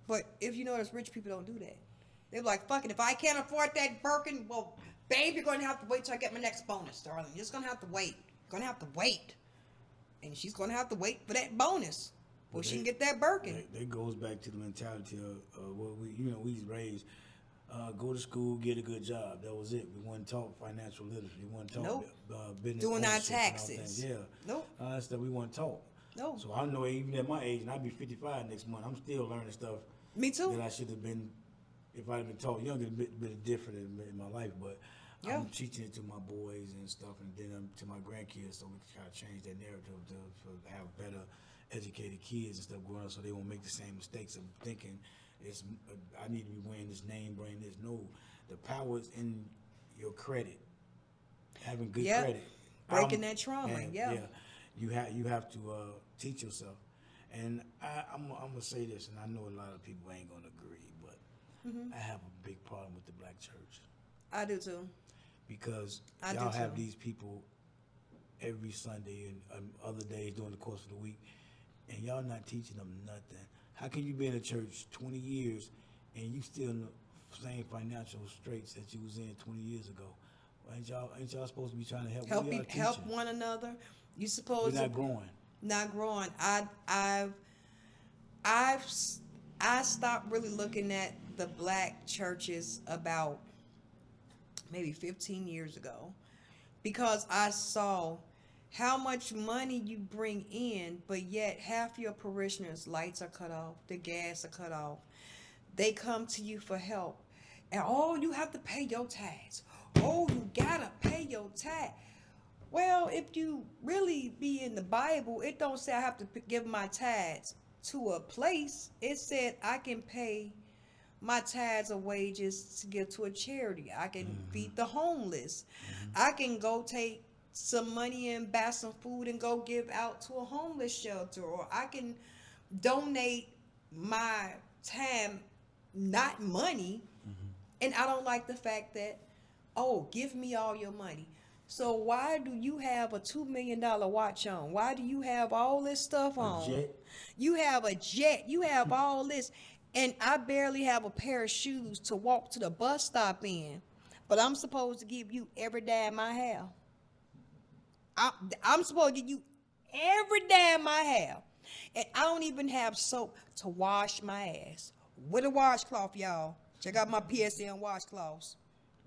But if you notice, rich people don't do that. They're like, fuck it, if I can't afford that Birkin, well, babe, you're going to have to wait till I get my next bonus, darling. You're just going to have to wait. You're going to have to wait. And she's going to have to wait for that bonus before she can get that Birkin. That goes back to the mentality of what we raised. Go to school, get a good job. That was it. We weren't taught financial literacy. We weren't taught business. Doing our ownership and all taxes. that. Yeah. Nope. That stuff we weren't taught. No. So I know even at my age, and I'll be 55 next month, I'm still learning stuff. Me too. That I should have been, if I'd have been taught younger, a bit different in my life. But I'm teaching it to my boys and stuff, and then to my grandkids, so we can try to change that narrative to have better educated kids and stuff growing up, so they won't make the same mistakes of thinking I need to be wearing this name brand. This no, the power is in your credit, having good credit, breaking that trauma. You have to teach yourself. And I'm gonna say this, and I know a lot of people ain't gonna agree, but I have a big problem with the black church. I do too. Because y'all have these people every Sunday and other days during the course of the week, and y'all not teaching them nothing. How can you be in a church 20 years and you still in the same financial straits that you was in 20 years ago? Ain't y'all supposed to be trying to help one another? You supposed We're not growing. Not growing. I stopped really looking at the black churches about maybe 15 years ago, because I saw how much money you bring in, but yet half your parishioners' lights are cut off, the gas are cut off. They come to you for help, and you have to pay your tithes. You gotta pay your tithe. Well, if you really be in the Bible, it don't say I have to give my tithes to a place. It said I can pay my tithes or wages to give to a charity. I can feed the homeless. I can go take some money and buy some food and go give out to a homeless shelter, or I can donate my time, not money. And I don't like the fact that, give me all your money. So why do you have a $2 million watch on? Why do you have all this stuff on? A jet? You have a jet. You have all this. And I barely have a pair of shoes to walk to the bus stop in. But I'm supposed to give you every dime I have. I'm supposed to give you every dime I have. And I don't even have soap to wash my ass. With a washcloth, y'all. Check out my PSN washcloths.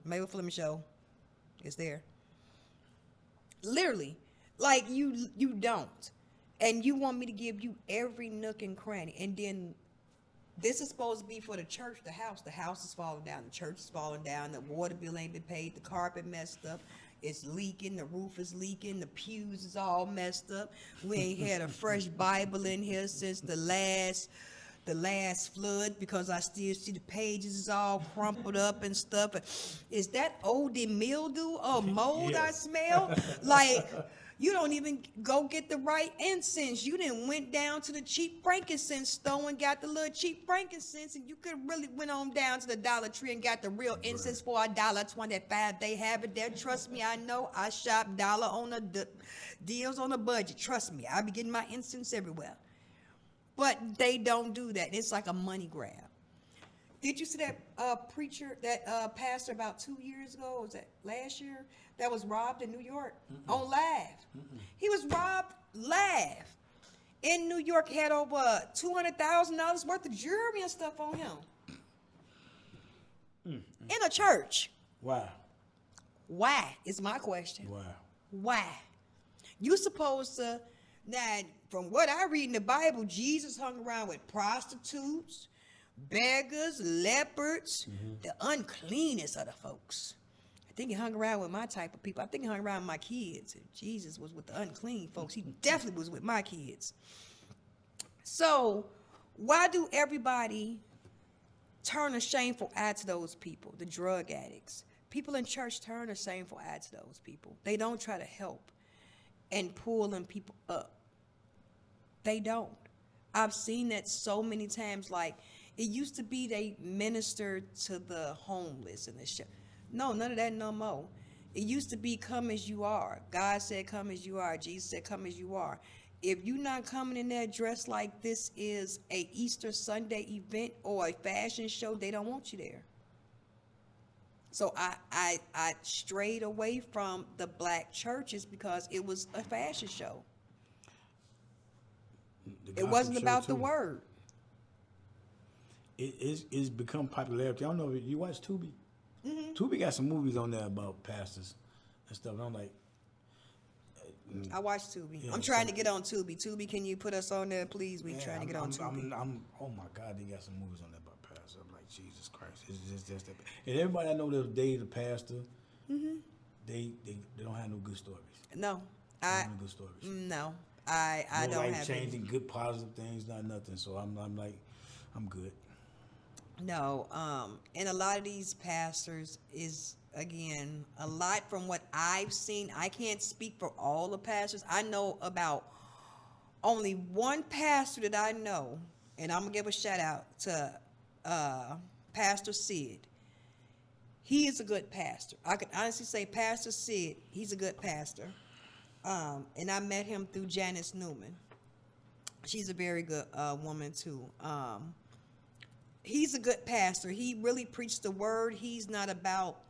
Mabel Fleming Show. It's there. Literally. Like, you don't. And you want me to give you every nook and cranny. And then this is supposed to be for the church, the house. The house is falling down. The church is falling down. The water bill ain't been paid. The carpet messed up. It's leaking. The roof is leaking. The pews is all messed up. We ain't had a fresh Bible in here since the last flood, because I still see the pages is all crumpled up and stuff. Is that old mildew or mold I smell? Like, you don't even go get the right incense. You done went down to the cheap frankincense store and got the little cheap frankincense, and you could really went on down to the Dollar Tree and got the real incense for $1.25. They have it there. Trust me, I know. I shop dollar on the deals on a budget. Trust me, I be getting my incense everywhere. But they don't do that. It's like a money grab. Did you see that preacher, that pastor about 2 years ago, or was that last year, that was robbed in New York on live? He was robbed live in New York. He had over $200,000 worth of jewelry and stuff on him in a church. Why? Why is my question. Why? You supposed to, now, from what I read in the Bible, Jesus hung around with prostitutes, beggars, leopards, the uncleanest of the folks. I think he hung around with my type of people. I think he hung around with my kids. If Jesus was with the unclean folks, he definitely was with my kids. So why do everybody turn a shameful eye to those people, the drug addicts? People in church turn a shameful eye to those people. They don't try to help. and pulling people up. They don't. I've seen that so many times. Like, it used to be they ministered to the homeless and the shit. No, none of that no more. It used to be come as you are. God said come as you are. Jesus said come as you are. If you're not coming in there dressed like this is a Easter Sunday event or a fashion show, they don't want you there. So I strayed away from the black churches because it was a fashion show. It wasn't about the word. It's become popularity. I don't know if you watch Tubi. Mm-hmm. Tubi got some movies on there about pastors and stuff. And I'm like, I watch Tubi. Yeah, I'm trying to get on Tubi. Tubi, can you put us on there, please? We're trying to get on Tubi. Oh my God, they got some movies on there about pastors. I'm like, Jesus Christ, it's just that. And everybody I know that dated a pastor, they don't have no good stories. No, They don't have no good stories. No, I No don't have life-changing, any. good, positive things, not nothing. So I'm like, I'm good. No, and a lot of these pastors is, again, a lot from what I've seen. I can't speak for all the pastors. I know about only one pastor that I know, and I'm gonna give a shout out to Pastor Sid. He is a good pastor. I can honestly say Pastor Sid, he's a good pastor. And I met him through Janice Newman. She's a very good woman too. He's a good pastor. He really preached the word. He's not about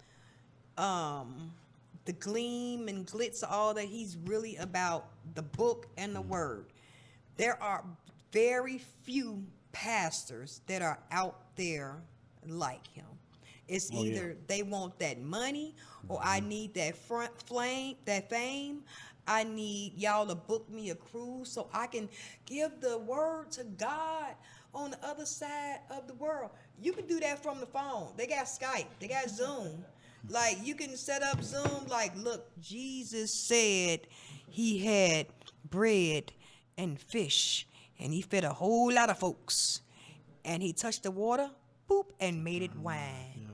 the gleam and glitz, all that. He's really about the book and the word. There are very few pastors that are out there like him. It's either they want that money or I need that fame. I need y'all to book me a cruise so I can give the word to God on the other side of the world. You can do that from the phone. They got Skype. They got Zoom. Like, you can set up Zoom. Like, look, Jesus said he had bread and fish, and he fed a whole lot of folks. And he touched the water, boop, and made it wine.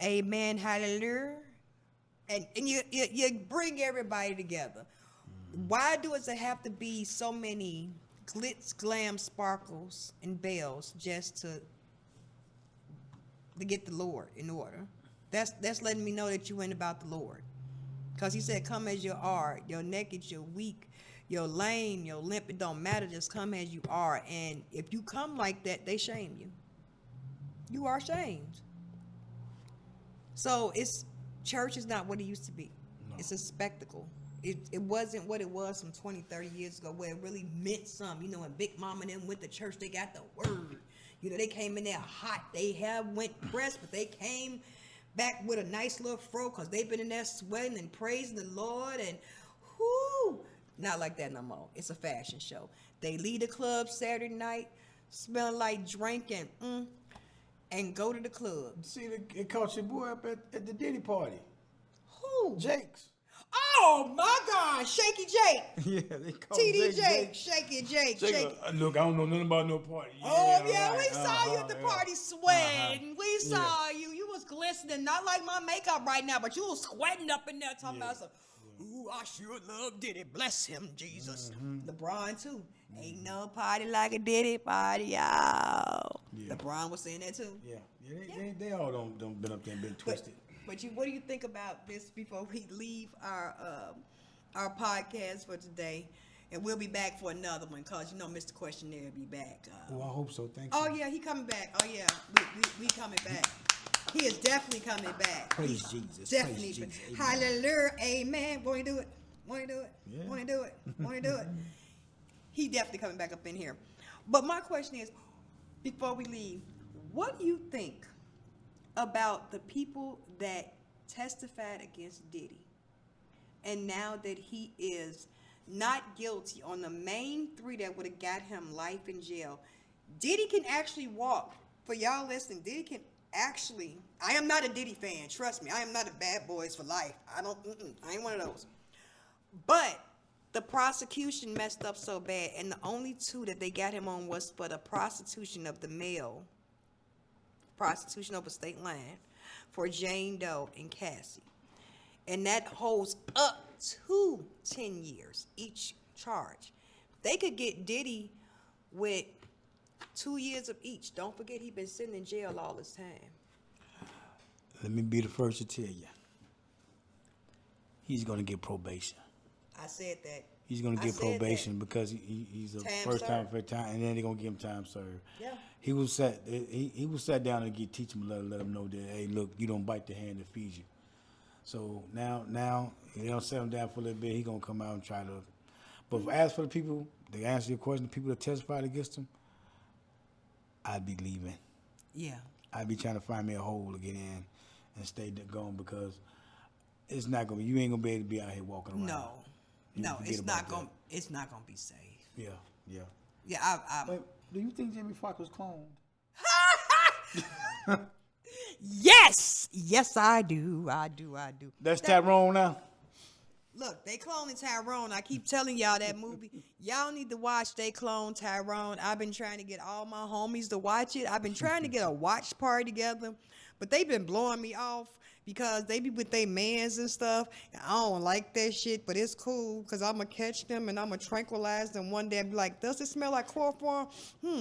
Yeah. Amen, hallelujah. And you bring everybody together. Why does it have to be so many glitz, glam, sparkles, and bells just to get the Lord in order? That's letting me know that you ain't about the Lord. Because he said, come as you are. You're naked, you're weak, you're lame, you're limp. It don't matter. Just come as you are. And if you come like that, they shame you. You are shamed. So church is not what it used to be. No. It's a spectacle. It wasn't what it was from 20, 30 years ago, where it really meant something. You know, when Big Mama and them went to church, they got the word. You know, they came in there hot. They went pressed, but they came back with a nice little fro because they've been in there sweating and praising the Lord. And whoo, not like that no more. It's a fashion show. They leave the club Saturday night, smelling like drinking, and go to the club. See, it caught your boy up at the Diddy party. Who? Jake's. Oh my God, Shaky Jake. Yeah, they called TD Jake, Shaky Jake. Look, I don't know nothing about no party. Yeah, we saw you at the party sweating. We saw you. You was glistening, not like my makeup right now, but you was sweating up in there talking about some. Ooh, I sure love Diddy. Bless him, Jesus. LeBron too. Ain't no party like a Diddy party, y'all. Yeah. LeBron was saying that too. Yeah, they all don't been up there and been twisted. But what do you think about this before we leave our podcast for today? And we'll be back for another one because, Mr. Questionnaire will be back. I hope so. Thank you. Oh, yeah, he coming back. Oh, yeah, we coming back. He is definitely coming back. Praise Jesus. Definitely. Praise Jesus. Hallelujah. Amen. Want to do it? Yeah. Want to do it? He definitely coming back up in here. But my question is, before we leave, what do you think about the people that testified against Diddy, and now that he is not guilty on the main 3 that would have got him life in jail? Diddy can actually walk. For y'all listening, Diddy can actually. I am not a Diddy fan. Trust me, I am not a Bad Boys for life. I ain't one of those. But the prosecution messed up so bad, and the only 2 that they got him on was for the prostitution of the male. Prostitution over state line for Jane Doe and Cassie. And that holds up to 10 years each charge. They could get Diddy with 2 years of each. Don't forget he been sitting in jail all this time. Let me be the first to tell you. He's gonna get probation. I said that. He's gonna I get said probation because he's a Time first time, served. and then they're gonna give him time served. Yeah. He was sat down and teach him, let him know that, hey, look, you don't bite the hand that feeds you. So now they don't set him down for a little bit. He gonna come out and try to. But as for the people, to answer your question, the people that testified against him, I'd be leaving. Yeah. I'd be trying to find me a hole to get in and stay going because it's not gonna. You ain't gonna be able to be out here walking around. No. You No, forget it's about not that. gonna. It's not gonna be safe. Yeah. Yeah, I Wait, do you think Jamie Foxx was cloned? Yes, I do. That's Tyrone now. Look, they cloning Tyrone. I keep telling y'all that movie. Y'all need to watch They Clone Tyrone. I've been trying to get all my homies to watch it. I've been trying to get a watch party together, but they've been blowing me off because they be with their mans and stuff. And I don't like that shit, but it's cool because I'm going to catch them and I'm going to tranquilize them one day and be like, does it smell like chloroform?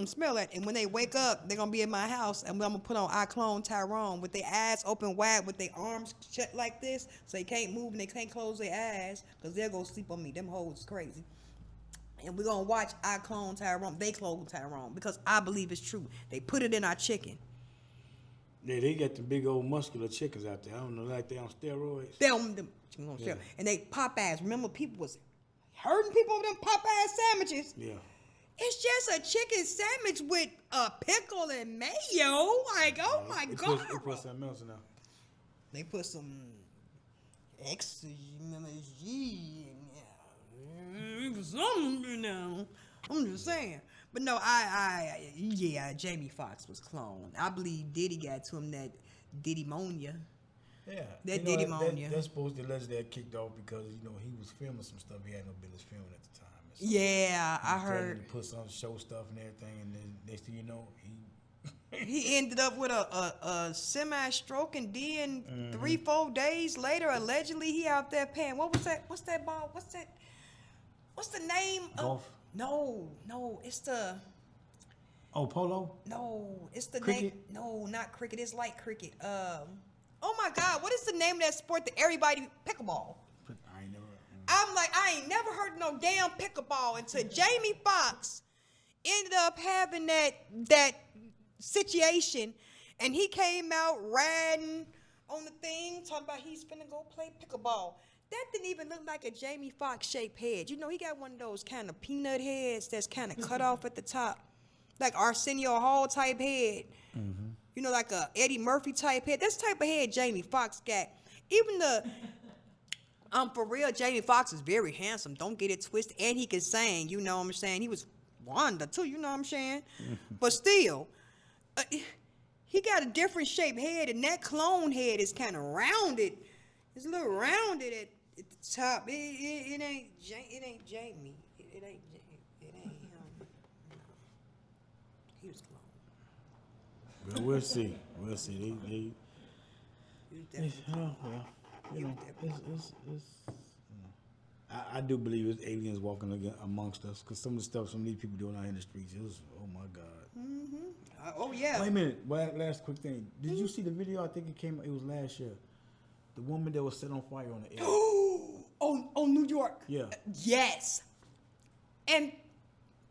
Smell it. And when they wake up, they're going to be in my house and I'm going to put on I Clone Tyrone with their eyes open wide with their arms shut like this so they can't move and they can't close their eyes because they'll go sleep on me. Them hoes is crazy. And we're going to watch I Clone Tyrone. They clone Tyrone because I believe it's true. They put it in our chicken. Yeah, they got the big old muscular chickens out there. I don't know, like they on steroids. Them Yeah. and they Popeyes. Remember, people was hurting people with them Popeye sandwiches. Yeah. It's just a chicken sandwich with a pickle and mayo. Like, oh my They god! put something else in there. They put some MSG in something, you know. I'm just saying. But no, yeah, Jamie Foxx was cloned. I believe Diddy got to him that Diddy-monia. Yeah. That Diddy-monia. That's supposed to allegedly that kicked off because, he was filming some stuff he had no business filming at the time. So Yeah, I he heard. to put some show stuff and everything, and then next thing you know, He ended up with a semi-stroke, and then 3-4 days later, allegedly, he out there paying. What was that? What's that ball? What's the name? Golf? No, it's the. Oh, polo? No, it's the Cricket? name. No, not cricket. It's like cricket. Oh my God, what is the name of that sport that everybody pickleball? I ain't never. I'm like, I ain't never heard no damn pickleball until Jamie Foxx ended up having that situation, and he came out riding on the thing, talking about he's finna go play pickleball. That didn't even look like a Jamie Foxx shaped head. He got one of those kind of peanut heads that's kind of cut off at the top, like Arsenio Hall type head. Mm-hmm. Like a Eddie Murphy type head. That's the type of head Jamie Foxx got. Even for real, Jamie Foxx is very handsome. Don't get it twisted. And he can sing, you know what I'm saying? He was Wanda too, you know what I'm saying? But still, he got a different shaped head, and that clone head is kind of rounded. It's a little rounded at the top. It ain't Jamie. It ain't him. No. He was cloned. Well, we'll see. We'll see. He was definitely I do believe it's aliens walking amongst us because some of the stuff some of these people doing out in the streets is, oh my God. oh yeah. Wait a minute. Last quick thing. Did you see the video? I think it was last year. The woman that was set on fire on the air. Oh, New York. Yeah. Yes. And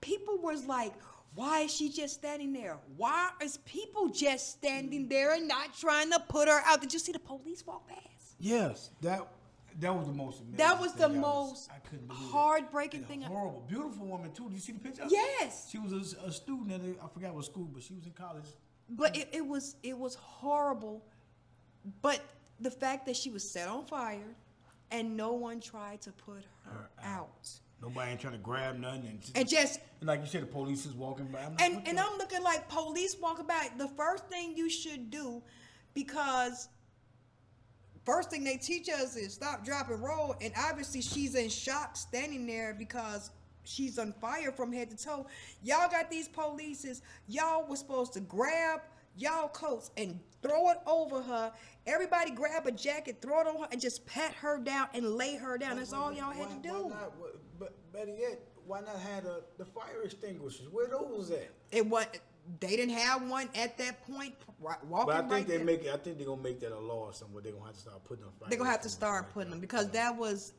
people was like, why is she just standing there? Why is people just standing there and not trying to put her out? Did you see the police walk past? Yes. That was the most amazing That was the thing. most I couldn't believe it. heartbreaking And thing. horrible. Beautiful woman, too. Did you see the picture? Yes. She was a student at I forgot what school, but she was in college. But it was horrible. But the fact that she was set on fire and no one tried to put her out. Nobody ain't trying to grab nothing. And just and like you said, the police is walking by. I'm looking like police walking by. The first thing you should do, because first thing they teach us is stop, drop, and roll. And obviously she's in shock standing there because she's on fire from head to toe. Y'all got these polices. Y'all was supposed to grab y'all coats and throw it over her. Everybody grab a jacket, throw it on her, and just pat her down and lay her down. That's all y'all had to do. Why not? But better yet, why not have the fire extinguishers? Where those at? It was. They didn't have one at that point. Walking But I think right they there. make it. I think they're gonna make that a law or somewhere. They're gonna have to start putting them. They're gonna have to start putting them because that was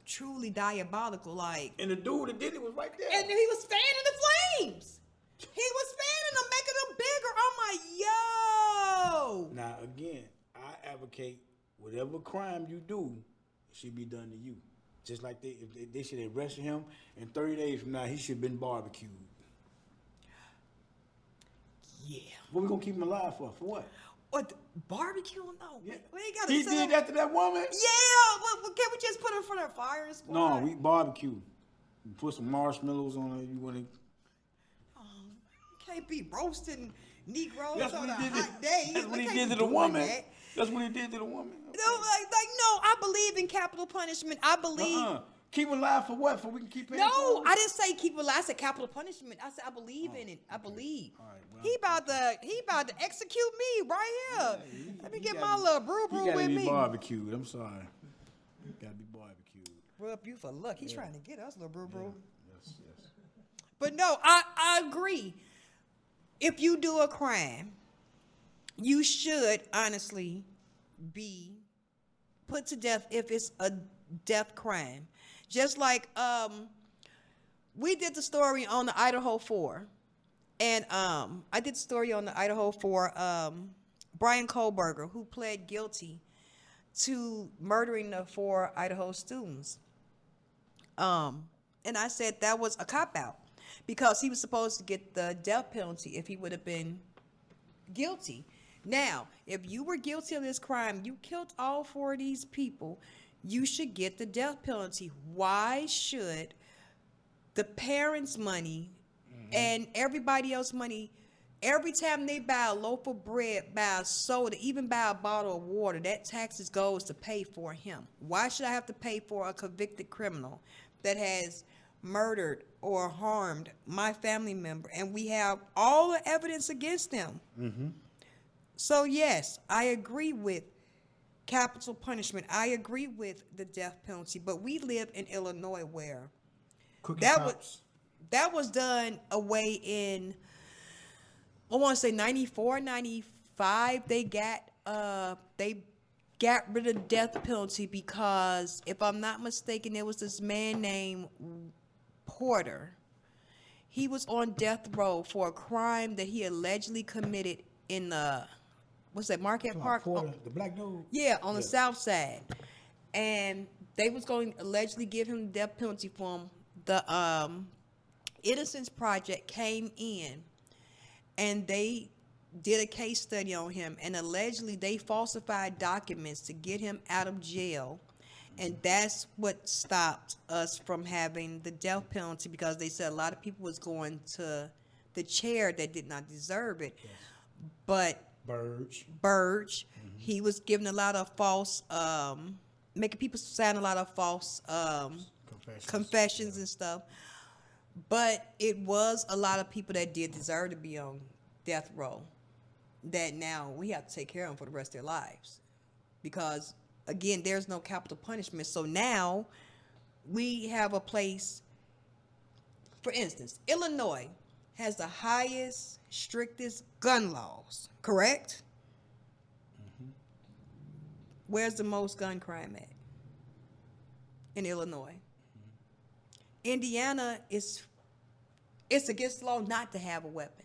truly diabolical. Like, And the dude that did it was right there. and he was fanning the flames. He was fanning them, making them bigger. I'm like, yo. Now again, I advocate whatever crime you do, it should be done to you. Just like they should arrest him, and 30 days from now he should have been barbecued. Yeah. What we gonna keep him alive for? For what? What, barbecue? No. Yeah. We ain't gotta He set did up- that to that woman? Yeah. But can't we just put her in front of fire and squad? No, we barbecue. We put some marshmallows on it. You wanna? Can't be roasting Negroes That's on what a he did. hot day. That's what We he can't did be to the doing woman. that. That's what he did to the woman. No, no, I believe in capital punishment. I believe. Keep him alive for what? For we can keep paying No, for him? I didn't say keep alive. I said capital punishment. I said I believe in it. I believe. All right, well, he about to execute me right here. Let me get my little brew He with gotta be me. barbecued. I'm sorry. He gotta be barbecued. Rub you for luck. He's trying to get us, little brew. Yes, yes. But no, I agree. If you do a crime, you should honestly be put to death if it's a death crime. Just like we did the story on the Idaho 4. And I did the story on the Idaho 4, Brian Kohlberger, who pled guilty to murdering the 4 Idaho students. And I said that was a cop-out because he was supposed to get the death penalty if he would have been guilty. Now, if you were guilty of this crime, you killed all 4 of these people, you should get the death penalty. Why should the parents' money and everybody else's money, every time they buy a loaf of bread, buy a soda, even buy a bottle of water, that taxes goes to pay for him? Why should I have to pay for a convicted criminal that has murdered or harmed my family member and we have all the evidence against them? So yes, I agree with capital punishment. I agree with the death penalty, but we live in Illinois where that was done away in, I want to say 94, 95. They got rid of the death penalty because, if I'm not mistaken, there was this man named Porter. He was on death row for a crime that he allegedly committed in what's that, Marquette Park? Porter, the black dude? Yeah, on the south side. And they was going to allegedly give him the death penalty for him. The Innocence Project came in and they did a case study on him, and allegedly they falsified documents to get him out of jail. And that's what stopped us from having the death penalty, because they said a lot of people was going to the chair that did not deserve it. Yes. But Burge, he was giving a lot of false, making people sign a lot of false confessions and stuff. But it was a lot of people that did deserve to be on death row that now we have to take care of them for the rest of their lives. Because, again, there's no capital punishment. So now we have a place, for instance, Illinois has the highest, strictest gun laws, correct? Where's the most gun crime at? In Illinois. Indiana it's against the law not to have a weapon.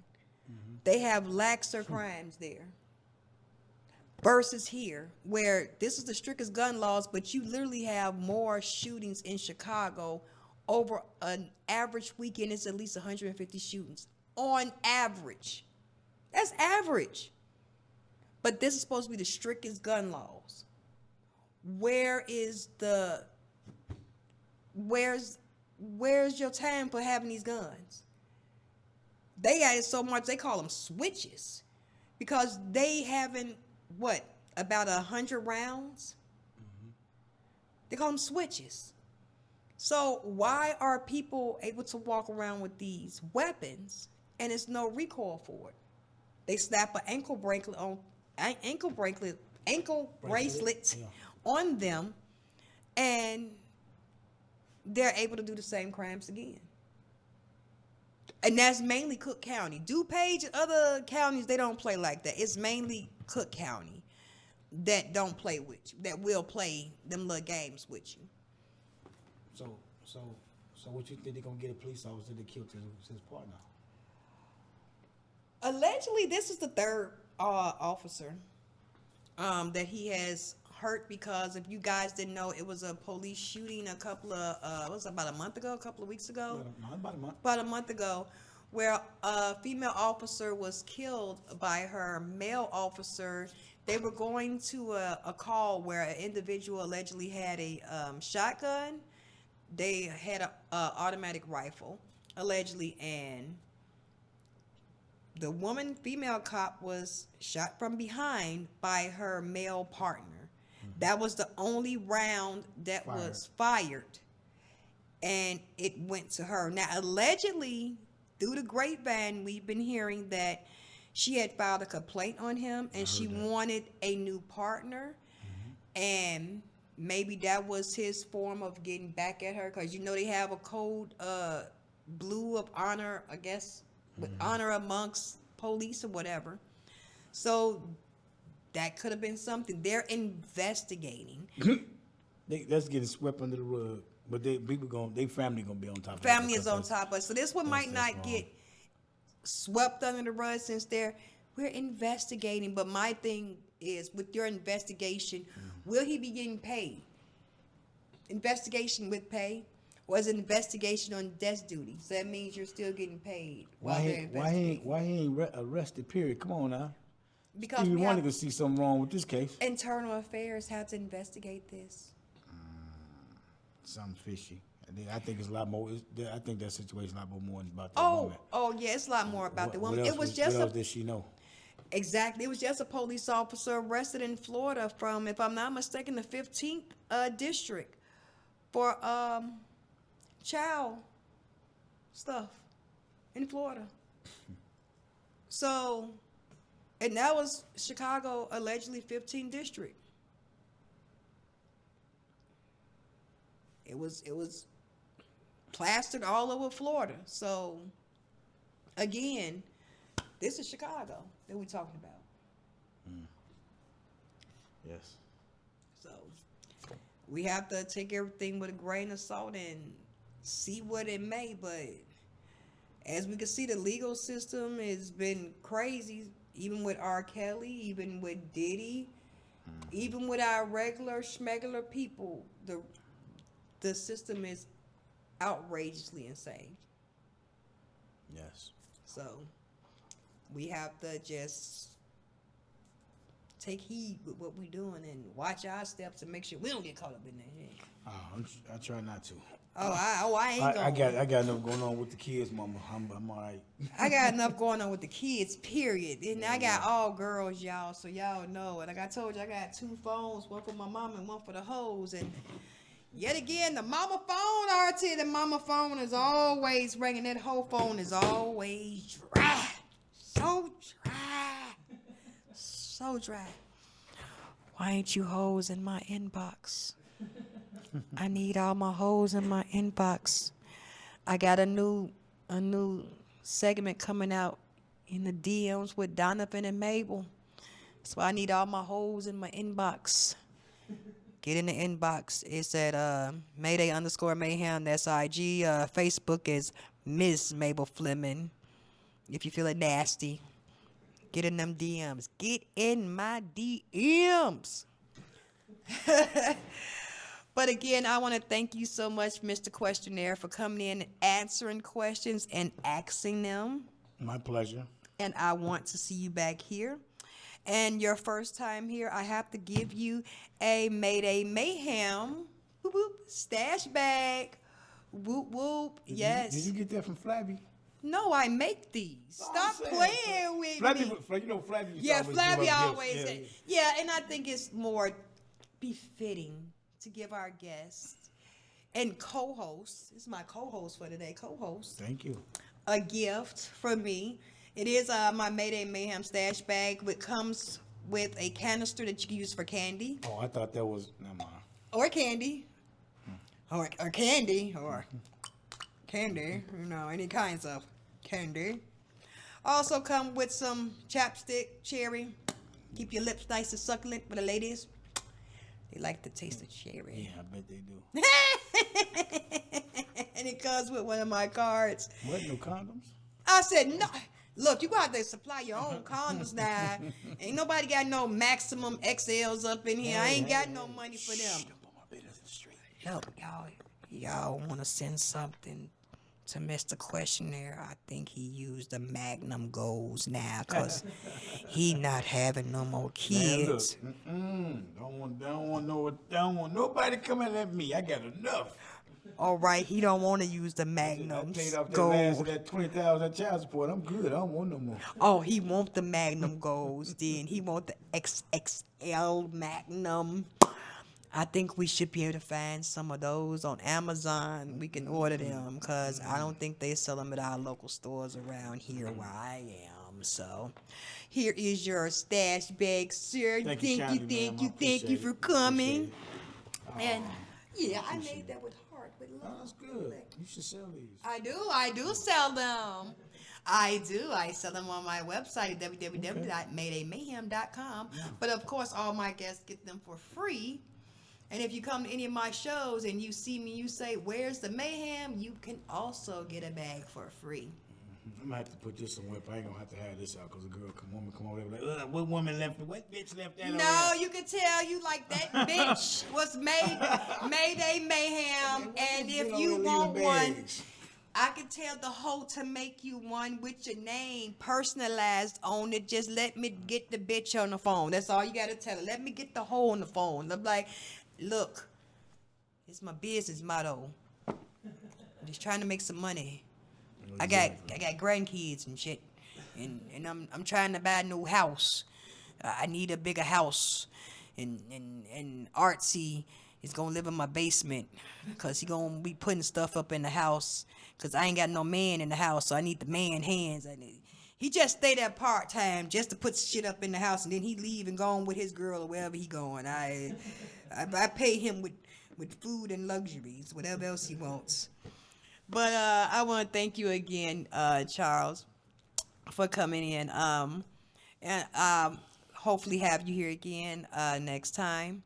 They have laxer crimes there. Versus here, where this is the strictest gun laws, but you literally have more shootings in Chicago. Over an average weekend, it's at least 150 shootings. On average. That's average. But this is supposed to be the strictest gun laws. Where's your time for having these guns? They added so much, they call them switches, because they having about 100 rounds. They call them switches. So why are people able to walk around with these weapons and it's no recoil for it? They slap an ankle bracelet Yeah. on them, and they're able to do the same crimes again. And that's mainly Cook County. DuPage and other counties, they don't play like that. It's mainly Cook County that don't play with you, that will play them little games with you. So what you think they're gonna get a police officer that killed his partner? Allegedly, this is the third officer that he has hurt, because if you guys didn't know, it was a police shooting a couple of about a couple of weeks ago, about a month ago, where a female officer was killed by her male officer. They were going to a call where an individual allegedly had a shotgun. They had a automatic rifle, allegedly, and the female cop was shot from behind by her male partner. That was the only round that was fired, and it went to her. Now, allegedly, through the grapevine, we've been hearing that she had filed a complaint on him, and she wanted a new partner, and maybe that was his form of getting back at her, because they have a code blue of honor, I guess, with honor amongst police or whatever. So that could have been something. They're investigating. That's getting swept under the rug. But they family gonna be on top of it. Family is on top of it. So this one might not get swept under the rug, since we're investigating. But my thing is, with your investigation, will he be getting paid? Investigation with pay? Or is it investigation on desk duty? So that means you're still getting paid while they're investigating. Why he ain't arrested, period? Come on now. Because Stevie Wonder could see something wrong with this case. Internal Affairs have to investigate this. Something fishy. I think it's a lot more. I think that situation a lot more about the woman. Oh yeah, it's a lot more about the woman. What else did she know? Exactly. It was just a police officer arrested in Florida from, if I'm not mistaken, the 15th district for child stuff in Florida. So, and that was Chicago, allegedly 15th district. It was plastered all over Florida. So, again, this is Chicago that we're talking about. Yes. So, we have to take everything with a grain of salt and see what it may. But as we can see, the legal system has been crazy, even with R. Kelly, even with Diddy, even with our regular schmegular people. The system is outrageously insane. Yes. So we have to just take heed with what we're doing and watch our steps and make sure we don't get caught up in that shit. I try not to. I ain't gonna. I got enough going on with the kids, mama. I'm all right. I got enough going on with the kids, period. And I got all girls, y'all, so y'all know. And like I told you, I got 2 phones, one for my mom and one for the hoes. And yet again, the mama phone, RT, the mama phone is always ringing. That whole phone is always dry. So dry. So dry. Why ain't you hoes in my inbox? I need all my hoes in my inbox. I got a new segment coming out in the DMs with Donovan and Mabel. So I need all my hoes in my inbox. Get in the inbox. It's at Mayday_Mayhem. That's IG. Facebook is Miss Mabel Fleming. If you feel it nasty, get in them DMs. Get in my DMs. But again, I want to thank you so much, Mr. Questionnaire, for coming in and answering questions and asking them. My pleasure. And I want to see you back here. And your first time here, I have to give you a Mayday Mayhem whoop, whoop, stash bag. Whoop, whoop. Yes. Did you get that from Flabby? No, I make these. Stop playing with Flabby, me. Flabby. Yeah, Flabby always. Gifts. Yeah, and I think it's more befitting to give our guests and co-host, this is my co-host for today, co-host. Thank you. A gift from me. It is my Mayday Mayhem stash bag, which comes with a canister that you can use for candy. Oh, I thought that was. Never mind. Or candy. Or candy. Or candy. You know, any kinds of candy. Also come with some chapstick, cherry. Keep your lips nice and succulent for the ladies. They like the taste of cherry. Yeah, I bet they do. And it comes with one of my cards. What? No condoms? I said, no. Look, you got to supply your own condoms now. Ain't nobody got no maximum XLs up in here. I ain't got no money for them. Put my business straight. Look, y'all want to send something to Mr. Questionnaire? I think he used the Magnum Goals now because he not having no more kids. Man, look, don't want nobody coming at me. I got enough. All right, he don't want to use the I Magnum paid off that last of Gold. that $20,000 child support. I'm good. I don't want no more. Oh, he want the Magnum Golds then. He want the XXL Magnum. I think we should be able to find some of those on Amazon. We can order them because I don't think they sell them at our local stores around here where I am. So here is your stash bag, sir. Thank you kindly, ma'am. I Thank you appreciate for it. coming. Appreciate And yeah, I made that with heart, with Oh, love. that's good. You should sell these. I do sell them. I sell them on my website at www.maydaymayhem.com. But of course, all my guests get them for free. And if you come to any of my shows and you see me, you say, "Where's the mayhem?" You can also get a bag for free. I'm gonna have to put this somewhere. I ain't gonna have to have this out because a girl come over there like, what woman left? What bitch left that? No, you can tell you like that bitch was Mayday Mayhem. And if you want one, I can tell the hoe to make you one with your name personalized on it. Just let me get the bitch on the phone. That's all you gotta tell her. Let me get the hoe on the phone. I'm like, look, it's my business motto. I'm just trying to make some money. I got grandkids and shit, and I'm trying to buy a new house. I need a bigger house, and Artsy is gonna live in my basement, cause he gonna be putting stuff up in the house, cause I ain't got no man in the house, so I need the man hands. He just stay there part time just to put shit up in the house, and then he leave and go on with his girl or wherever he going. I pay him with food and luxuries, whatever else he wants. But I want to thank you again, Charles, for coming in. And hopefully have you here again next time.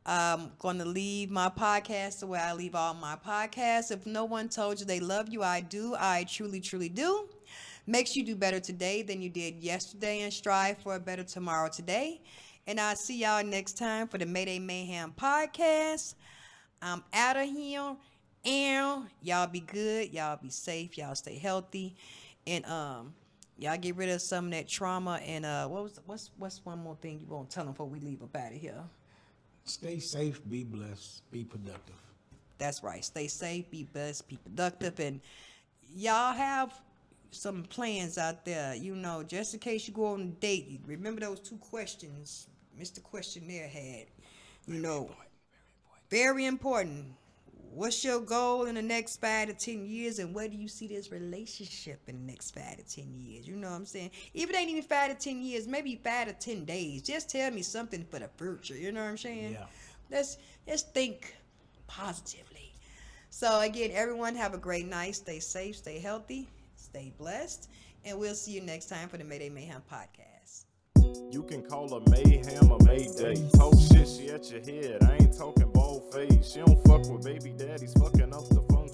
I'm going to leave my podcast the way I leave all my podcasts. If no one told you they love you, I do. I truly, truly do. Make sure you do better today than you did yesterday and strive for a better tomorrow today. And I'll see y'all next time for the Mayday Mayhem podcast. I'm out of here. And y'all be good. Y'all be safe. Y'all stay healthy. And y'all get rid of some of that trauma. And what's one more thing you want to tell them before we leave up out of here? Stay safe, be blessed, be productive. That's right. Stay safe, be blessed, be productive. And y'all have some plans out there, you know, just in case you go on a date. Remember those 2 questions Mr. Questionnaire had. You know, very important. What's your goal in the next 5 to 10 years, and where do you see this relationship in the next 5 to 10 years? You know what I'm saying? If it ain't even 5 to 10 years, maybe 5 to 10 days. Just tell me something for the future. You know what I'm saying? Yeah. Let's think positively. So again, everyone have a great night. Stay safe, stay healthy, stay blessed, and we'll see you next time for the Mayday Mayhem podcast. You can call her Mayhem or Mayday. Talk shit, she at your head. I ain't talking bald face. She don't fuck with baby daddies, fucking up the funk